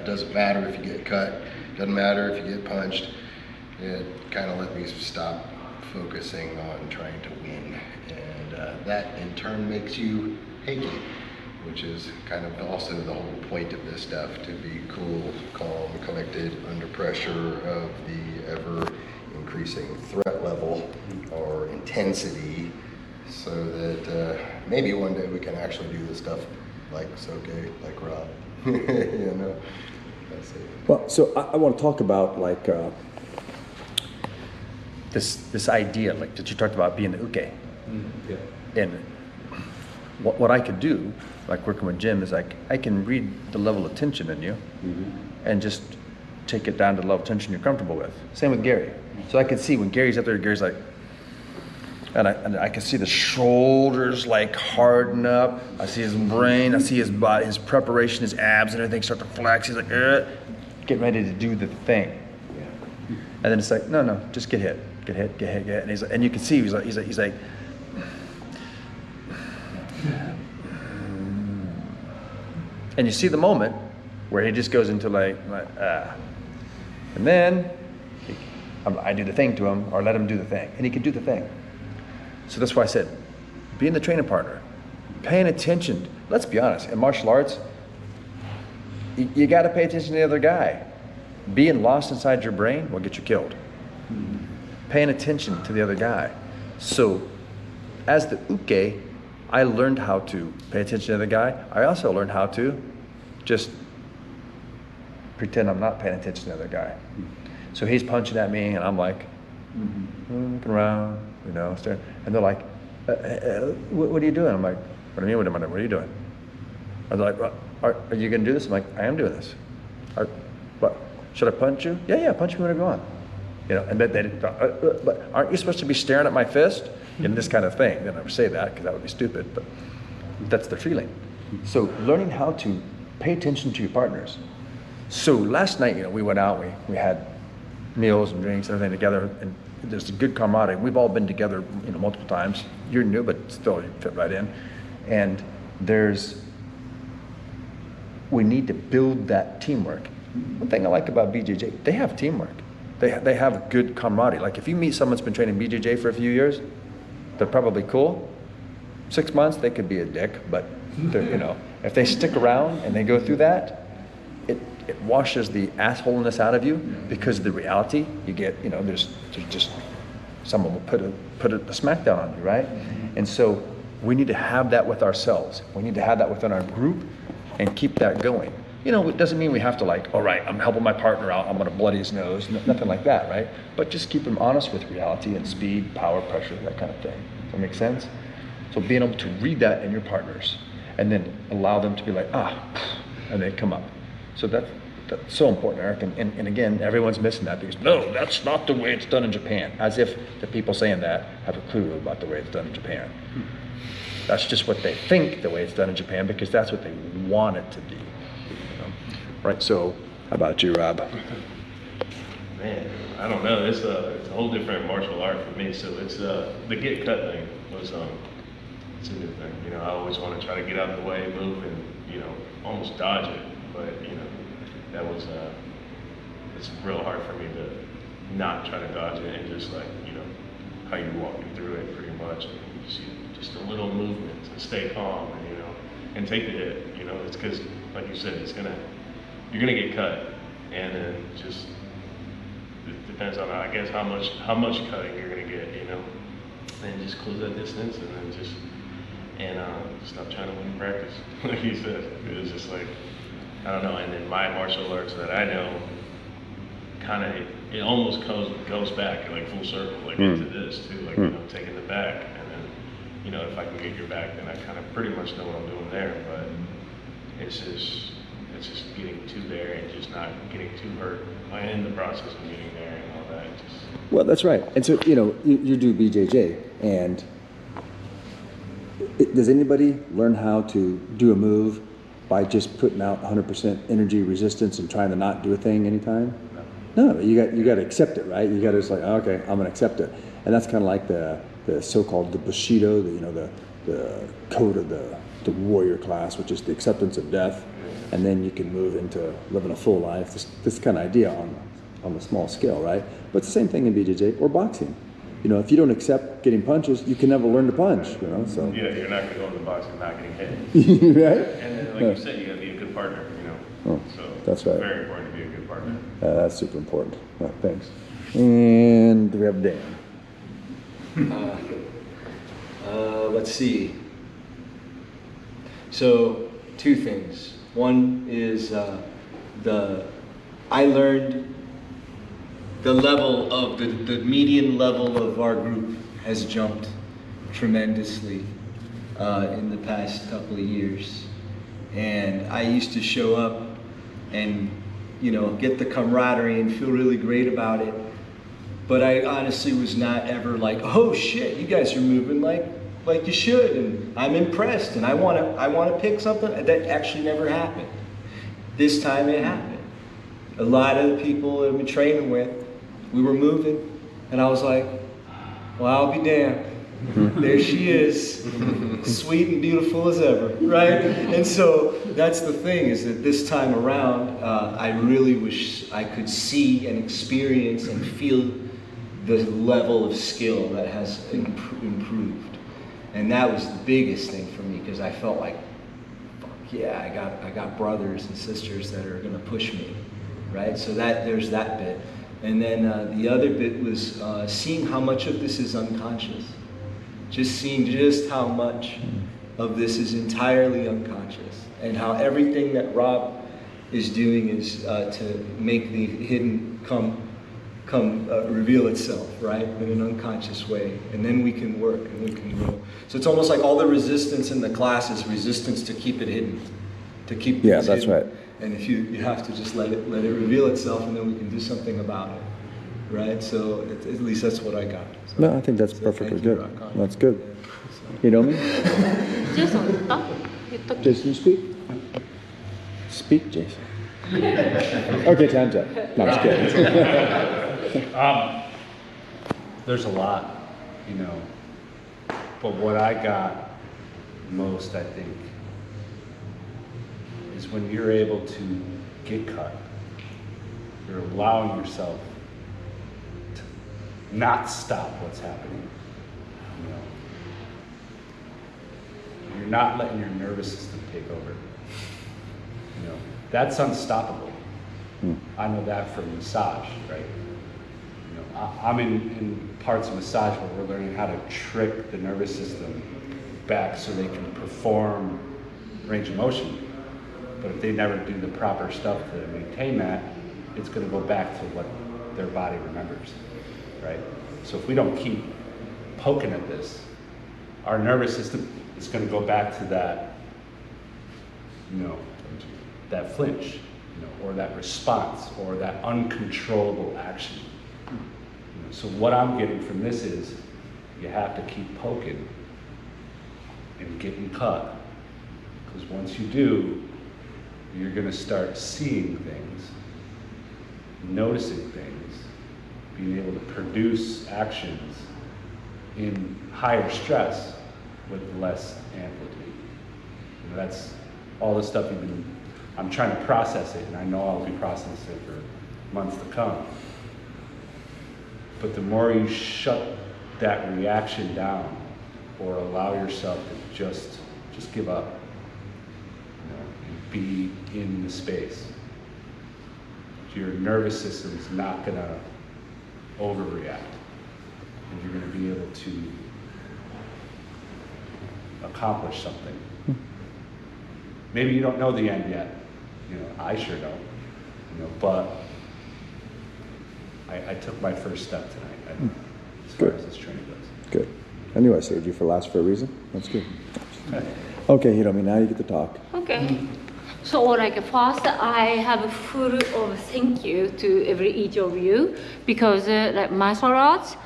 doesn't matter if you get cut, doesn't matter if you get punched. It kind of let me stop focusing on trying to win, and that in turn makes you achy, which is kind of also the whole point of this stuff, to be cool, calm, collected under pressure of the ever increasing threat level or intensity, so that maybe one day we can actually do this stuff like Soke, like Rob. That's it. Well, so I want to talk about this idea that you talked about being the uke. Yeah. And what I could do, like working with Jim, is like I can read the level of tension in you and just take it down to the level of tension you're comfortable with. Same with Gary. So I can see when Gary's up there, Gary's like, and I can see the shoulders like harden up. I see his brain, I see his body, his preparation, his abs and everything start to flex. He's like, getting ready to do the thing. And then it's like, no, just get hit. And he's like, and you can see he's like, and you see the moment where he just goes into like and then I do the thing to him or let him do the thing, and he can do the thing. So that's why I said, being the training partner, paying attention. Let's be honest, in martial arts, you got to pay attention to the other guy. Being lost inside your brain will get you killed. Paying attention to the other guy. So as the uke, I learned how to pay attention to the other guy. I also learned how to just pretend I'm not paying attention to the other guy. So he's punching at me and I'm like, looking around, staring. And they're like, what are you doing? I'm like, what do you mean, what are you doing? And they're like, are you gonna do this? I'm like, I am doing this. What? Should I punch you? Yeah, punch me whenever you want. And but aren't you supposed to be staring at my fist? This kind of thing. They never say that because that would be stupid, but that's the feeling. So learning how to pay attention to your partners. So last night, we went out, we had meals and drinks and everything together, and there's a good camaraderie. We've all been together, multiple times. You're new, but still you fit right in. And we need to build that teamwork. One thing I like about BJJ, they have teamwork. They have good camaraderie. Like if you meet someone that's been training BJJ for a few years, they're probably cool. 6 months, they could be a dick, but if they stick around and they go through that, it washes the assholeness out of you, because of the reality you get. There's just someone will put a smackdown on you, right? And so we need to have that with ourselves. We need to have that within our group and keep that going. It doesn't mean we have to like, all right, I'm helping my partner out, I'm gonna bloody his nose, nothing like that, right? But just keep them honest with reality and speed, power, pressure, that kind of thing. Does that make sense? So being able to read that in your partners and then allow them to be like, and they come up. So that's so important, Eric. And again, everyone's missing that because, no, that's not the way it's done in Japan. As if the people saying that have a clue about the way it's done in Japan. That's just what they think the way it's done in Japan, because that's what they want it to be. Right, so how about you, Rob? Man, I don't know. It's a whole different martial art for me. So it's the get cut thing was it's a new thing. I always want to try to get out of the way, move, and almost dodge it. But that was it's real hard for me to not try to dodge it and just like how you walk me through it pretty much. And just a little movement to stay calm and take the hit. It's because like you said, you're gonna get cut, and then just it depends on how much cutting you're gonna get, and just close that distance, and then just stop trying to win practice. Like you said, it was just like I don't know. And then my martial arts that I know, it almost goes back like full circle, like into this too, like taking the back, and then if I can get your back, then I kind of pretty much know what I'm doing there, but it's just getting to there and just not getting too hurt in the process of getting there and all that. Well, that's right. And so, you do BJJ, and does anybody learn how to do a move by just putting out 100% energy resistance and trying to not do a thing anytime? No, you got to accept it, right? You got to just like, okay, I'm gonna accept it, and that's kind of like the so-called the Bushido, the code of the warrior class, which is the acceptance of death. And then you can move into living a full life, this kind of idea on the small scale, right? But it's the same thing in BJJ or boxing. If you don't accept getting punches, you can never learn to punch, so. Yeah, you're not going to go into boxing not getting hit. Right? And then, like you said, you got to be a good partner, Oh, so that's right. It's very important to be a good partner. That's super important. Right, thanks. And we have Dan. Let's see. So, two things. One is I learned the level of the median level of our group has jumped tremendously in the past couple of years. And I used to show up and, you know, get the camaraderie and feel really great about it. But I honestly was not ever like, oh shit, you guys are moving like you should, and I'm impressed, and I wanna pick something. That actually never happened. This time it happened. A lot of the people that I've been training with, we were moving, and I was like, well, I'll be damned. There she is, sweet and beautiful as ever, right? And so that's the thing, is that this time around, I really wish I could see and experience and feel the level of skill that has improved. And that was the biggest thing for me, because I felt like, fuck yeah, I got brothers and sisters that are gonna push me, right? So there's that bit. And then the other bit was seeing how much of this is unconscious. Just seeing just how much of this is entirely unconscious, and how everything that Rob is doing is to make the hidden reveal itself, right, in an unconscious way, and then we can work and we can grow. So it's almost like all the resistance in the class is resistance to keep it hidden, to keep things that's hidden. right. And if you have to just let it reveal itself, and then we can do something about it, right? So at least that's what I got. So, No, I think that's perfectly good. Rock-on. That's good. You know me? Jason, you speak? Speak, Jason. Okay, time's up. No, I'm just kidding. There's a lot, you know, but what I got most, I think, is when you're able to get cut, you're allowing yourself to not stop what's happening, you know. You're not letting your nervous system take over, you know. That's unstoppable. I know that from massage, right? You know, I'm in parts of massage where we're learning how to trick the nervous system back so they can perform range of motion. But if they never do the proper stuff to maintain that, it's going to go back to what their body remembers, right? So if we don't keep poking at this, our nervous system is going to go back to that, you know, that flinch, you know, or that response, or that uncontrollable action. You know, so what I'm getting from this is, you have to keep poking and getting cut, because once you do, you're going to start seeing things, noticing things, being able to produce actions in higher stress with less amplitude. You know, that's all the stuff I'm trying to process it, and I know I'll be processing it for months to come. But the more you shut that reaction down, or allow yourself to just give up, you know, and be in the space, your nervous system's not gonna overreact, and you're gonna be able to accomplish something. Maybe you don't know the end yet, you know, I sure don't, you know, but I took my first step tonight, as far as this training goes. Good. I knew I saved you for last for a reason. That's good. Okay, Hiromi, now you get to talk. Okay. So like first, I have full of thank you to each of you, because like martial arts,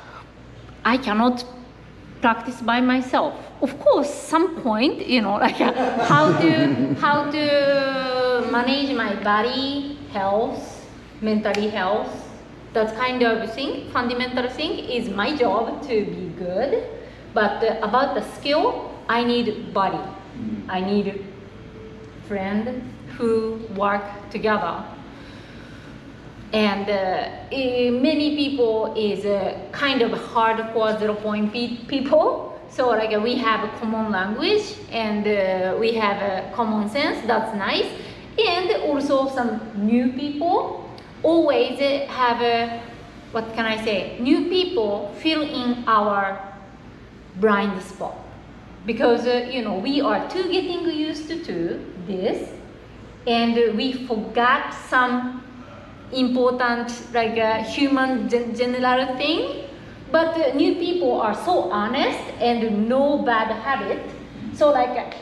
I cannot practice by myself. Of course, some point, you know, like how to manage my body health, mentally health, that kind of thing, fundamental thing is my job to be good. But about the skill, I need body. I need friend who work together. And many people is kind of hardcore 0 point people. So like we have a common language, and we have a common sense, that's nice. And also some new people always have a, what can I say, new people fill in our blind spot. Because you know, we are too getting used to this, and we forgot some important like human general thing. But new people are so honest and no bad habit, So like,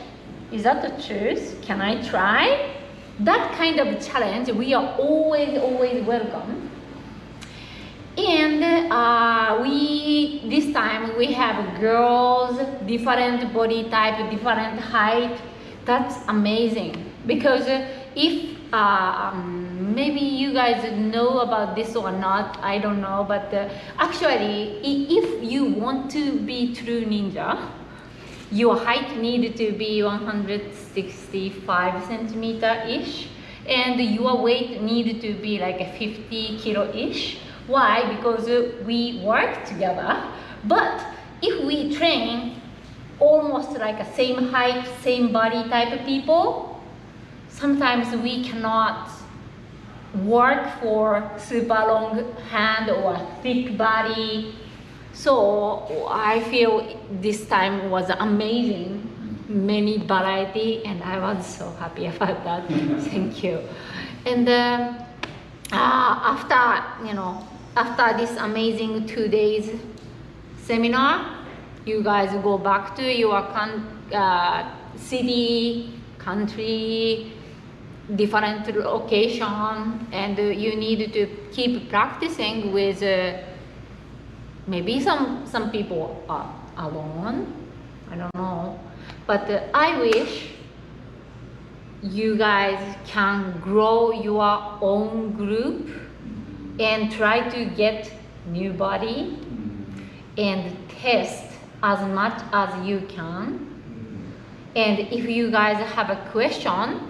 is that the truth? Can I try? That kind of challenge, we are always welcome. And this time we have girls, different body type, different height. That's amazing. Because if, maybe you guys know about this or not, I don't know, but actually, if you want to be true ninja, your height needs to be 165 centimeter-ish, and your weight needs to be like 50 kilo-ish. Why? Because we work together. But if we train almost like a same height, same body type of people, sometimes we cannot work for super long hand or thick body. So I feel this time was amazing, many variety, and I was so happy about that. Thank you. And after this amazing 2 days seminar, you guys go back to your city, country, different location, and you need to keep practicing with maybe some people are alone, I don't know, but I wish you guys can grow your own group and try to get new body and test as much as you can. And if you guys have a question,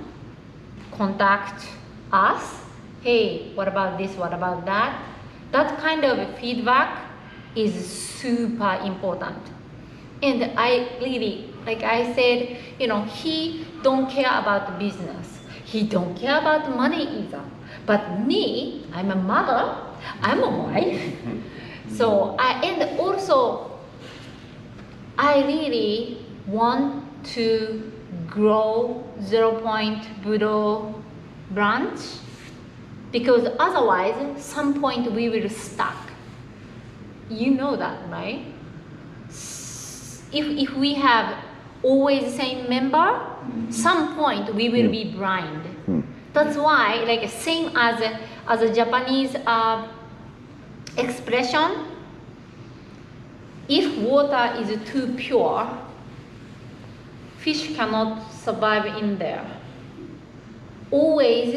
contact us. Hey, what about this, what about that? That kind of feedback is super important. And I really, like I said, he don't care about business. He don't care about money either. But me, I'm a mother, I'm a wife. So, and also, I really want to grow 0 Point Budo branch, because otherwise, some point we will stuck. You know that, right? If we have always same member, some point we will be blind. That's why, like same as a Japanese expression, if water is too pure, fish cannot survive in there. Always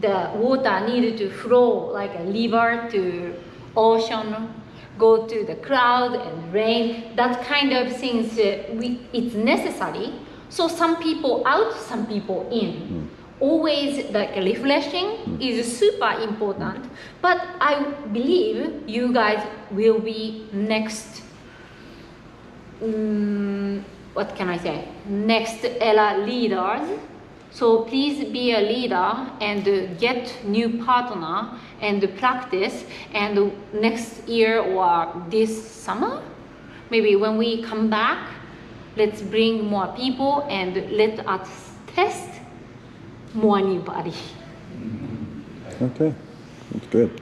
the water needs to flow like a river to ocean, go to the cloud and rain. That kind of things, it's necessary. So some people out, some people in. Always like refreshing is super important. But I believe you guys will be next, what can I say? Next era leaders. So please be a leader and get new partner and practice. And next year or this summer, maybe when we come back, let's bring more people and let us test more new body. Okay, that's good.